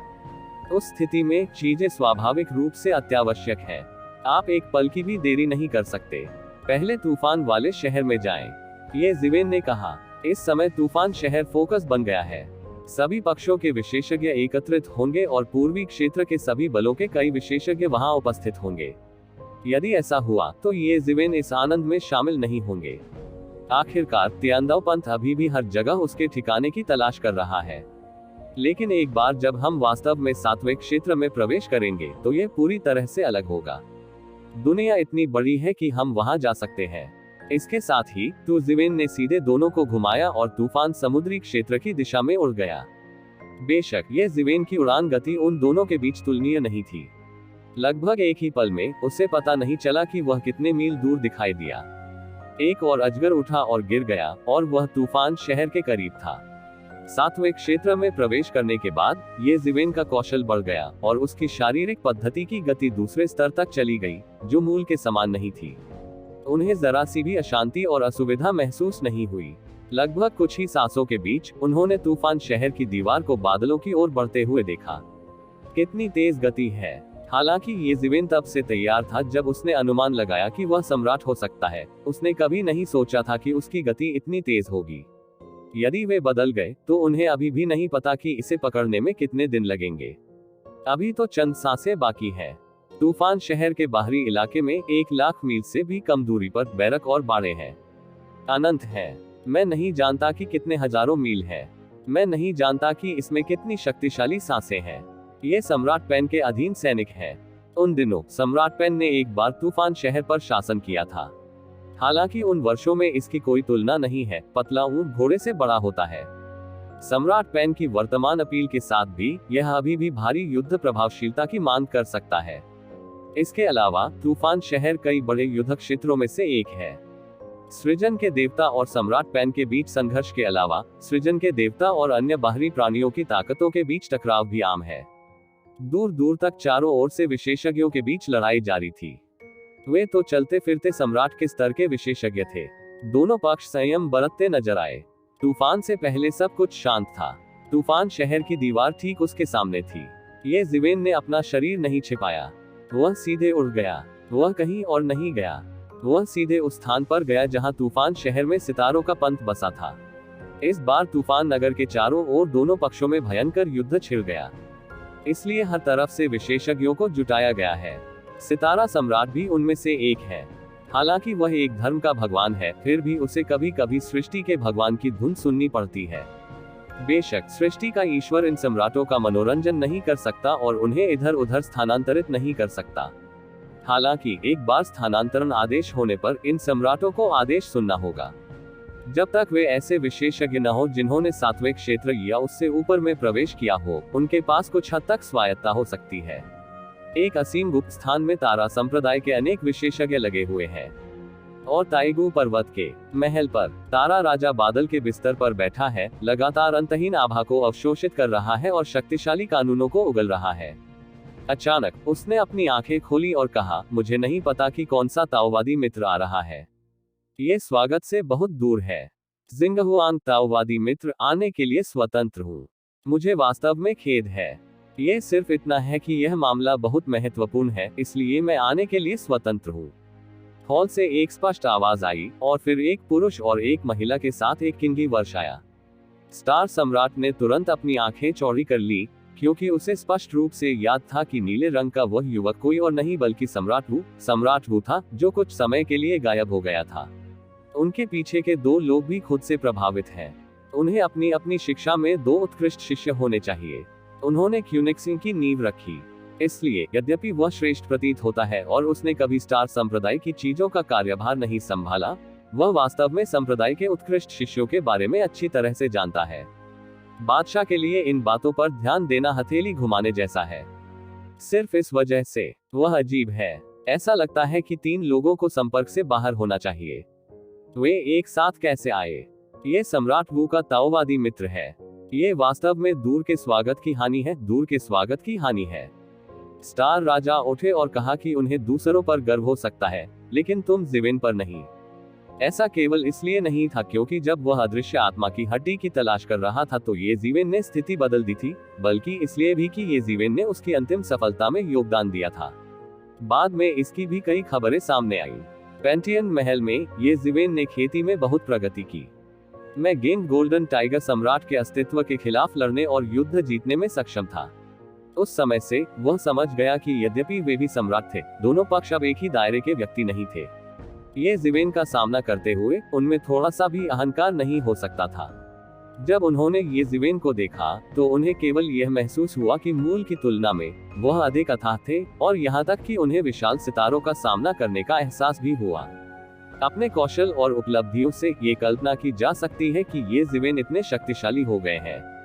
उस स्थिति में चीजें स्वाभाविक रूप से अत्यावश्यक है। आप एक पल की भी देरी नहीं कर सकते। पहले तूफान वाले शहर में जाएं, ये जिवेन ने कहा। इस समय तूफान शहर फोकस बन गया है। सभी पक्षों के विशेषज्ञ एकत्रित होंगे और पूर्वी क्षेत्र के सभी बलों के कई विशेषज्ञ वहां उपस्थित होंगे। यदि ऐसा हुआ तो ये जिवेन इस आनंद में शामिल नहीं होंगे। आखिरकार तियांदाओ पंथ अभी भी हर जगह उसके ठिकाने की तलाश कर रहा है। लेकिन एक बार जब हम वास्तव में 7वें क्षेत्र में प्रवेश करेंगे तो ये पूरी तरह से अलग होगा। दुनिया इतनी बड़ी है कि हम वहां जा सकते हैं। इसके साथ ही जिवेन ने सीधे दोनों को घुमाया और तूफान समुद्री क्षेत्र की दिशा में उड़ गया। बेशक ये जिवेन की उड़ान गति उन दोनों के बीच तुलनीय नहीं थी। लगभग एक ही पल में उसे पता नहीं चला कि वह कितने मील दूर दिखाई दिया। एक और अजगर उठा और गिर गया और वह तूफान शहर के करीब था। 7वें क्षेत्र में प्रवेश करने के बाद ये जिवेन का कौशल बढ़ गया और उसकी शारीरिक पद्धति की गति दूसरे स्तर तक चली गई, जो मूल के समान नहीं थी। उन्हें जरा सी भी अशांति और असुविधा महसूस नहीं हुई। लगभग कुछ ही सांसों के बीच उन्होंने तूफान शहर की दीवार को बादलों की ओर बढ़ते हुए देखा। कितनी तेज गति है। हालांकि ये जिवेन तब से तैयार था जब उसने अनुमान लगाया कि वह सम्राट हो सकता है। उसने कभी नहीं सोचा था कि उसकी गति इतनी तेज होगी। यदि वे बदल गए तो उन्हें अभी भी नहीं पता कि इसे पकड़ने में कितने दिन लगेंगे। अभी तो चंद सांसें बाकी हैं। तूफान शहर के बाहरी इलाके में 1 लाख मील से भी कम दूरी पर बैरक और बाड़े हैं। अनंत है। मैं नहीं जानता कि कितने हजारों मील है। मैं नहीं जानता कि इसमें कितनी शक्तिशाली सांसें हैं। ये सम्राट पेन के अधीन सैनिक हैं। उन दिनों सम्राट पेन ने एक बार तूफान शहर पर शासन किया था। हालांकि उन वर्षों में इसकी कोई तुलना नहीं है। पतला ऊंट घोड़े से बड़ा होता है। सम्राट पेन की वर्तमान अपील के साथ भी यह अभी भी भारी युद्ध प्रभावशीलता की मांग कर सकता है। इसके अलावा तूफान शहर कई बड़े युद्ध क्षेत्रों में से एक है। सृजन के देवता और सम्राट पेन के बीच संघर्ष के अलावा सृजन के देवता और अन्य बाहरी प्राणियों की ताकतों के बीच टकराव भी आम है। दूर दूर तक चारों ओर से विशेषज्ञों के बीच लड़ाई जारी थी। वे तो चलते फिरते सम्राट के स्तर के विशेषज्ञ थे। दोनों पक्ष संयम बरतते नजर आए। तूफान से पहले सब कुछ शांत था। तूफान शहर की दीवार ठीक उसके सामने थी। ये जिवेन ने अपना शरीर नहीं छिपाया। वह सीधे उड़ गया। वह कहीं और नहीं गया। वह सीधे उस स्थान पर गया जहां तूफान शहर में सितारों का पंथ बसा था। इस बार तूफान नगर के चारों ओर दोनों पक्षों में भयंकर युद्ध छिड़ गया। इसलिए हर तरफ से विशेषज्ञों को जुटाया गया है। सितारा सम्राट भी उनमें से एक है। हालांकि वह एक धर्म का भगवान है, फिर भी उसे कभी कभी सृष्टि के भगवान की धुन सुननी पड़ती है। बेशक सृष्टि का ईश्वर इन सम्राटों का मनोरंजन नहीं कर सकता और उन्हें इधर उधर स्थानांतरित नहीं कर सकता। हालांकि एक बार स्थानांतरण आदेश होने पर इन सम्राटों को आदेश सुनना होगा। जब तक वे ऐसे विशेषज्ञ न हो जिन्होंने सातवें क्षेत्र या उससे ऊपर में प्रवेश किया हो, उनके पास कुछ हद तक स्वायत्ता हो सकती है। एक असीम गुप्त स्थान में तारा संप्रदाय के अनेक विशेषज्ञ लगे हुए हैं और ताइगू पर्वत के महल पर तारा राजा बादल के बिस्तर पर बैठा है, लगातार अंतहीन आभा को अवशोषित कर रहा है और शक्तिशाली कानूनों को उगल रहा है। अचानक उसने अपनी आंखें खोली और कहा, मुझे नहीं पता कि कौन सा ताओवादी मित्र आ रहा है। ये स्वागत से बहुत दूर है। जिंगहुआंग ताओवादी मित्र, आने के लिए स्वतंत्र हूँ। मुझे वास्तव में खेद है। ये सिर्फ इतना है कि यह मामला बहुत महत्वपूर्ण है, इसलिए मैं आने के लिए स्वतंत्र हूँ। हॉल से एक स्पष्ट आवाज आई और फिर एक पुरुष और एक महिला के साथ एक किंगी वर्ष आया। स्टार सम्राट ने तुरंत अपनी आंखें चौड़ी कर ली, क्योंकि उसे स्पष्ट रूप से याद था कि नीले रंग का वह युवक कोई और नहीं बल्कि सम्राट वू था, जो कुछ समय के लिए गायब हो गया था। उनके पीछे के दो लोग भी खुद से प्रभावित हैं। उन्हें अपनी अपनी शिक्षा में दो उत्कृष्ट शिष्य होने चाहिए। उन्होंने क्यूनिक्सिंग की नींव रखी। इसलिए यद्यपि वह श्रेष्ठ प्रतीत होता है और उसने कभी स्टार संप्रदाय की चीजों का कार्यभार नहीं संभाला, वह वास्तव में संप्रदाय के उत्कृष्ट शिष्यों के बारे में अच्छी तरह से जानता है। बादशाह के लिए इन बातों पर ध्यान देना हथेली घुमाने जैसा है। सिर्फ इस वजह से वह अजीब है। ऐसा लगता है कि तीन लोगों को संपर्क से बाहर होना चाहिए। वे एक साथ कैसे आए? ये सम्राट वू का ताओवादी मित्र है। ये वास्तव में दूर के स्वागत की हानि है, दूर के स्वागत की हानि है। स्टार राजा उठे और कहा कि उन्हें दूसरों पर गर्व हो सकता है, लेकिन तुम जिवेन पर नहीं। ऐसा केवल इसलिए नहीं था क्योंकि जब वह अदृश्य आत्मा की हड्डी की तलाश कर रहा था तो ये जिवेन ने स्थिति बदल दी थी, बल्कि इसलिए भी कि ये जिवेन ने उसकी अंतिम सफलता में योगदान दिया था। बाद में इसकी भी कई खबरें सामने आई। पेंटियन महल में ये जिवेन ने खेती में बहुत प्रगति की। मैं गेंग गोल्डन टाइगर सम्राट के अस्तित्व के खिलाफ लड़ने और युद्ध जीतने में सक्षम था। उस समय से वह समझ गया कि यद्यपि वे भी सम्राट थे, दोनों पक्ष अब एक ही दायरे के व्यक्ति नहीं थे। ये जिवेन का सामना करते हुए उनमें थोड़ा सा भी अहंकार नहीं हो सकता था। जब उन्होंने ये जिवेन को देखा तो उन्हें केवल यह महसूस हुआ कि मूल की तुलना में वह अधिक अथाह थे, और यहाँ तक कि उन्हें विशाल सितारों का सामना करने का एहसास भी हुआ। अपने कौशल और उपलब्धियों से ये कल्पना की जा सकती है कि ये जिवेन इतने शक्तिशाली हो गए हैं।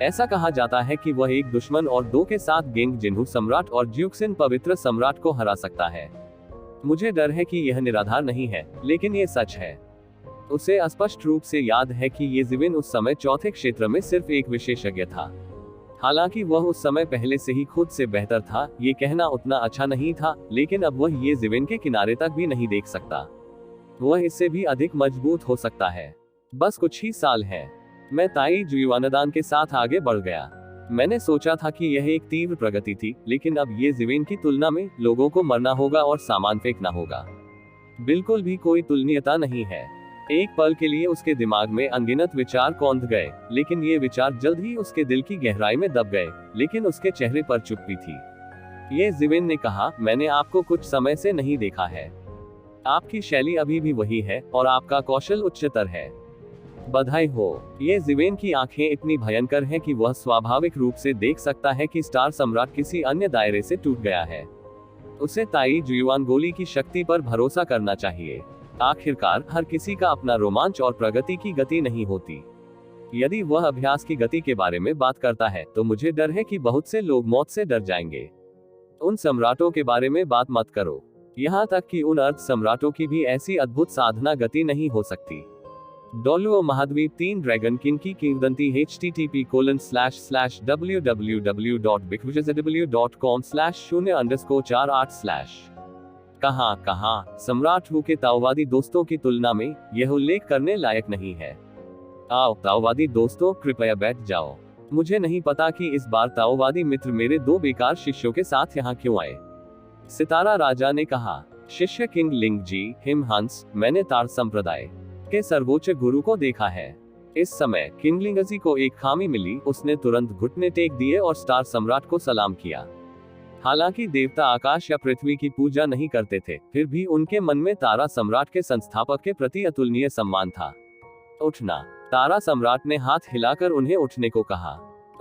ऐसा कहा जाता है कि वह एक दुश्मन और दो के साथ गेंग जिन्हू सम्राट और ज्यूक्सिन पवित्र सम्राट को हरा सकता है। मुझे डर है कि यह निराधार नहीं है, लेकिन ये सच है। उसे स्पष्ट रूप से याद है कि ये जिवेन उस समय चौथे क्षेत्र में सिर्फ एक विशेषज्ञ था। हालांकि वह उस समय पहले से ही खुद से बेहतर था, ये कहना उतना अच्छा नहीं था, लेकिन अब वह ये जिवेन के किनारे तक भी नहीं देख सकता। वह इससे भी अधिक मजबूत हो सकता है। बस कुछ ही साल है। मैं ताई जुयुआनदान के साथ आगे बढ़ गया। मैंने सोचा था कि यह एक तीव्र प्रगति थी, लेकिन अब ये जिवेन की तुलना में लोगों को मरना होगा और सामान फेंकना होगा। बिल्कुल भी कोई तुलनीयता नहीं है। एक पल के लिए उसके दिमाग में अनगिनत विचार कौंध गए, लेकिन ये विचार जल्द ही उसके दिल की गहराई में दब गए। लेकिन उसके चेहरे पर चुप्पी थी। ये जिवेन ने कहा, मैंने आपको कुछ समय से नहीं देखा है। आपकी शैली अभी भी वही है और आपका कौशल उच्चतर है। बधाई हो। ये जिवेन की आंखें इतनी भयंकर हैं कि वह स्वाभाविक रूप से देख सकता है कि स्टार सम्राट किसी अन्य दायरे से टूट गया है। उसे ताई जुयुआनगोली की शक्ति पर भरोसा करना चाहिए। आखिरकार हर किसी का अपना रोमांच और प्रगति की गति नहीं होती। यदि वह अभ्यास की गति के बारे में बात करता है तो मुझे डर है कि बहुत से लोग मौत से डर जाएंगे। उन सम्राटों के बारे में बात मत करो। यहाँ तक कि उन अर्ध सम्राटों की भी ऐसी अद्भुत साधना गति नहीं हो सकती। डोलुओ महाद्वीप 3 ड्रैगन किन की किंवदंती http://www.bigwizardw.com/0_48/ कहाँ सम्राट वू के ताओवादी दोस्तों की तुलना में यह उल्लेख करने लायक नहीं है। आओ ताओवादी दोस्तों, कृपया बैठ जाओ। मुझे नहीं पता कि इस बार ताओवादी मित्र मेरे दो बेकार शिष्यों के साथ यहाँ क्यों आए। सितारा राजा ने कहा, शिष्य किंग लिंग जी हिमहंस, मैंने तार संप्रदाय के सर्वोच्च गुरु को देखा है। इस समय किंग लिंगजी को एक खामी मिली। उसने तुरंत घुटने टेक दिए और स्टार सम्राट को सलाम किया। हालांकि देवता आकाश या पृथ्वी की पूजा नहीं करते थे, फिर भी उनके मन में तारा सम्राट के संस्थापक के प्रति अतुलनीय सम्मान था। उठना। तारा सम्राट ने हाथ हिलाकर उन्हें उठने को कहा।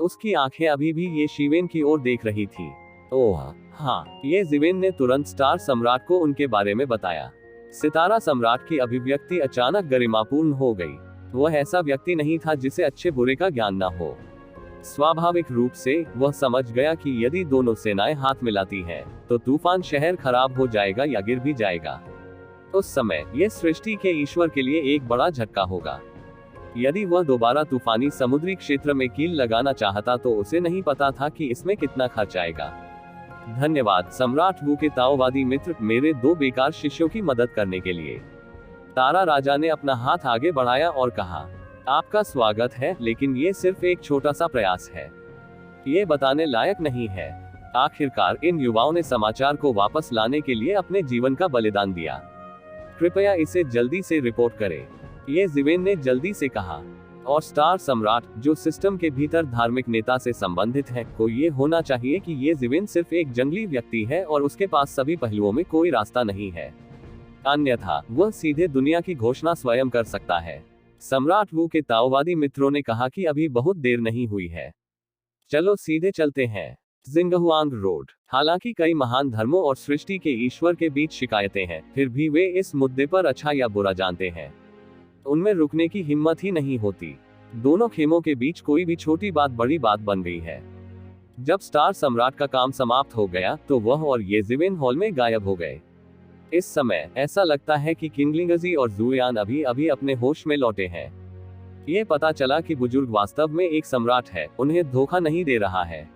उसकी आंखें अभी भी ये शिवेन की ओर देख रही थी। ओह हाँ, ये जिवेन ने तुरंत स्टार सम्राट को उनके बारे में बताया। सितारा सम्राट की अभिव्यक्ति अचानक गरिमापूर्ण हो गई। वह ऐसा व्यक्ति नहीं था जिसे अच्छे बुरे का ज्ञान न हो। स्वाभाविक रूप से वह समझ गया कि यदि दोनों सेनाएं हाथ मिलाती हैं, तो तूफान शहर खराब हो जाएगा या गिर भी जाएगा। उस समय यह सृष्टि के ईश्वर के लिए एक बड़ा झटका होगा। यदि वह दोबारा तूफानी समुद्री क्षेत्र में कील लगाना चाहता तो उसे नहीं पता था कि इसमें कितना खर्च आएगा। धन्यवाद सम्राट वू के ताओवादी मित्र, मेरे 2 बेकार शिष्यों की मदद करने के लिए। तारा राजा ने अपना हाथ आगे बढ़ाया और कहा, आपका स्वागत है, लेकिन ये सिर्फ एक छोटा सा प्रयास है। ये बताने लायक नहीं है। आखिरकार इन युवाओं ने समाचार को वापस लाने के लिए अपने जीवन का बलिदान दिया। कृपया इसे जल्दी से रिपोर्ट करें, ये जिवेन ने जल्दी से कहा। और स्टार सम्राट, जो सिस्टम के भीतर धार्मिक नेता से संबंधित है, को ये होना चाहिए कि ये जिवेन सिर्फ एक जंगली व्यक्ति है और उसके पास सभी पहलुओं में कोई रास्ता नहीं है। अन्यथा वह सीधे दुनिया की घोषणा स्वयं कर सकता है। सम्राट वू के ताओवादी मित्रों ने कहा कि अभी बहुत देर नहीं हुई है, चलो सीधे चलते हैं। जिंगहुआंग रोड। हालांकि कई महान धर्मों और सृष्टि के ईश्वर के बीच शिकायतें हैं, फिर भी वे इस मुद्दे पर अच्छा या बुरा जानते हैं। उनमें रुकने की हिम्मत ही नहीं होती। दोनों खेमों के बीच कोई भी छोटी बात बड़ी बात बन गई है। जब स्टार सम्राट का काम समाप्त हो गया तो वह और ये जिवेन हॉल में गायब हो गए। इस समय ऐसा लगता है कि किंगलिंगजी और जुयान अभी अभी अपने होश में लौटे हैं। ये पता चला कि बुजुर्ग वास्तव में एक सम्राट है, उन्हें धोखा नहीं दे रहा है।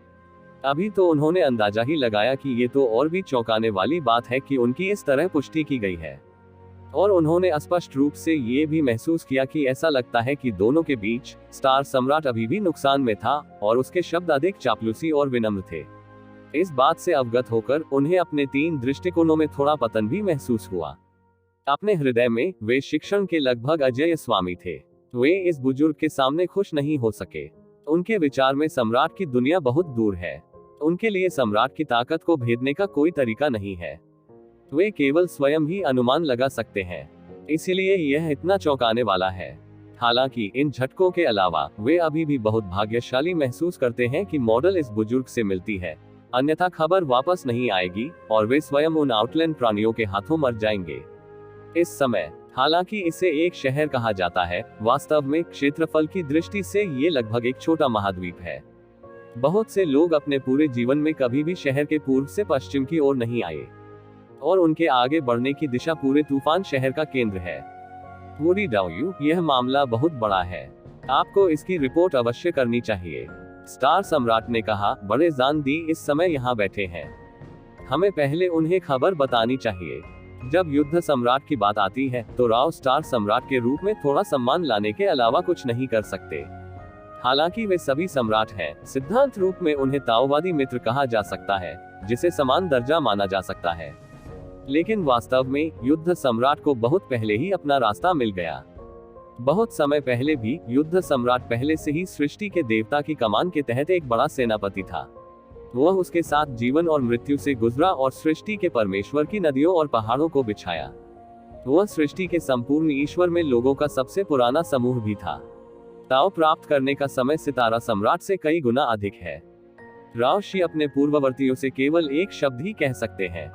अभी तो उन्होंने अंदाजा ही लगाया कि ये तो और भी चौंकाने वाली बात है कि उनकी इस तरह पुष्टि की गई है। और उन्होंने स्पष्ट रूप से ये भी महसूस किया कि ऐसा लगता है कि दोनों के बीच स्टार सम्राट अभी भी नुकसान में था और उसके शब्द अधिक चापलूसी और विनम्र थे। इस बात से अवगत होकर उन्हें अपने 3 दृष्टिकोणों में थोड़ा पतन भी महसूस हुआ। अपने हृदय में वे शिक्षण के लगभग अजेय स्वामी थे। वे इस बुजुर्ग के सामने खुश नहीं हो सके। उनके विचार में सम्राट की दुनिया बहुत दूर है। उनके लिए सम्राट की ताकत को भेदने का कोई तरीका नहीं है। वे केवल स्वयं ही अनुमान लगा सकते हैं। इसलिए यह इतना चौंकाने वाला है। हालांकि इन झटकों के अलावा वे अभी भी बहुत भाग्यशाली महसूस करते हैं कि मॉडल इस बुजुर्ग से मिलती है, अन्यथा खबर वापस नहीं आएगी और वे स्वयं उन आउटलैंड प्राणियों के हाथों मर जाएंगे। इस समय हालांकि इसे एक शहर कहा जाता है, वास्तव में क्षेत्रफल की दृष्टि से ये लगभग एक छोटा महाद्वीप है। बहुत से लोग अपने पूरे जीवन में कभी भी शहर के पूर्व से पश्चिम की ओर नहीं आए और उनके आगे बढ़ने की दिशा पूरे तूफान शहर का केंद्र है। पूरी डाउयू, यह मामला बहुत बड़ा है, आपको इसकी रिपोर्ट अवश्य करनी चाहिए। स्टार सम्राट ने कहा, बड़े जान दी इस समय यहाँ बैठे हैं, हमें पहले उन्हें खबर बतानी चाहिए। जब युद्ध सम्राट की बात आती है तो राव स्टार सम्राट के रूप में थोड़ा सम्मान लाने के अलावा कुछ नहीं कर सकते। हालांकि वे सभी सम्राट हैं, सिद्धांत रूप में उन्हें ताओवादी मित्र कहा जा सकता है, जिसे समान दर्जा माना जा सकता है। लेकिन वास्तव में युद्ध सम्राट को बहुत पहले ही अपना रास्ता मिल गया। बहुत समय पहले भी युद्ध सम्राट पहले से ही सृष्टि के देवता की कमान के तहत एक बड़ा सेनापति था। वह उसके साथ जीवन और मृत्यु से गुजरा और सृष्टि के परमेश्वर की नदियों और पहाड़ों को बिछाया। वह सृष्टि के संपूर्ण ईश्वर में लोगों का सबसे पुराना समूह भी था। ताओ प्राप्त करने का समय सितारा सम्राट से कई गुना अधिक है। राव शी अपने पूर्ववर्तियों से केवल एक शब्द ही कह सकते हैं।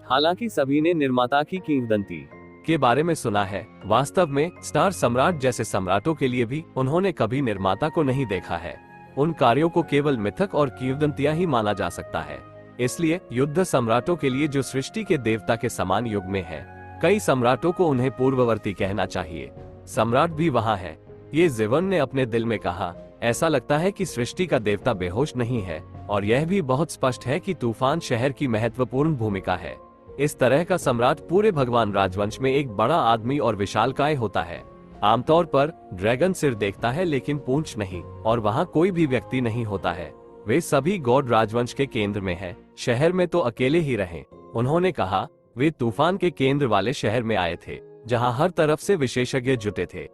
हालांकि सभी ने निर्माता की किंवदंती के बारे में सुना है, वास्तव में स्टार सम्राट जैसे सम्राटों के लिए भी उन्होंने कभी निर्माता को नहीं देखा है। उन कार्यों को केवल मिथक और किंवदंतियां ही माना जा सकता है। इसलिए युद्ध सम्राटों के लिए जो सृष्टि के देवता के समान युग में है, कई सम्राटों को उन्हें पूर्ववर्ती कहना चाहिए। सम्राट भी वहाँ है, ये जिवन ने अपने दिल में कहा। ऐसा लगता है कि सृष्टि का देवता बेहोश नहीं है और यह भी बहुत स्पष्ट है कि तूफान शहर की महत्वपूर्ण भूमिका है। इस तरह का सम्राट पूरे भगवान राजवंश में एक बड़ा आदमी और विशालकाय होता है। आमतौर पर ड्रैगन सिर देखता है लेकिन पूंछ नहीं, और वहाँ कोई भी व्यक्ति नहीं होता है। वे सभी गॉड राजवंश के केंद्र में है, शहर में तो अकेले ही रहे। उन्होंने कहा, वे तूफान के केंद्र वाले शहर में आए थे, जहाँ हर तरफ से विशेषज्ञ जुटे थे।